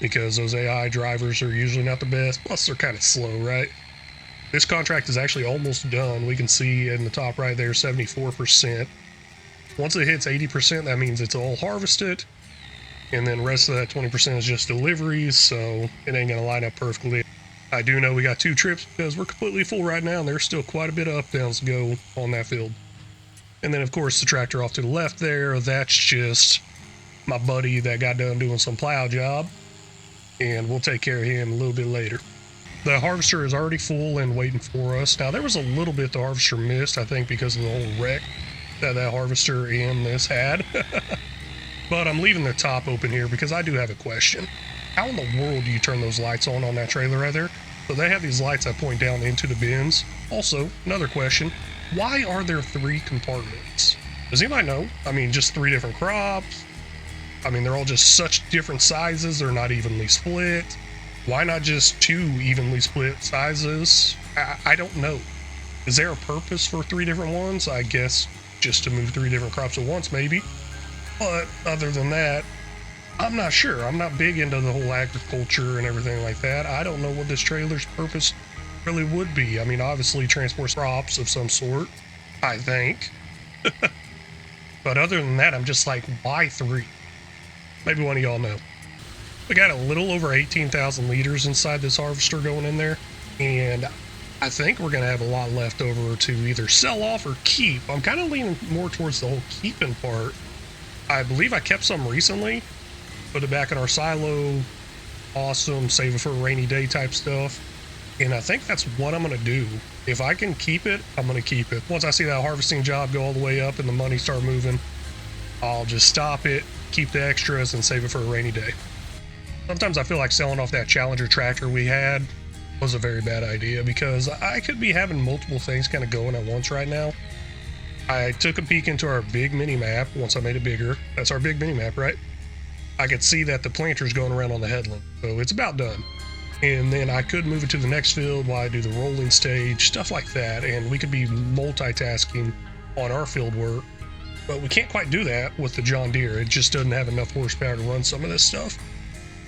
because those AI drivers are usually not the best. Plus, they're kind of slow, right? This contract is actually almost done. We can see in the top right there, 74%. Once it hits 80%, that means it's all harvested. And then the rest of that 20% is just deliveries, so it ain't going to line up perfectly. I do know we got 2 trips because we're completely full right now, and there's still quite a bit of up-downs to go on that field. And then, of course, the tractor off to the left there, that's just my buddy that got done doing some plow job. And we'll take care of him a little bit later. The harvester is already full and waiting for us. Now, there was a little bit the harvester missed, I think, because of the whole wreck that harvester and this had. But I'm leaving the top open here because I do have a question. How in the world do you turn those lights on that trailer right there? So they have these lights that point down into the bins. Also, another question. Why are there 3 compartments? Does anybody know? I mean, just 3 different crops. I mean, they're all just such different sizes. They're not evenly split. Why not just 2 evenly split sizes? I don't know. Is there a purpose for 3 different ones? I guess just to move 3 different crops at once, maybe. But other than that, I'm not sure. I'm not big into the whole agriculture and everything like that. I don't know what this trailer's purpose really would be. I mean, obviously transport crops of some sort, I think. But other than that, I'm just like, why 3? Maybe one of y'all know. We got a little over 18,000 liters inside this harvester going in there, and I think we're going to have a lot left over to either sell off or keep. I'm kind of leaning more towards the whole keeping part. I believe I kept some recently, put it back in our silo, awesome, save it for a rainy day type stuff, and I think that's what I'm going to do. If I can keep it, I'm going to keep it. Once I see that harvesting job go all the way up and the money start moving, I'll just stop it, keep the extras, and save it for a rainy day. Sometimes I feel like selling off that Challenger tractor we had was a very bad idea because I could be having multiple things kind of going at once right now. I took a peek into our big mini map once I made it bigger. That's our big mini map, right? I could see that the planter's going around on the headland, so it's about done. And then I could move it to the next field while I do the rolling stage, stuff like that, and we could be multitasking on our field work. But we can't quite do that with the John Deere. It just doesn't have enough horsepower to run some of this stuff.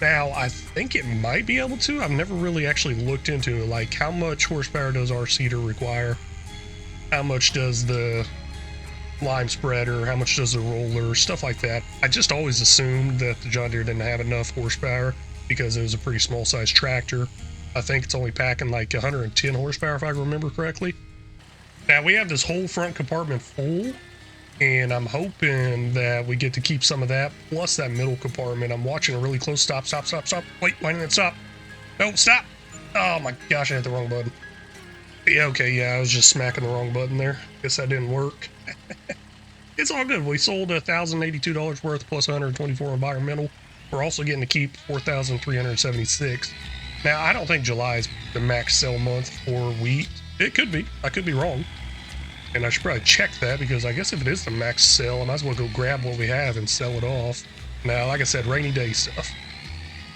Now, I think it might be able to. I've never really actually looked into it, like how much horsepower does our seeder require? How much does the lime spreader? How much does the roller? Stuff like that. I just always assumed that the John Deere didn't have enough horsepower because it was a pretty small size tractor. I think it's only packing like 110 horsepower if I remember correctly. Now, we have this whole front compartment full, and I'm hoping that we get to keep some of that, plus that middle compartment. I'm watching a really close. Stop. Wait, why didn't it stop? No, stop. Oh my gosh, I hit the wrong button. Yeah, okay, yeah, I was just smacking the wrong button there. Guess that didn't work. It's all good. We sold $1,082 worth plus 124 environmental. We're also getting to keep 4,376. Now, I don't think July is the max sell month for wheat. It could be. I could be wrong. And I should probably check that because I guess if it is the max sell, I might as well go grab what we have and sell it off. Now, like I said, rainy day stuff.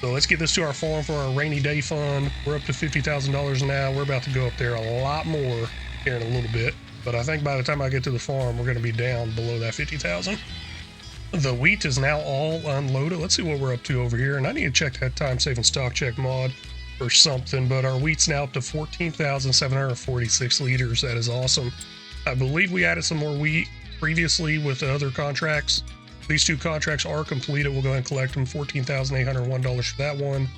So let's get this to our farm for our rainy day fund. We're up to $50,000 now. We're about to go up there a lot more here in a little bit. But I think by the time I get to the farm, we're going to be down below that 50,000. The wheat is now all unloaded. Let's see what we're up to over here. And I need to check that time saving stock check mod or something. But our wheat's now up to 14,746 liters. That is awesome. I believe we added some more wheat previously with the other contracts. These two contracts are completed. We'll go ahead and collect them. $14,801 for that one.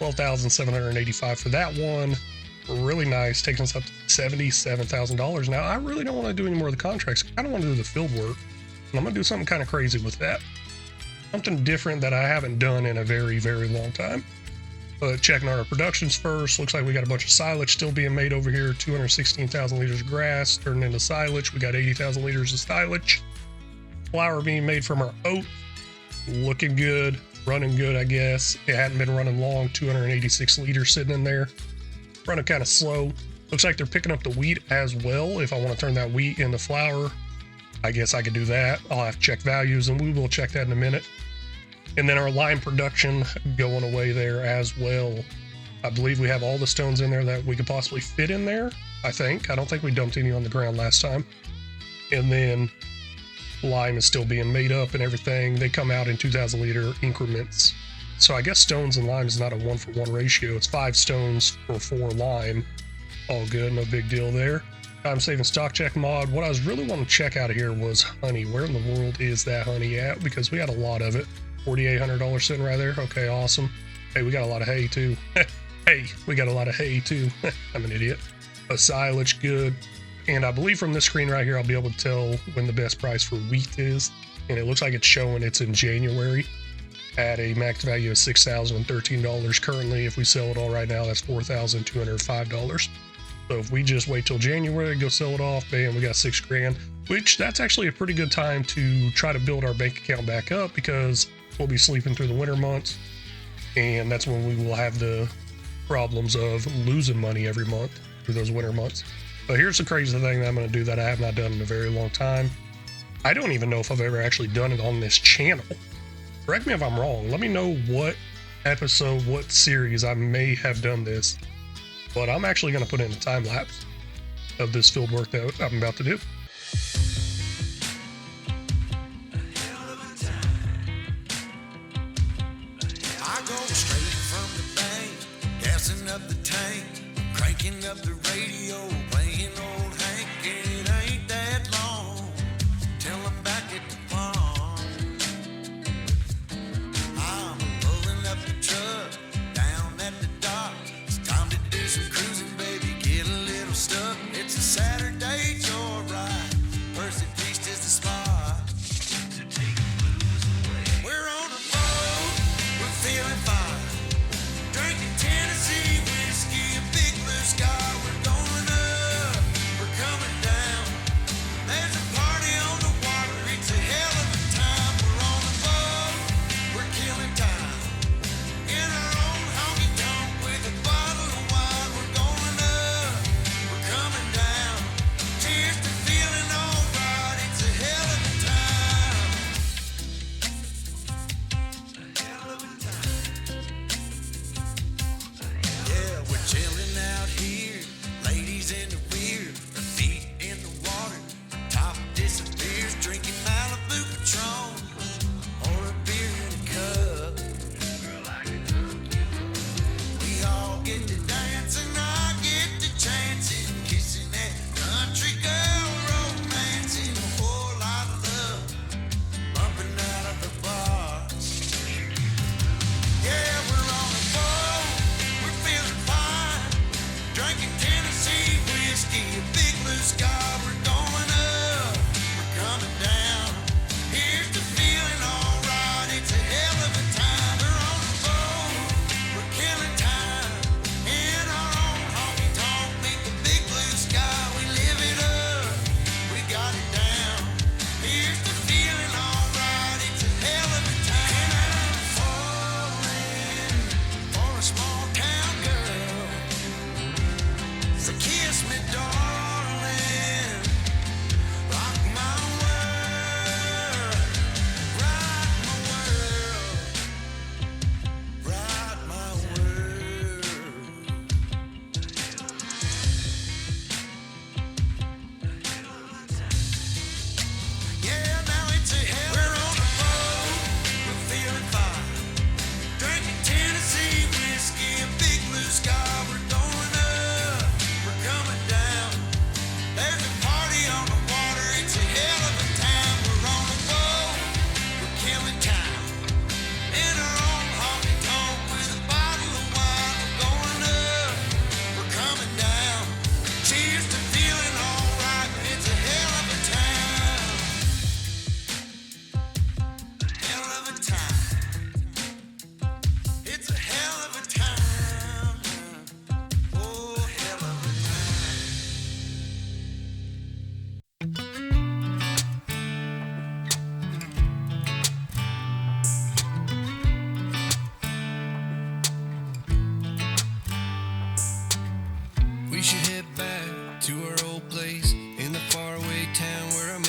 $12,785 for that one. Really nice. Taking us up to $77,000. Now, I really don't want to do any more of the contracts. I kind of want to do the field work. And I'm going to do something kind of crazy with that. Something different that I haven't done in a very, very long time. But checking our productions first. Looks like we got a bunch of silage still being made over here. 216,000 liters of grass turned into silage. We got 80,000 liters of silage. Flour being made from our oat. Looking good. Running good, I guess. It hadn't been running long. 286 liters sitting in there. Running kind of slow. Looks like they're picking up the wheat as well. If I want to turn that wheat into flour, I guess I could do that. I'll have to check values, and we will check that in a minute. And then our lime production going away there as well. I believe we have all the stones in there that we could possibly fit in there, I think. I don't think we dumped any on the ground last time. And then lime is still being made up and everything. They come out in 2,000 liter increments. So I guess stones and lime is not a 1-for-1 ratio. It's 5 stones for 4 lime. All good, no big deal there. Time saving stock check mod. What I was really wanting to check out of here was honey. Where in the world is that honey at? Because we got a lot of it. $4,800 sitting right there. Okay, awesome. Hey, we got a lot of hay too. Hey, we got a lot of hay too. I'm an idiot. A silage, good. And I believe from this screen right here, I'll be able to tell when the best price for wheat is. And it looks like it's showing it's in January at a max value of $6,013. Currently, if we sell it all right now, that's $4,205. So if we just wait till January, go sell it off, bam, we got $6,000, which that's actually a pretty good time to try to build our bank account back up because we'll be sleeping through the winter months. And that's when we will have the problems of losing money every month through those winter months. But here's the crazy thing that I'm going to do that I have not done in a very long time. I don't even know if I've ever actually done it on this channel. Correct me if I'm wrong. Let me know what episode, what series I may have done this. But I'm actually going to put in a time lapse of this field work that I'm about to do. I go straight from the bank, gassing up the tank, cranking up the radio, playing old Hank. It ain't that long till I'm back at the farm. I'm pulling up the truck down at the dock. It's time to do some cruising, baby, get a little stuck. It's a Saturday joyride. Percy Feast is the spot to take the blues away. We're on a boat, we're feeling fine. Drinking Tennessee whiskey, a big blue sky. We're going up, we're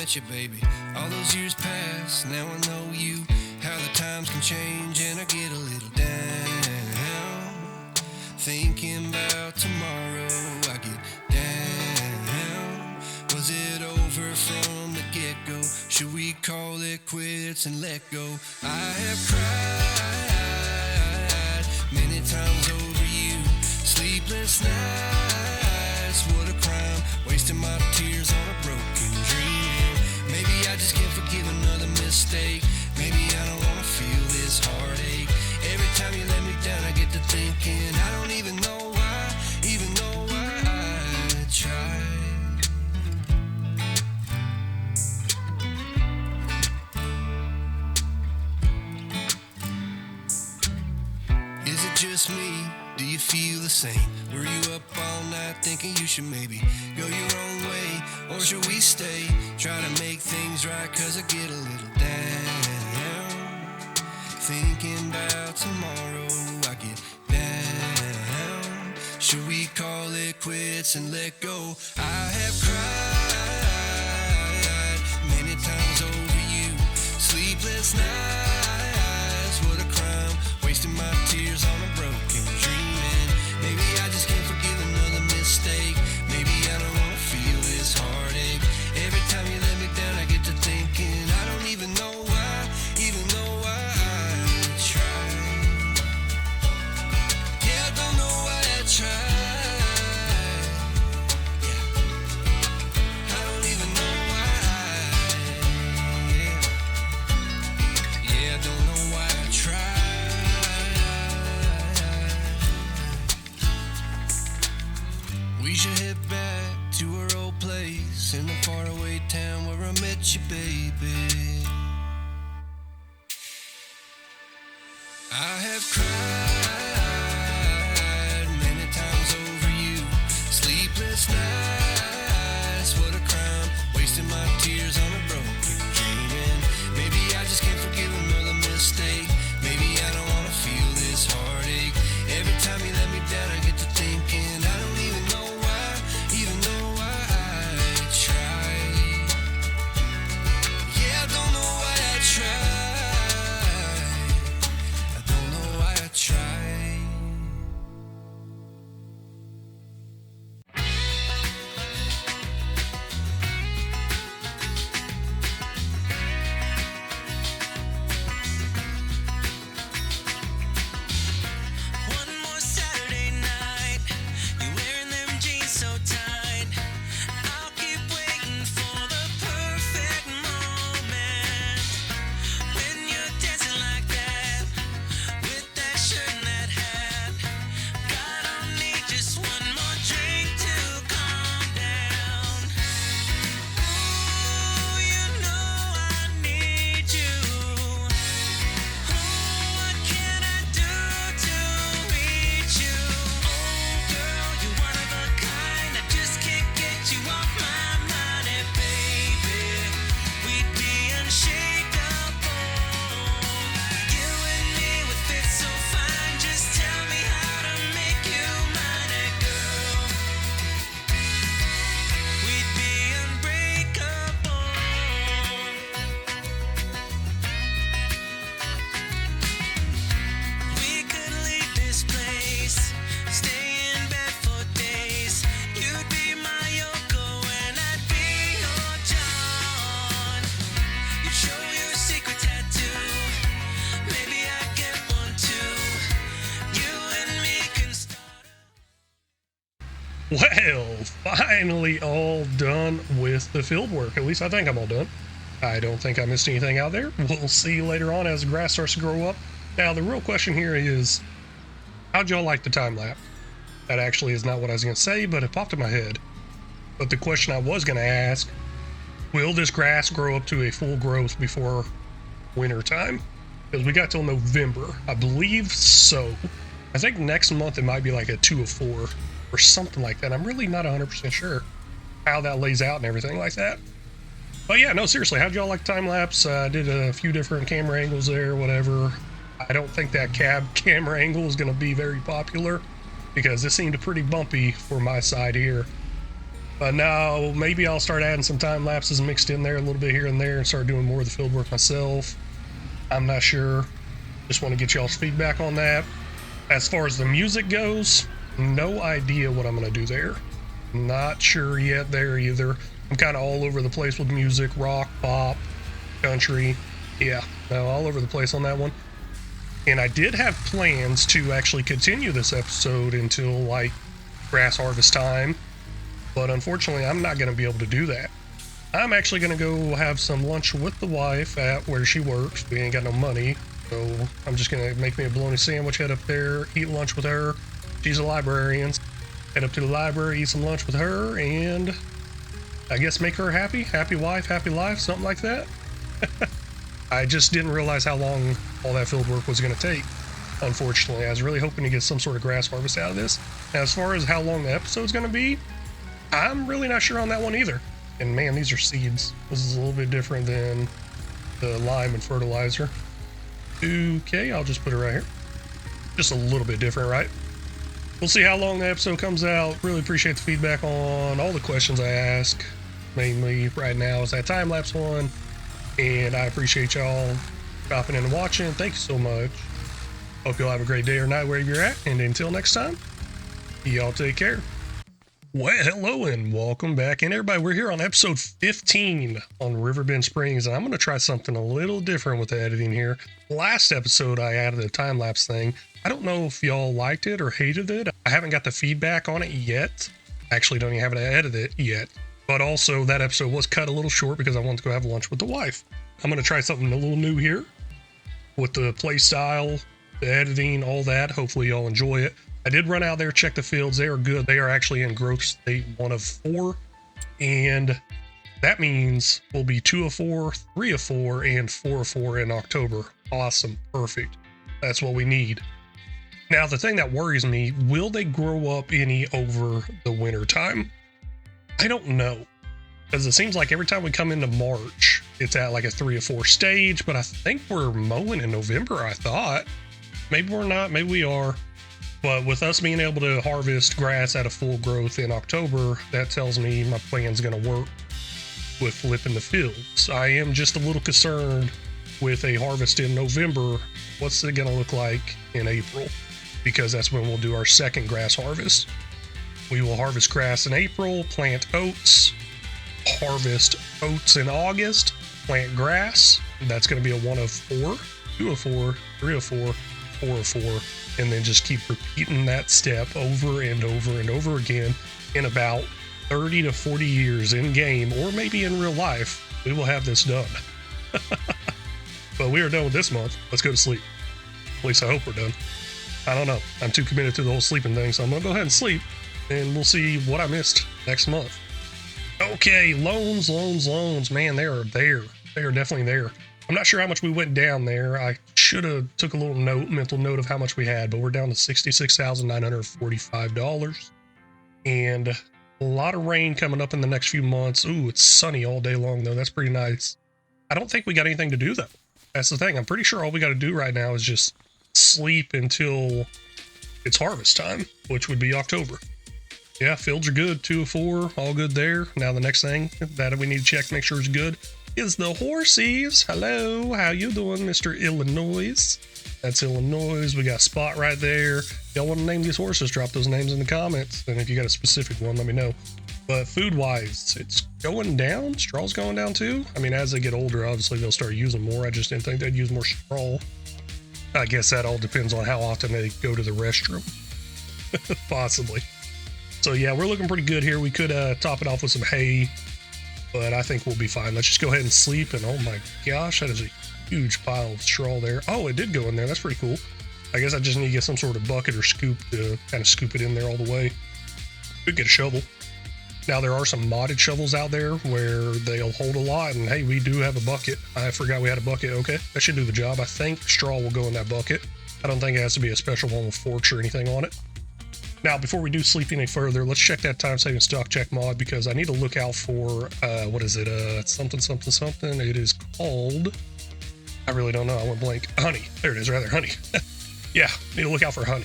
at you, baby. All those years pass, now I know you. How the times can change and I get a little down. Thinking about tomorrow, I get down. Was it over from the get-go? Should we call it quits and let go? I have cried many times over you. Sleepless nights, what a crime. Wasting my tears on a broken dream. Maybe I just can't forgive another mistake. Maybe I don't wanna feel this heartache. Every time you let me down, I get to thinking I don't even know why I tried. Is it just me? Do you feel the same? Were you up all night thinking you should maybe go your own way? Or should we stay? Try to make things right, cause I get a little down. Thinking about tomorrow, I get down. Should we call it quits and let go? I have cried many times over you. Sleepless nights, what a crime. Wasting my tears on a broken dreaming. Maybe I just can't forgive another mistake. Maybe I don't wanna feel this heartache. Every time you let me down, I get to thinking I don't even know why I tried. Yeah, I don't know why I tried. Yeah, I don't even know why. Yeah, I don't know why I tried. We should head back to our old place in the faraway town where I met you, baby. I have cried many times over you. Sleepless nights, what a crime. Wasting my tears on a broken dreaming. Maybe I just can't forgive another mistake. Maybe I don't wanna feel this heartache. Every time you let me down, I get to thinking I don't even know why I tried. Yeah, I don't know why I tried. I don't know why I tried. One more Saturday night, you're wearing them jeans so tight. I'll keep waiting for the perfect moment. When you're dancing like that, with that shirt and that hat. God, I'll need just one more drink to calm down. Ooh, you know I need you. What can I do to reach you? Oh girl, you're one of a kind. I just can't get you off my mind. And baby, we'd be unshakable. You and me would fit so fine. Just tell me how to make you mine. And girl, we'd be unbreakable. We could leave this place, stay in bed for days. You'd be my Yoko and I'd be your John. You'd show your secret tattoo, maybe I'd get one too. You and me can start. Well, finally all done with the field work. At least I think I'm all done. I don't think I missed anything out there. We'll see later on as the grass starts to grow up. Now, the real question here is, how'd y'all like the time lapse? That actually is not what I was going to say, but it popped in my head. But the question I was going to ask, will this grass grow up to a full growth before winter time? Because we got till November. I believe so. I think next month it might be like a 2 of 4 or something like that. I'm really not 100% sure how that lays out and everything like that. But yeah, no, seriously, how'd y'all like time lapse? I did a few different camera angles there, whatever. I don't think that cab camera angle is going to be very popular because it seemed pretty bumpy for my side here. But now maybe I'll start adding some time lapses mixed in there a little bit here and there and start doing more of the field work myself. I'm not sure. Just want to get y'all's feedback on that. As far as the music goes, no idea what I'm going to do there. Not sure yet there either. I'm kind of all over the place with music, rock, pop, country. Yeah, no, all over the place on that one. And I did have plans to actually continue this episode until like grass harvest time, but unfortunately I'm not going to be able to do that. I'm actually going to go have some lunch with the wife at where she works. We ain't got no money, so I'm just going to make me a bologna sandwich, head up there, eat lunch with her. She's a librarian. Head up to the library, eat some lunch with her, and I guess make her happy. Happy wife, happy life, something like that. I just didn't realize how long all that field work was going to take, unfortunately. I was really hoping to get some sort of grass harvest out of this. Now, as far as how long the episode's going to be, I'm really not sure on that one either. And man, these are seeds. This is a little bit different than the lime and fertilizer. Okay, I'll just put it right here. Just a little bit different, right? We'll see how long the episode comes out. Really appreciate the feedback on all the questions I ask. Mainly right now is that time-lapse one. And I appreciate y'all stopping in and watching. Thank you so much. Hope y'all have a great day or night wherever you're at. And until next time, y'all take care. Well, hello and welcome back in, everybody. We're here on episode 15 on Riverbend Springs, and I'm going to try something a little different with the editing here. Last episode, I added a time-lapse thing. I don't know if y'all liked it or hated it. I haven't got the feedback on it yet. Actually, don't even have it edited it yet. But also, that episode was cut a little short because I wanted to go have lunch with the wife. I'm going to try something a little new here with the play style, the editing, all that. Hopefully, y'all enjoy it. I did run out there, check the fields. They are good. They are actually in growth state 1 of 4. And that means we'll be 2 of 4, 3 of 4, and 4 of 4 in October. Awesome. Perfect. That's what we need. Now, the thing that worries me, will they grow up any over the winter time? I don't know, because it seems like every time we come into March, it's at like a 3 or 4 stage, but I think we're mowing in November, I thought. Maybe we're not, maybe we are. But with us being able to harvest grass at a full growth in October, that tells me my plan's going to work with flipping the fields. I am just a little concerned with a harvest in November. What's it going to look like in April? Because that's when we'll do our second grass harvest. We will harvest grass in April, plant oats, harvest oats in August, plant grass. That's going to be a 1 of 4, 2 of 4, 3 of 4, 4 of 4, and then just keep repeating that step over and over and over again. In about 30 to 40 years in game, or maybe in real life, we will have this done. But we are done with this month. Let's go to sleep. At least I hope we're done. I don't know. I'm too committed to the whole sleeping thing, so I'm going to go ahead and sleep. And we'll see what I missed next month. Okay, loans. Man, they are there. They are definitely there. I'm not sure how much we went down there. I should have took a little mental note of how much we had, but we're down to $66,945. And a lot of rain coming up in the next few months. Ooh, it's sunny all day long, though. That's pretty nice. I don't think we got anything to do, though. That's the thing. I'm pretty sure all we got to do right now is just sleep until it's harvest time, which would be October. Yeah, fields are good. 2 of 4, all good there. Now the next thing that we need to check to make sure it's good is the horsies. Hello, how you doing, Mr. Illinois? That's Illinois. We got Spot right there. Y'all want to name these horses? Drop those names in the comments. And if you got a specific one, let me know. But food-wise, it's going down. Straw's going down too. I mean, as they get older, obviously they'll start using more. I just didn't think they'd use more straw. I guess that all depends on how often they go to the restroom. Possibly. So yeah, we're looking pretty good here. We could top it off with some hay, but I think we'll be fine. Let's just go ahead and sleep. And oh my gosh, that is a huge pile of straw there. Oh, it did go in there. That's pretty cool. I guess I just need to get some sort of bucket or scoop to kind of scoop it in there all the way. Could get a shovel. Now there are some modded shovels out there where they'll hold a lot, and hey, we do have a bucket. I forgot we had a bucket. Okay, that should do the job. I think straw will go in that bucket. I don't think it has to be a special one with forks or anything on it. Now, before we do sleep any further, let's check that time-saving stock check mod, because I need to look out for, what is it, something. It is called, I really don't know, I went blank. Honey. There it is, rather, honey. Yeah, need to look out for honey.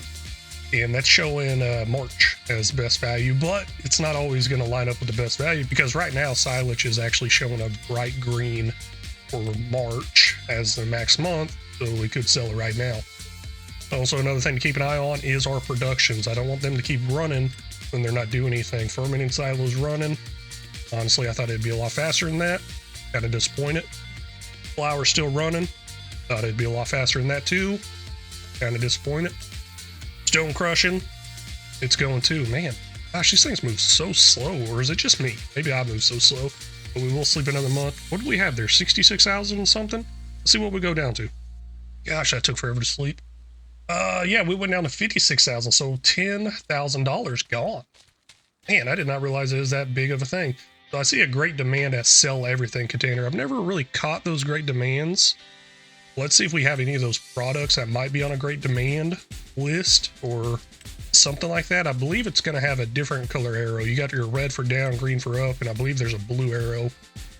And that's showing March. as best value, but it's not always going to line up with the best value because right now silage is actually showing a bright green for March as the max month, so we could sell it right now. Also, another thing to keep an eye on is our productions. I don't want them to keep running when they're not doing anything. Fermenting silos running. Honestly, I thought it'd be a lot faster than that. Kind of disappointed. Flour's still running. Thought it'd be a lot faster than that too. Kind of disappointed. Stone crushing. It's going too. Man, gosh, these things move so slow. Or is it just me? Maybe I move so slow. But we will sleep another month. What do we have there? 66,000 something? Let's see what we go down to. Gosh, that took forever to sleep. Yeah, we went down to 56,000, so $10,000 gone. Man, I did not realize it was that big of a thing. So I see a great demand at sell everything container. I've never really caught those great demands. Let's see if we have any of those products that might be on a great demand list or something like that. I believe it's going to have a different color arrow. You got your red for down, green for up, and I believe there's a blue arrow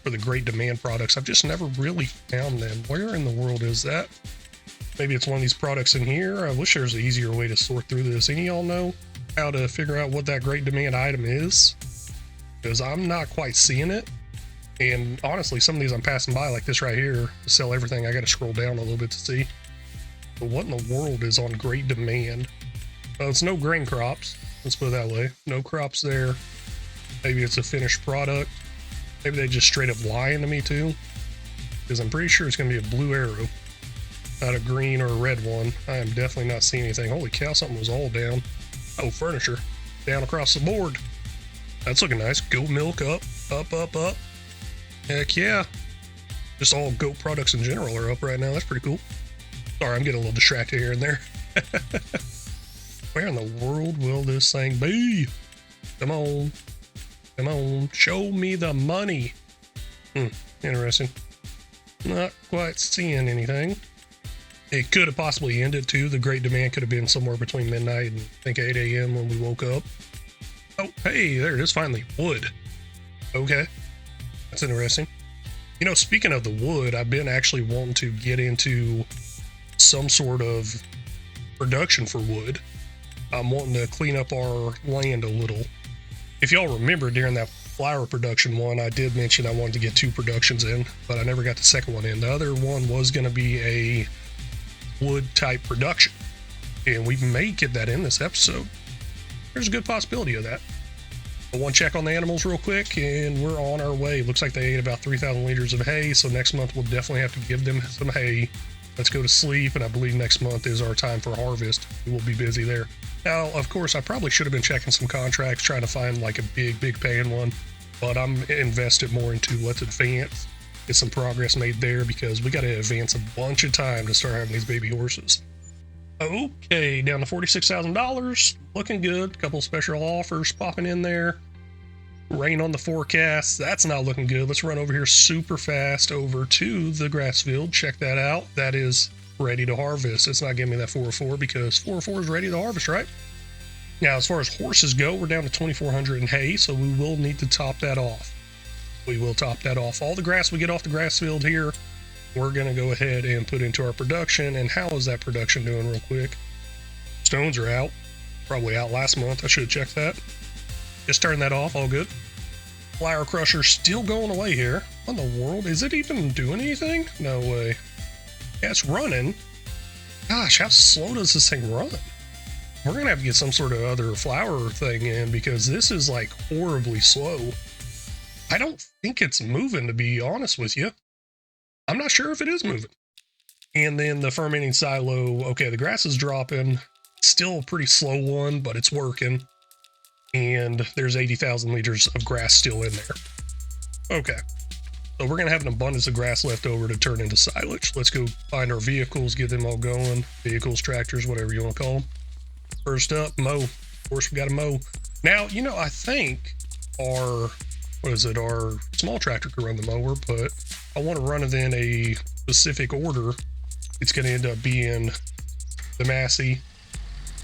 for the great demand products. I've just never really found them. Where in the world is that? Maybe it's one of these products in here. I wish there was an easier way to sort through this. Any of y'all know how to figure out what that great demand item is? Because I'm not quite seeing it. And honestly, some of these I'm passing by, like this right here, to sell everything. I got to scroll down a little bit to see. But what in the world is on great demand? Well, it's no grain crops. Let's put it that way. No crops there. Maybe it's a finished product. Maybe they just straight up lying to me too. Because I'm pretty sure it's going to be a blue arrow. Not a green or a red one. I am definitely not seeing anything. Holy cow, something was all down. Oh, furniture. Down across the board. That's looking nice. Goat milk up, up, up, up. Heck yeah. Just all goat products in general are up right now. That's pretty cool. Sorry, I'm getting a little distracted here and there. Where in the world will this thing be? Come on. Come on. Show me the money. Interesting. Not quite seeing anything. It could have possibly ended too. The great demand could have been somewhere between midnight and I think 8 a.m. when we woke up. Oh, hey, there it is finally. Wood. Okay. That's interesting. You know, speaking of the wood, I've been actually wanting to get into some sort of production for wood. I'm wanting to clean up our land a little. If y'all remember during that flower production one, I did mention I wanted to get 2 productions in, but I never got the second one in. The other one was going to be a wood type production, and we may get that in this episode. There's a good possibility of that. But one check on the animals real quick, and we're on our way. Looks like they ate about 3,000 liters of hay, so next month we'll definitely have to give them some hay. Let's go to sleep, and I believe next month is our time for harvest. We'll be busy there. Now, of course, I probably should have been checking some contracts, trying to find like a big paying one, but I'm invested more into let's advance, get some progress made there, because we got to advance a bunch of time to start having these baby horses. Okay, down to $46,000. Looking good. A couple special offers popping in there. Rain on the forecast. That's not looking good. Let's run over here super fast over to the grass field. Check that out. That is ready to harvest. It's not giving me that 404 because 404 is ready to harvest, right? Now, as far as horses go, we're down to 2,400 in hay, so we will need to top that off. We will top that off. All the grass we get off the grass field here, we're going to go ahead and put into our production. And how is that production doing real quick? Stones are out. Probably out last month. I should have checked that. Just turn that off. All good. Flower crusher still going away here. What in the world? Is it even doing anything? No way. Yeah, it's running. Gosh, how slow does this thing run? We're going to have to get some sort of other flower thing in because this is like horribly slow. I don't think it's moving, to be honest with you. I'm not sure if it is moving. And then the fermenting silo. Okay, the grass is dropping. Still a pretty slow one, but it's working. And there's 80,000 liters of grass still in there. Okay. So we're going to have an abundance of grass left over to turn into silage. Let's go find our vehicles, get them all going. Vehicles, tractors, whatever you want to call them. First up, mow. Of course, we got to mow. Now, you know, I think our small tractor can run the mower, but I want to run it in a specific order. It's going to end up being the Massey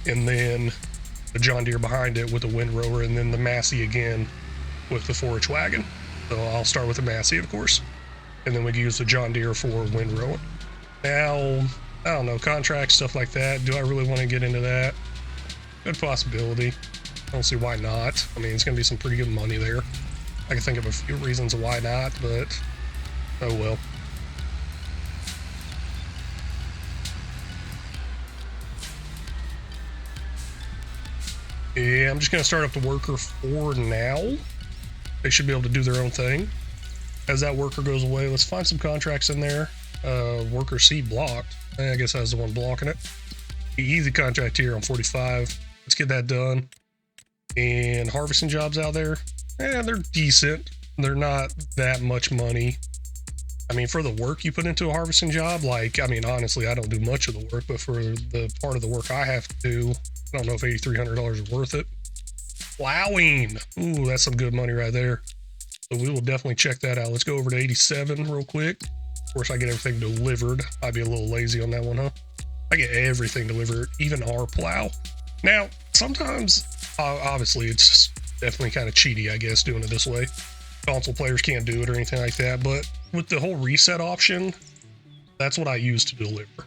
and then the John Deere behind it with the windrower, and then the Massey again with the forage wagon. So I'll start with the Massey, of course, and then we can use the John Deere for windrowing. Now, I don't know, contracts, stuff like that. Do I really want to get into that? Good possibility. I don't see why not. I mean, it's going to be some pretty good money there. I can think of a few reasons why not, but oh well. Yeah, I'm just going to start up the worker for now. They should be able to do their own thing. As that worker goes away, let's find some contracts in there. Worker C blocked. I guess I was the one blocking it. The easy contract here on 45. Let's get that done. And harvesting jobs out there, they're decent. They're not that much money. I mean, for the work you put into a harvesting job, like, I mean, honestly, I don't do much of the work, but for the part of the work I have to do, I don't know if $8,300 is worth it. Plowing. Ooh, that's some good money right there. So we will definitely check that out. Let's go over to 87 real quick. Of course, I get everything delivered. I'd be a little lazy on that one, huh? I get everything delivered, even our plow. Now, sometimes, obviously, it's definitely kind of cheaty, I guess, doing it this way. Console players can't do it or anything like that, but with the whole reset option, that's what I use to deliver.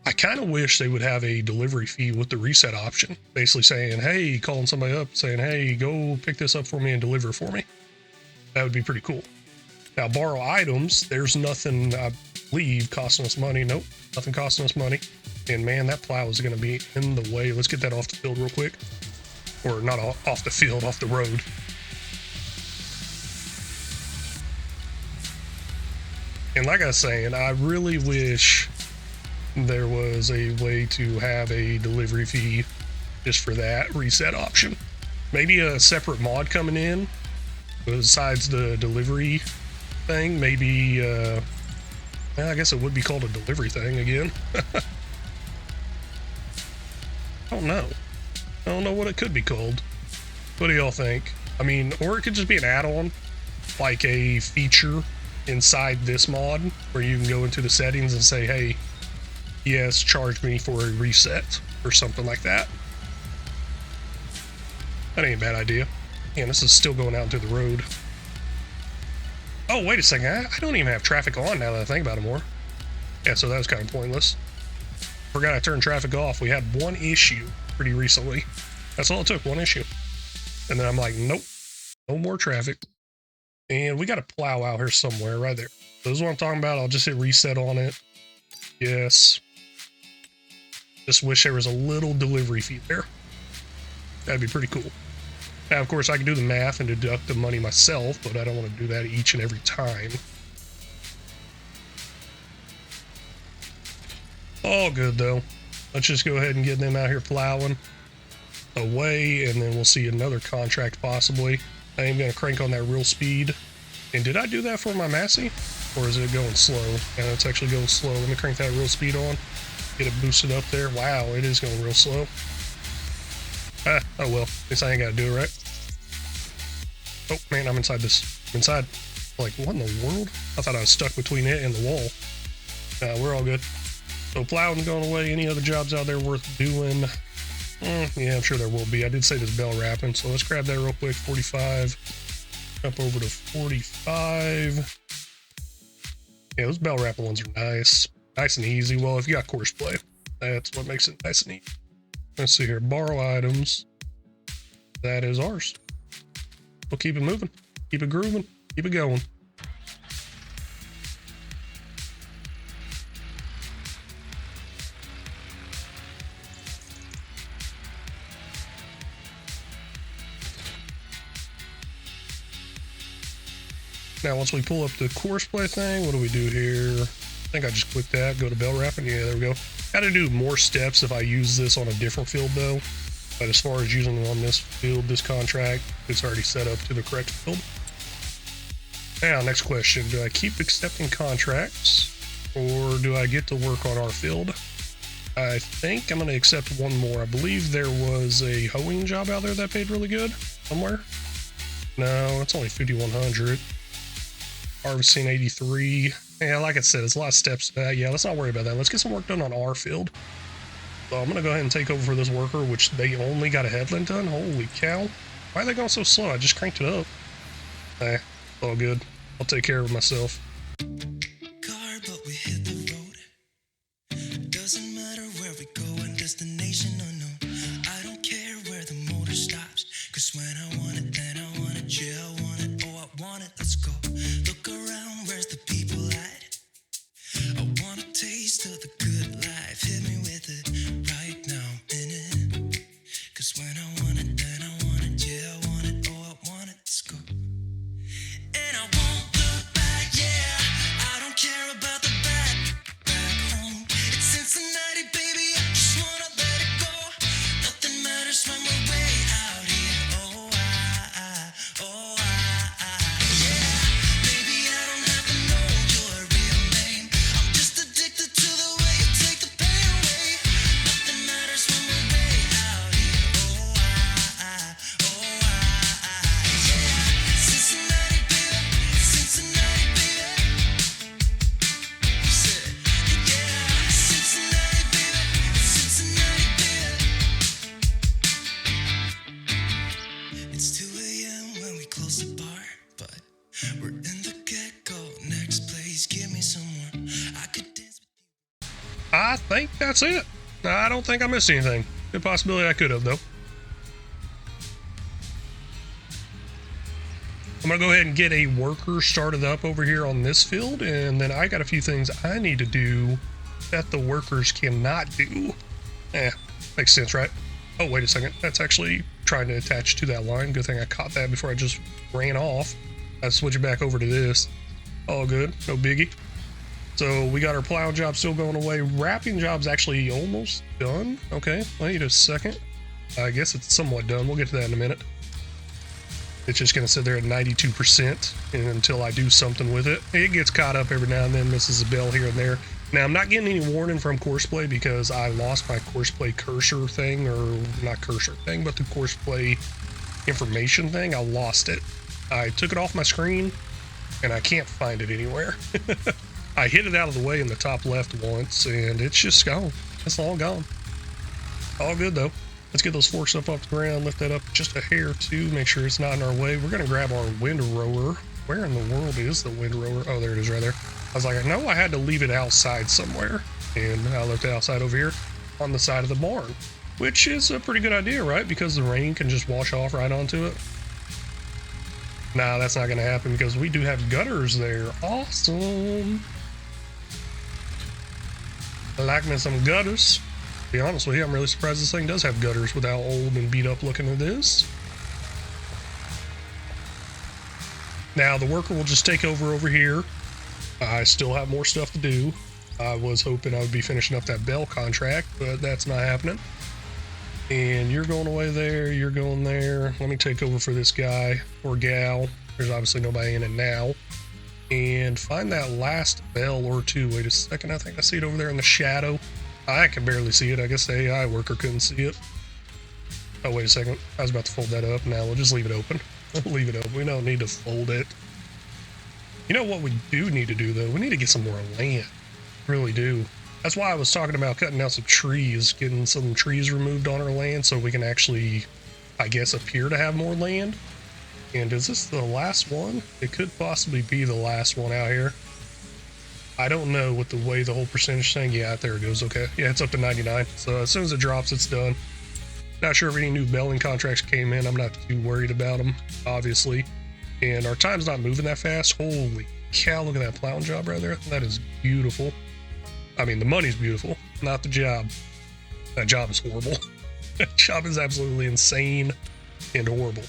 I kind of wish they would have a delivery fee with the reset option, basically saying, hey, calling somebody up, saying, hey, go pick this up for me and deliver for me. That would be pretty cool. Now, borrow items, there's nothing, I believe, costing us money. Nope, nothing costing us money. And man, that plow is going to be in the way. Let's get that off the field real quick. Or not off the field, off the road. And like I was saying, I really wish there was a way to have a delivery fee just for that reset option. Maybe a separate mod coming in besides the delivery thing. Maybe, I guess it would be called a delivery thing again. I don't know. I don't know what it could be called. What do y'all think? I mean, or it could just be an add-on, like a feature inside this mod where you can go into the settings and say, hey, yes, charge me for a reset or something like that. That ain't a bad idea. Man, this is still going out into the road. Oh, wait a second. I don't even have traffic on now that I think about it more. Yeah, so that was kind of pointless. Forgot I turned traffic off. We had one issue pretty recently. That's all it took, one issue. And then I'm like, nope, no more traffic. And we got a plow out here somewhere right there. So this is what I'm talking about. I'll just hit reset on it. Yes. Just wish there was a little delivery fee there. That'd be pretty cool. Now, of course, I can do the math and deduct the money myself, but I don't want to do that each and every time. All good, though. Let's just go ahead and get them out here plowing away, and then we'll see another contract possibly. I am going to crank on that real speed. And did I do that for my Massey? Or is it going slow? Yeah, it's actually going slow. Let me crank that real speed on. Get it boosted up there. Wow, it is going real slow. Oh well. At least I ain't got to do it, right? Oh, man, I'm inside this. I'm inside. Like, what in the world? I thought I was stuck between it and the wall. We're all good. So plowing going away. Any other jobs out there worth doing? Yeah, I'm sure there will be. I did say this bell wrapping, so let's grab that real quick. 45. Jump over to 45. Yeah, those bell wrapping ones are nice. Nice and easy. Well, if you got course play, that's what makes it nice and easy. Let's see here. Borrow items. That is ours. We'll keep it moving. Keep it grooving. Keep it going. Now, once we pull up the course play thing, what do we do here? I think I just click that, go to bell wrapping. Yeah, there we go. Got to do more steps if I use this on a different field, though. But as far as using it on this field, this contract, it's already set up to the correct field. Now, next question. Do I keep accepting contracts, or do I get to work on our field? I think I'm going to accept one more. I believe there was a hoeing job out there that paid really good somewhere. No, it's only 5,100. Harvesting 83. Yeah, like I said, it's a lot of steps to that. Yeah, let's not worry about that. Let's get some work done on our field. So I'm going to go ahead and take over for this worker, which they only got a headland done. Holy cow. Why are they going so slow? I just cranked it up. It's all good. I'll take care of myself. Car, but we hit the road. Doesn't matter where we go, and destination unknown. I don't care where the motor stops, I think that's it. I don't think I missed anything. Good possibility I could have, though. I'm going to go ahead and get a worker started up over here on this field, and then I got a few things I need to do that the workers cannot do. Makes sense, right? Oh, wait a second. That's actually trying to attach to that line. Good thing I caught that before I just ran off. I switch it back over to this. All good. No biggie. So we got our plow job still going away. Wrapping job's actually almost done. Okay, wait a second. I guess it's somewhat done. We'll get to that in a minute. It's just going to sit there at 92% until I do something with it. It gets caught up every now and then, misses a bell here and there. Now, I'm not getting any warning from Courseplay because I lost my Courseplay cursor thing, or not cursor thing, but the Courseplay information thing. I lost it. I took it off my screen, and I can't find it anywhere. I hit it out of the way in the top left once, and it's just gone. It's all gone. All good, though. Let's get those forks up off the ground, lift that up just a hair, too, make sure it's not in our way. We're going to grab our windrower. Where in the world is the windrower? Oh, there it is right there. I was like, I know I had to leave it outside somewhere, and I left it outside over here on the side of the barn, which is a pretty good idea, right? Because the rain can just wash off right onto it. Nah, that's not going to happen because we do have gutters there. Awesome. I like me some gutters. To be honest with you, I'm really surprised this thing does have gutters with how old and beat up looking it is. Now the worker will just take over here. I still have more stuff to do. I was hoping I would be finishing up that Bell contract, but that's not happening. And you're going away there, you're going there. Let me take over for this guy or gal. There's obviously nobody in it now. And find that last bell or two. Wait a second, I think I see it over there in the shadow. I can barely see it. I guess the AI worker couldn't see it. Oh, wait a second. I was about to fold that up. Now we'll just leave it open. Leave it open. We don't need to fold it. You know what we do need to do, though? We need to get some more land. Really do. That's why I was talking about cutting down some trees, getting some trees removed on our land so we can actually, I guess, appear to have more land. And is this the last one? It could possibly be the last one out here. I don't know with the way the whole percentage thing. Yeah, there it goes. Okay. Yeah, it's up to 99. So as soon as it drops, it's done. Not sure if any new belling contracts came in. I'm not too worried about them, obviously. And our time's not moving that fast. Holy cow, look at that plowing job right there. That is beautiful. I mean, the money's beautiful, not the job. That job is horrible. That job is absolutely insane and horrible.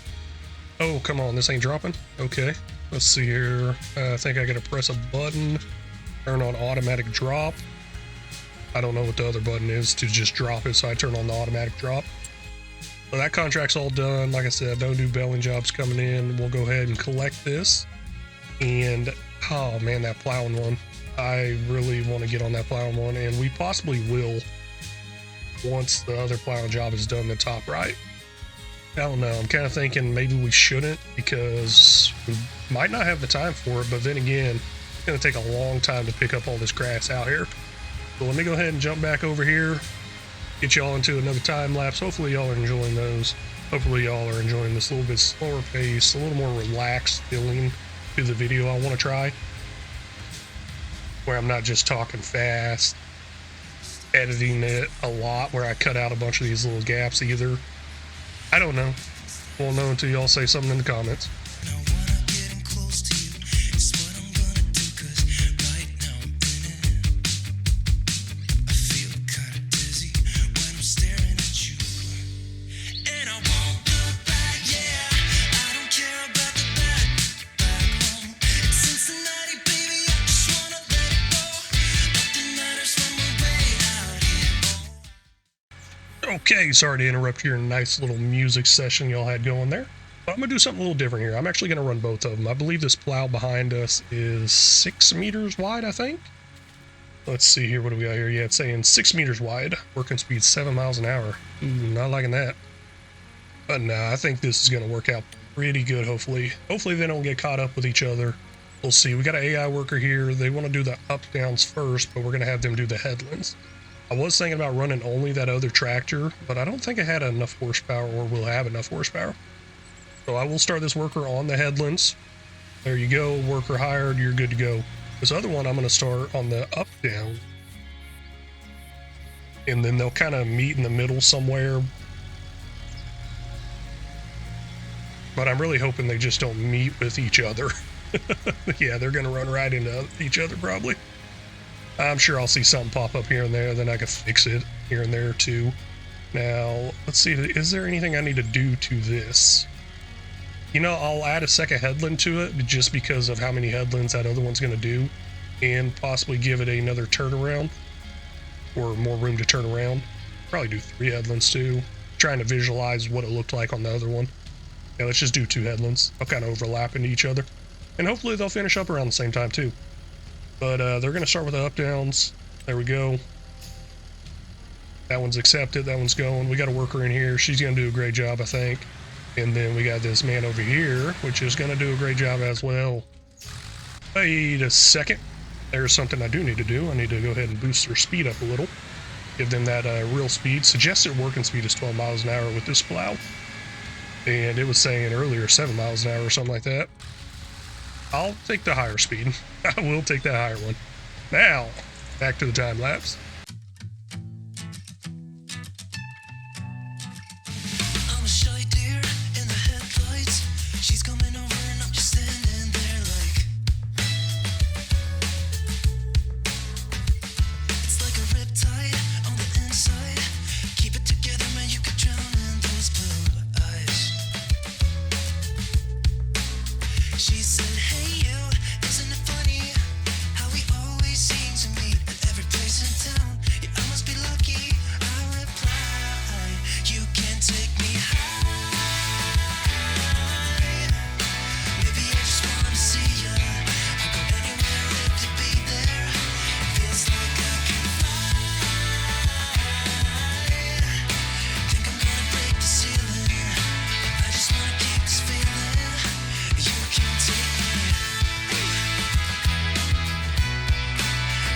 Oh, come on. This ain't dropping. Okay. Let's see here. I think I got to press a button. Turn on automatic drop. I don't know what the other button is to just drop it, so I turn on the automatic drop. So that contract's all done. Like I said, no new belling jobs coming in. We'll go ahead and collect this. And, oh man, that plowing one. I really want to get on that plowing one, and we possibly will once the other plowing job is done, the top right. I don't know. I'm kind of thinking maybe we shouldn't because we might not have the time for it, but then again, it's going to take a long time to pick up all this grass out here. So let me go ahead and jump back over here, get y'all into another time lapse. Hopefully y'all are enjoying those. Hopefully y'all are enjoying this little bit slower pace, a little more relaxed feeling to the video I want to try, where I'm not just talking fast, editing it a lot, where I cut out a bunch of these little gaps either. I don't know. Won't know until y'all say something in the comments. Okay, sorry to interrupt your nice little music session y'all had going there. But I'm going to do something a little different here. I'm actually going to run both of them. I believe this plow behind us is 6 meters wide, I think. Let's see here. What do we got here? Yeah, it's saying 6 meters wide. Working speed 7 miles an hour. Ooh, not liking that. But nah, I think this is going to work out pretty good, hopefully. Hopefully they don't get caught up with each other. We'll see. We got an AI worker here. They want to do the up-downs first, but we're going to have them do the headlands. I was thinking about running only that other tractor, but I don't think it had enough horsepower or will have enough horsepower. So I will start this worker on the headlands. There you go, worker hired, you're good to go. This other one I'm going to start on the up down. and then they'll kind of meet in the middle somewhere. But I'm really hoping they just don't meet with each other. Yeah, they're gonna run right into each other probably. I'm sure I'll see something pop up here and there, then I can fix it here and there too. Now, let's see, is there anything I need to do to this? You know, I'll add a second headland to it just because of how many headlands that other one's gonna do, and possibly give it another turnaround, or more room to turn around. Probably do 3 headlands too. Trying to visualize what it looked like on the other one. Yeah, let's just do 2 headlands. They'll kind of overlap into each other. And hopefully they'll finish up around the same time too. But they're going to start with the up-downs. There we go. That one's accepted. That one's going. We got a worker in here. She's going to do a great job, I think. And then we got this man over here, which is going to do a great job as well. Wait a second. There's something I do need to do. I need to go ahead and boost their speed up a little. Give them that real speed. Suggested working speed is 12 miles an hour with this plow. And it was saying earlier 7 miles an hour or something like that. I'll take the higher speed. I will take that higher one. Now, back to the time lapse. I'm a shy deer in the headlights. She's coming over and I'm just standing there like it's like a riptide on the inside. Keep it together, man, you could drown in those blue eyes. She said, hey you, isn't it funny how we always seem to meet at every place in town? Yeah, I must be lucky. I reply, you can take me high. Maybe I just wanna see ya. I'll go anywhere if you be there. Feels like I can fly. Think I'm gonna break the ceiling. I just wanna keep this feeling. You can take me.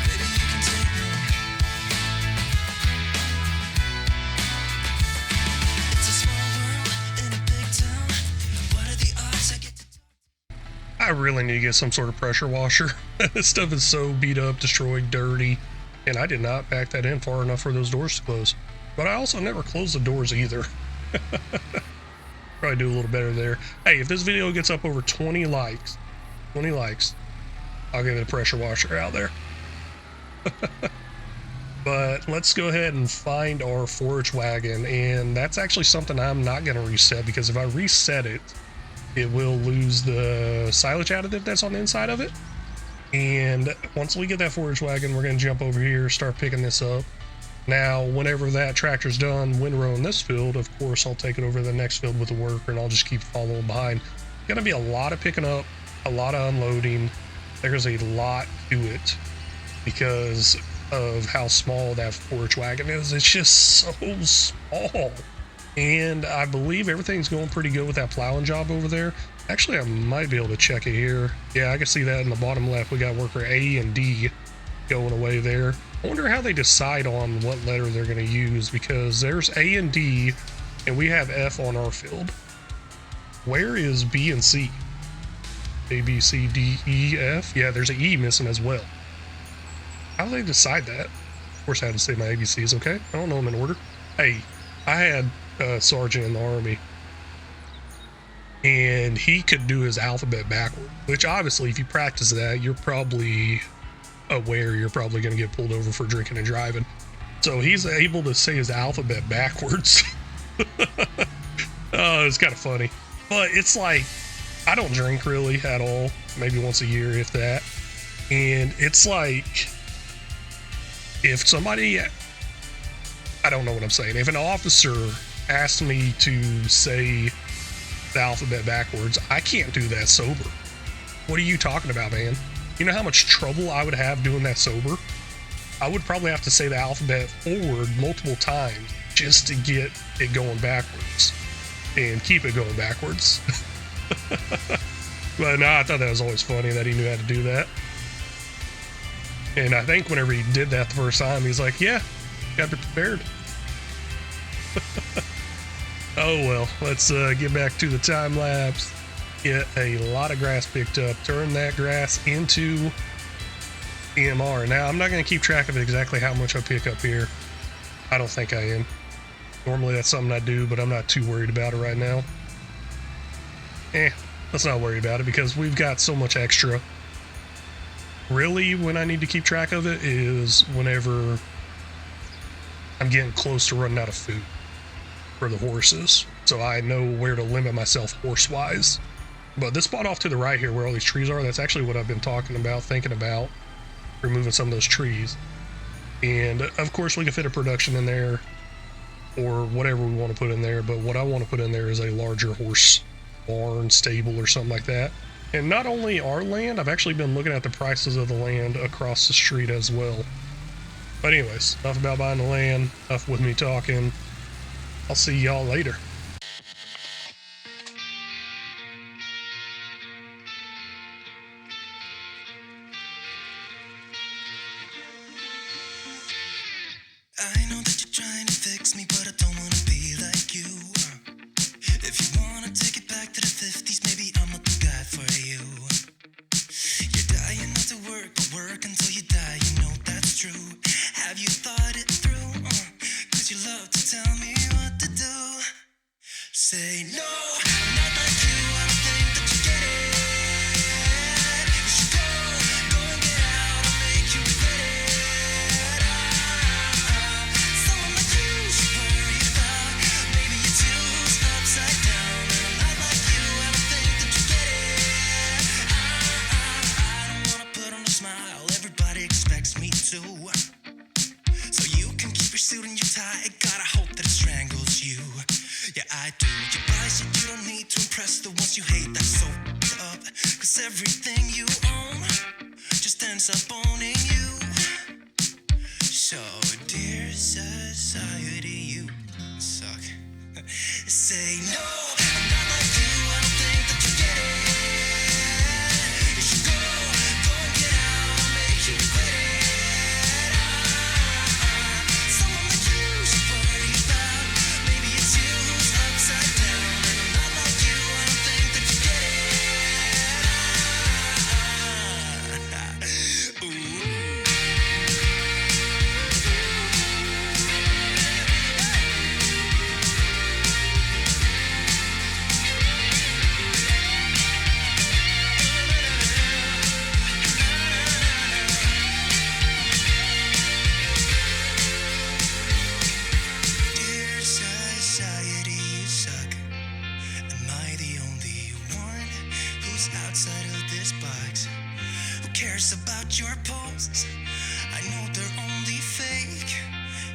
Baby, you can take me. It's a small world in a big town. What are the odds I get to I really need to get some sort of pressure washer. This stuff is so beat up, destroyed, dirty. And I did not back that in far enough for those doors to close. But I also never closed the doors either. Probably do a little better there. Hey, if this video gets up over 20 likes, I'll get a pressure washer out there. But let's go ahead and find our forage wagon, and that's actually something I'm not going to reset, because if I reset it, it will lose the silage additive that's on the inside of it. And once we get that forage wagon, we're going to jump over here, start picking this up. Now, whenever that tractor's done windrowing this field, of course, I'll take it over to the next field with the worker, and I'll just keep following behind. Going to be a lot of picking up, a lot of unloading. There's a lot to it because of how small that forage wagon is. It's just so small. And I believe everything's going pretty good with that plowing job over there. Actually, I might be able to check it here. Yeah, I can see that in the bottom left. We got worker A and D going away there. I wonder how they decide on what letter they're going to use, because there's A and D, and we have F on our field. Where is B and C? A, B, C, D, E, F? Yeah, there's an E missing as well. How do they decide that? Of course, I had to say my ABCs, okay? I don't know them in order. Hey, I had a sergeant in the Army, and he could do his alphabet backward, which obviously, if you practice that, you're probably aware you're probably going to get pulled over for drinking and driving. So he's able to say his alphabet backwards. Oh, it's kind of funny. But it's like, I don't drink really at all, maybe once a year, if that. And it's like, if somebody, I don't know what I'm saying, if an officer asked me to say the alphabet backwards, I can't do that sober. What are you talking about, man? You know how much trouble I would have doing that sober? I would probably have to say the alphabet forward multiple times just to get it going backwards and keep it going backwards. But no, I thought that was always funny that he knew how to do that. And I think whenever he did that the first time, he's like, yeah, gotta be prepared. Oh well, let's get back to the time lapse. Get a lot of grass picked up, turn that grass into EMR. Now, I'm not going to keep track of exactly how much I pick up here, I don't think I am. Normally that's something I do, but I'm not too worried about it right now. Let's not worry about it because we've got so much extra. Really, when I need to keep track of it is whenever I'm getting close to running out of food for the horses. So I know where to limit myself horse-wise. But this spot off to the right here where all these trees are, that's actually what I've been talking about, thinking about removing some of those trees. And of course we can fit a production in there or whatever we want to put in there, but what I want to put in there is a larger horse barn, stable, or something like that. And not only our land, I've actually been looking at the prices of the land across the street as well. But anyways, enough about buying the land, enough with me talking. I'll see y'all later. I know that you're trying to fix me, but I don't want to be like you. If you want to take it back to the 50s, maybe I'm not the guy for you. You're dying not to work, but work until you die, you know that's true. Have you thought it through? Cause you love to tell me what to do. Say no, I'm not like you, I don't think that you get it. You should go and get out, I'll make you regret it. Someone like you should worry about. Maybe your two's upside down, and I'm not like you, I don't think that you get it. I don't wanna put on a smile, everybody expects me to. So you can keep your suit and your tie, gotta hope that it strangles you. Yeah, I do. You buy shit you don't need to impress the ones you hate, that's so up. Cause everything you own just ends up owning you. So, dear society, you suck. Say no, I'm not like you, I don't think that you get it. You should go and get out, I'll make you regret it. Someone like you should worry about. Maybe it's you who's upside down, and I'm not like you, I don't think that you get it. Ooh. Dear society, you suck. Am I the only one who's outside of this box? Who cares about your posts? I know they're only fake.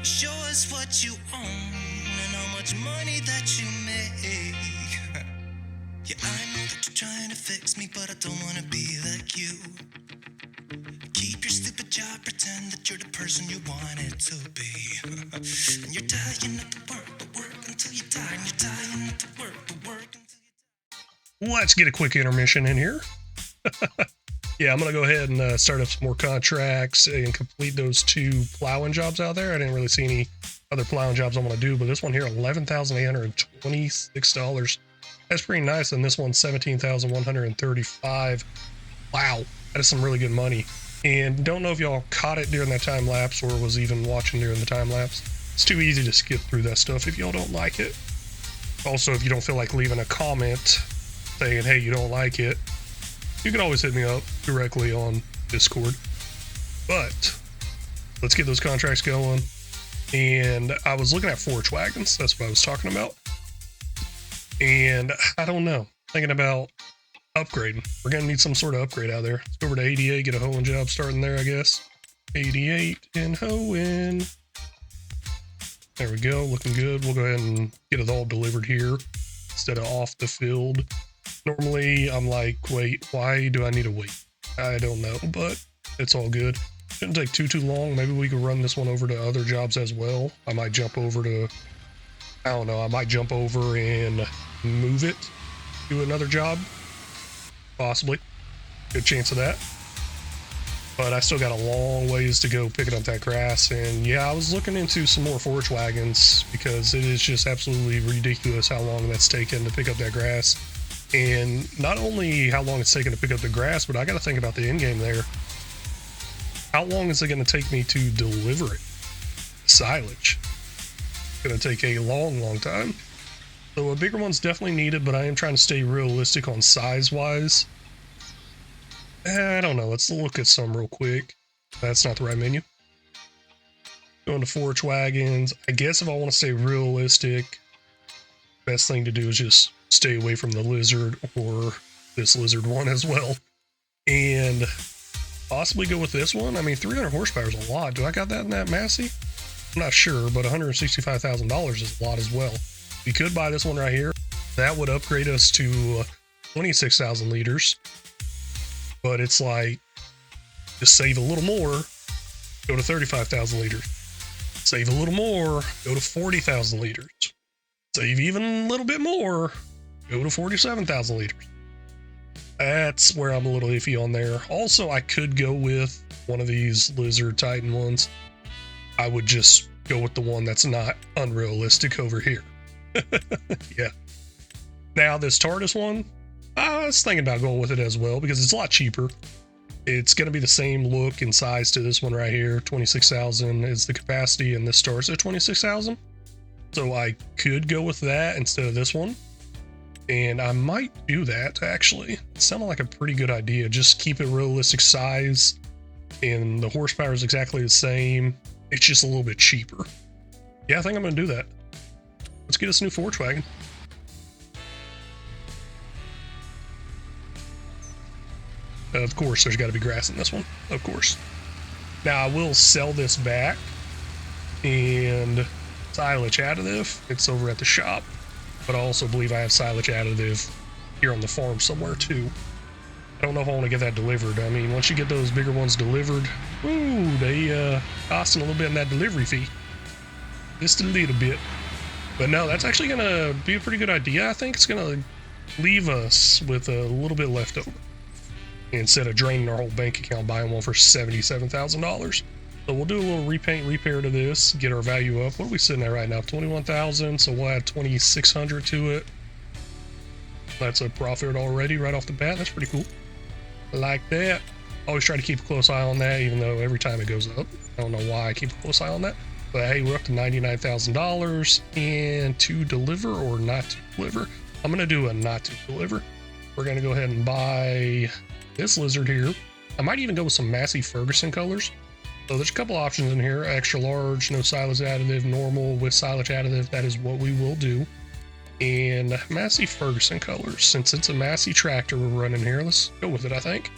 Show us what you own and how much money that you make. Yeah, I know that you're trying to fix me, but I don't wanna be like you. Keep your stupid job, pretend that you're the person you wanted to be. And you're dying not to work, but work until you die. And you're dying not to work, but work until you die. Let's get a quick intermission in here. Yeah, I'm going to go ahead and start up some more contracts and complete those 2 plowing jobs out there. I didn't really see any other plowing jobs I want to do, but this one here, $11,826. That's pretty nice. And this one's $17,135. Wow, that is some really good money. And don't know if y'all caught it during that time lapse or was even watching during the time lapse. It's too easy to skip through that stuff if y'all don't like it. Also, if you don't feel like leaving a comment saying, hey, you don't like it, you can always hit me up directly on Discord. But let's get those contracts going. And I was looking at forage wagons. That's what I was talking about. And I don't know. Thinking about upgrading. We're going to need some sort of upgrade out there. Let's go over to 88, get a hoeing job starting there, I guess. 88 and hoeing. There we go. Looking good. We'll go ahead and get it all delivered here instead of off the field. Normally, I'm like, wait, why do I need to wait? I don't know, but it's all good. Shouldn't take too long. Maybe we could run this one over to other jobs as well. I might jump over to, I don't know, I might jump over and move it to another job. Possibly. Good chance of that. But I still got a long ways to go picking up that grass. And yeah, I was looking into some more forage wagons because it is just absolutely ridiculous how long that's taken to pick up that grass. And not only how long it's taken to pick up the grass, but I got to think about the end game there. How long is it going to take me to deliver it? Silage. going to take a long time. So a bigger one's definitely needed, but I am trying to stay realistic on size-wise. I don't know. Let's look at some real quick. That's not the right menu. Going to forage wagons. I guess if I want to stay realistic, best thing to do is just stay away from the lizard or this lizard one as well. And possibly go with this one. I mean, 300 horsepower is a lot. Do I got that in that Massey? I'm not sure, but $165,000 is a lot as well. We could buy this one right here. That would upgrade us to 26,000 liters. But it's like, just save a little more, go to 35,000 liters. Save a little more, go to 40,000 liters. Save even a little bit more, go to 47,000 liters. That's where I'm a little iffy on there. Also, I could go with one of these Lizard Titan ones. I would just go with the one that's not unrealistic over here. Yeah. Now, this TARDIS one, I was thinking about going with it as well because it's a lot cheaper. It's going to be the same look and size to this one right here. 26,000 is the capacity, and this starts at 26,000. So I could go with that instead of this one. And I might do that, actually. It sounded like a pretty good idea. Just keep it realistic size, and the horsepower is exactly the same. It's just a little bit cheaper. Yeah, I think I'm going to do that. Let's get us a new forage wagon. Of course, there's got to be grass in this one. Of course. Now, I will sell this back. And silage additive, it's over at the shop. But I also believe I have silage additive here on the farm somewhere, too. I don't know if I want to get that delivered. I mean, once you get those bigger ones delivered, ooh, they costing a little bit in that delivery fee. Just a little bit. But no, that's actually going to be a pretty good idea. I think it's going to leave us with a little bit left over, instead of draining our whole bank account buying one for $77,000. So we'll do a little repaint repair to this, get our value up. What are we sitting at right now? 21,000. So we'll add 2,600 to it. That's a profit already right off the bat. That's pretty cool. I like that. Always try to keep a close eye on that, even though every time it goes up. I don't know why I keep a close eye on that. But hey, we're up to $99,000. And to deliver or not to deliver? I'm going to do a not to deliver. We're going to go ahead and buy this lizard here. I might even go with some Massey Ferguson colors. So there's a couple options in here. Extra large, no silage additive, normal with silage additive. That is what we will do. And Massey Ferguson colors. Since it's a Massey tractor we're running here, let's go with it, I think.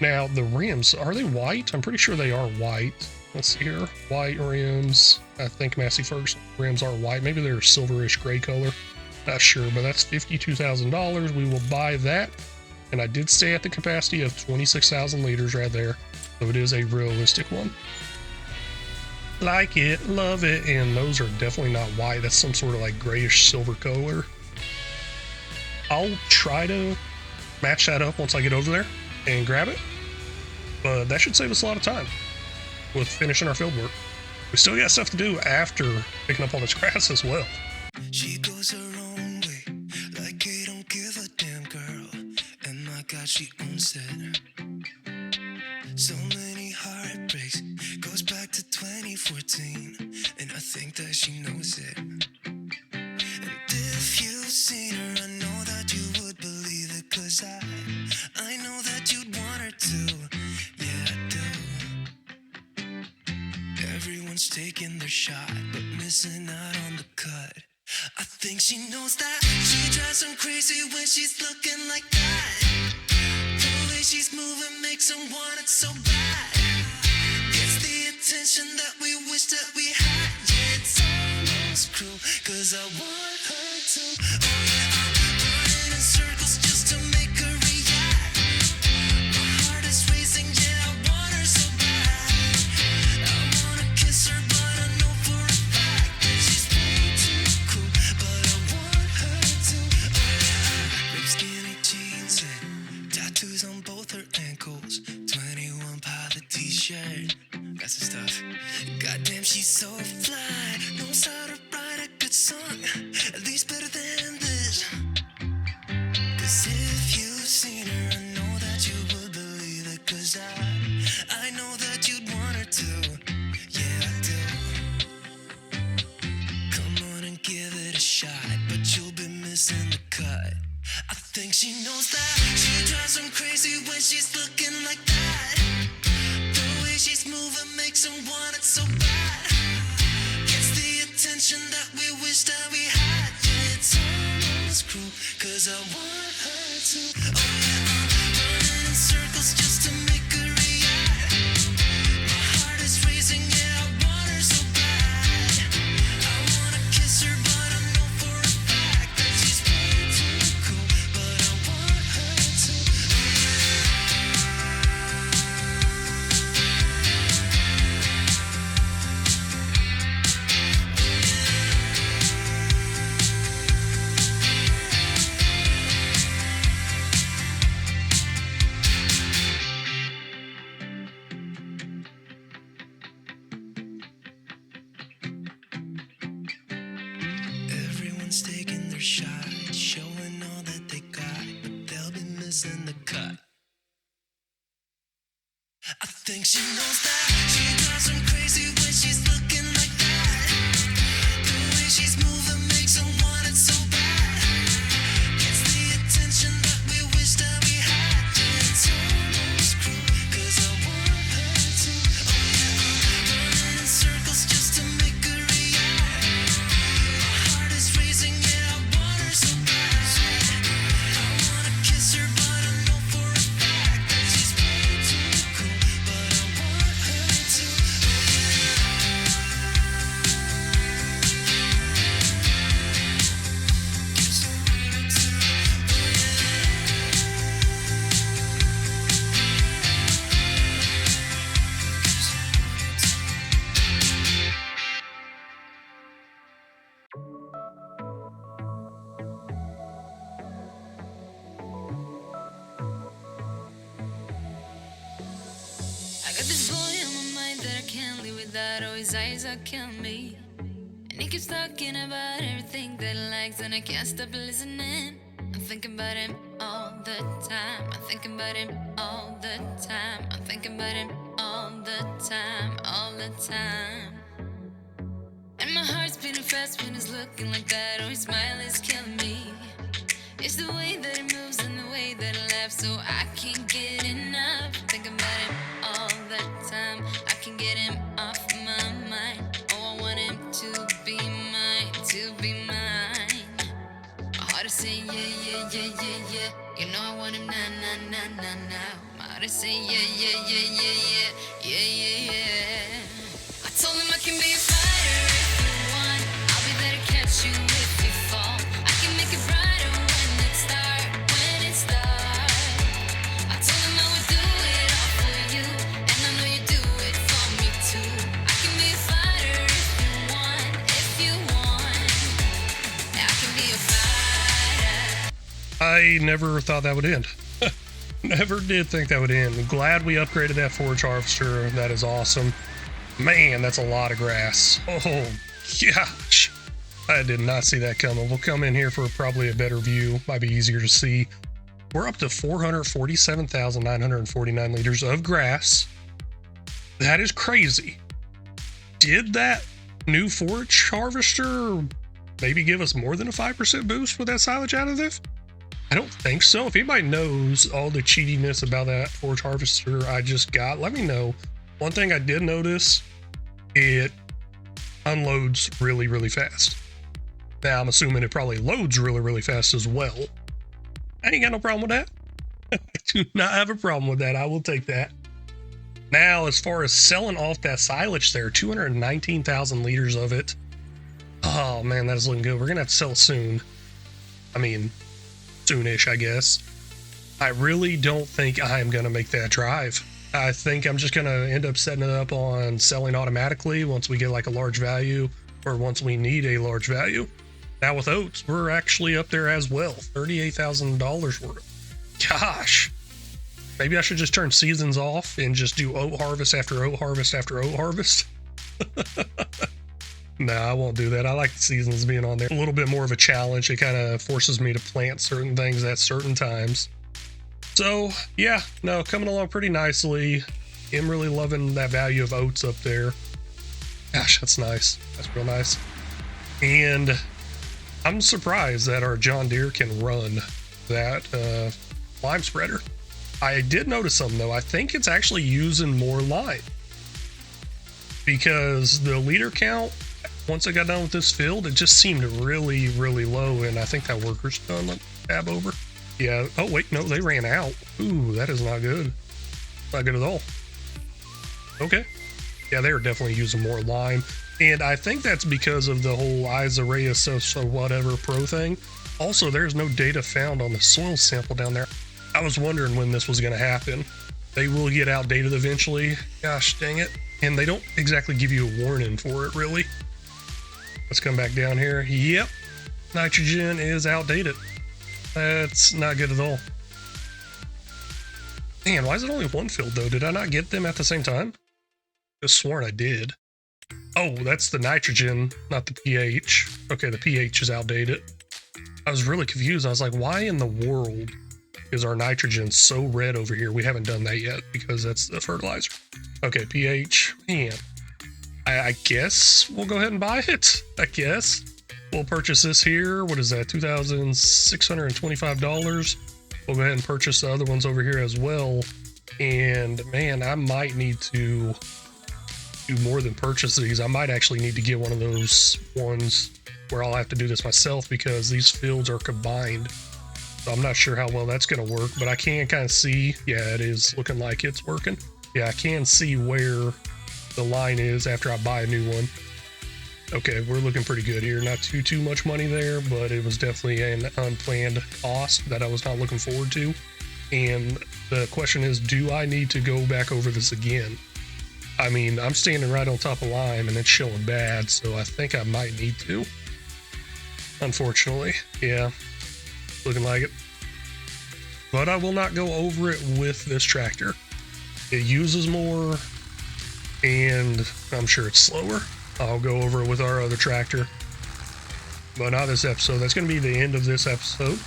Now, the rims, are they white? I'm pretty sure they are white. Let's see here. White rims. I think Massey Ferguson rims are white. Maybe they're a silverish gray color. Not sure, but that's $52,000. We will buy that. And I did stay at the capacity of 26,000 liters right there. So it is a realistic one. Like it, love it. And those are definitely not white. That's some sort of like grayish silver color. I'll try to match that up once I get over there and grab it. But that should save us a lot of time with finishing our field work. We still got stuff to do after picking up all this grass as well. She goes her own way, like I don't give a damn, girl. And my God, she owns it. So many heartbreaks, goes back to 2014, and I think that she knows it. And if you've seen her, I know that you would believe it, 'cause I know that you'd want her to. Yeah, I do. Everyone's taking their shot, but missing out on the cut. I think she knows that. She drives them crazy when she's looking like that. The way she's moving makes them want it so bad. It's the attention that we wish that we had. Yeah, it's almost cruel, 'cause I want her to. Oh yeah, I'm running in circles just to make her react. My heart is racing, yeah, I want her so bad. I wanna kiss her, but I know for a fact that she's way too cool. But I want her to. Oh yeah, ripped skinny jeans and tattoos on both her ankles. 21 Pilot t-shirt, that's the stuff. Goddamn, she's so fly. Knows how to write a good song, at least better than this. 'Cause if you've seen her, I know that you would believe it. 'Cause I know that you'd want her to. Yeah, I do. makes them want it so bad. Gets the attention that we wish that we had. Yeah, it's almost cruel, cause I want her to. Oh yeah, I'm running in circles just to make her react. My heart is racing, yeah, I want her so bad. I wanna kiss her, but I know for a fact that she's way too cool. But I want her to. Everyone's taking their shot, showing all that they got, but they'll be missing the cut. I think she knows that she drives them crazy when she's looking like that. The way she's moving makes them want it so bad. Gets the attention that we wish that we had. Yeah, it's almost cruel, cause I want her to. Oh yeah, I'm running in circles just to make her react. My heart is racing, yeah, I want her so bad. I wanna kiss her, but I know for a fact that she's way too cool. But I want her to. I got this boy on my mind that I can't live without. Oh, his eyes are killing me. And he keeps talking about everything that he likes, and I can't stop listening. I'm thinking about him all the time. I'm thinking about him all the time. I'm thinking about him all the time, all the time. And my heart's beating fast when he's looking like that. Oh, his smile is killing me. It's the way that he moves and the way that he laughs, so I can't get enough. Thinking about him all the time. I can get him off my mind. Oh, I want him to be mine, to be mine. My heart is saying yeah, yeah, yeah, yeah, yeah. You know I want him now, now, now, now, now. My heart is saying yeah, yeah, yeah, yeah, yeah, yeah, yeah, yeah. I told him I can be a fighter if you want. I'll be there to catch you if you fall. I can make it brighter when it's dark, when it's dark. I told him I would do it all for you, and I know you do it for me too. I can be a fighter if you want, if you want. I can be a fighter. I never thought that would end. Never did think that would end. I'm glad we upgraded that forage harvester. That is awesome. Man, that's a lot of grass. Oh, gosh. I did not see that coming. We'll come in here for probably a better view. Might be easier to see. We're up to 447,949 liters of grass. That is crazy. Did that new forage harvester maybe give us more than a 5% boost with that silage additive? I don't think so. If anybody knows all the cheatiness about that forage harvester I just got, let me know. One thing I did notice, it unloads really, really fast. Now, I'm assuming it probably loads really, really fast as well. I ain't got no problem with that. I do not have a problem with that. I will take that. Now, as far as selling off that silage there, 219,000 liters of it. Oh, man, that is looking good. We're going to have to sell it soon. I mean, soonish, I guess. I really don't think I'm going to make that drive. I think I'm just going to end up setting it up on selling automatically once we get like a large value, or once we need a large value. Now with oats, we're actually up there as well. $38,000 worth. Gosh. Maybe I should just turn seasons off and just do oat harvest after oat harvest after oat harvest. No, I won't do that. I like the seasons being on there. A little bit more of a challenge. It kind of forces me to plant certain things at certain times. So, yeah, no, coming along pretty nicely. I'm really loving that value of oats up there. Gosh, that's nice. That's real nice. And I'm surprised that our John Deere can run that lime spreader. I did notice something, though. I think it's actually using more lime. because the leader count, once I got done with this field, it just seemed really, really low. And I think that worker's done. Let me tab over. Yeah. Oh, wait, no, they ran out. Ooh, that is not good. Not good at all. Okay. Yeah, they were definitely using more lime. And I think that's because of the whole Isaiah so whatever pro thing. Also, there's no data found on the soil sample down there. I was wondering when this was going to happen. They will get outdated eventually. Gosh dang it. And they don't exactly give you a warning for it, really. Let's come back down here. Yep. Nitrogen is outdated. That's not good at all. Man, why is it only one field, though? Did I not get them at the same time? Just sworn I did. Oh, that's the nitrogen, not the pH. Okay, the pH is outdated. I was really confused. I was like, why in the world is our nitrogen so red over here? We haven't done that yet because that's the fertilizer. Okay, pH. Man, I guess we'll go ahead and buy it. I guess. We'll purchase this here. What is that? $2,625. We'll go ahead and purchase the other ones over here as well. And man, I might need to do more than purchase these. I might actually need to get one of those ones where I'll have to do this myself because these fields are combined. So I'm not sure how well that's going to work, but I can kind of see. Yeah, it is looking like it's working. Yeah, I can see where the line is after I buy a new one. Okay, we're looking pretty good here. Not too much money there, but it was definitely an unplanned cost that I was not looking forward to. And the question is, do I need to go back over this again? I mean, I'm standing right on top of lime and it's showing bad, so I think I might need to. Unfortunately, yeah, looking like it. But I will not go over it with this tractor. It uses more, and I'm sure it's slower. I'll go over it with our other tractor. But not this episode. That's going to be the end of this episode.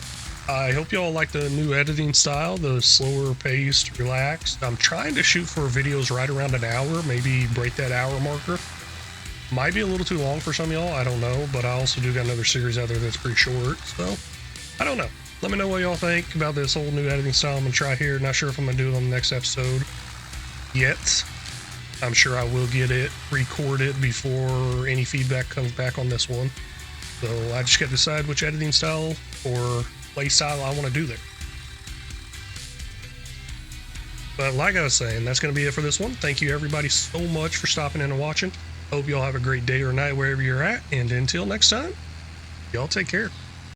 I hope y'all like the new editing style, the slower paced, relaxed. I'm trying to shoot for videos right around an hour, maybe break that hour marker. Might be a little too long for some of y'all, I don't know, but I also do got another series out there that's pretty short, so I don't know. Let me know what y'all think about this whole new editing style I'm going to try here. Not sure if I'm going to do it on the next episode yet. I'm sure I will get it recorded before any feedback comes back on this one. So I just got to decide which editing style or play style I want to do there. But like I was saying, that's going to be it for this one. Thank you everybody so much for stopping in and watching. Hope y'all have a great day or night wherever you're at. And until next time, y'all take care.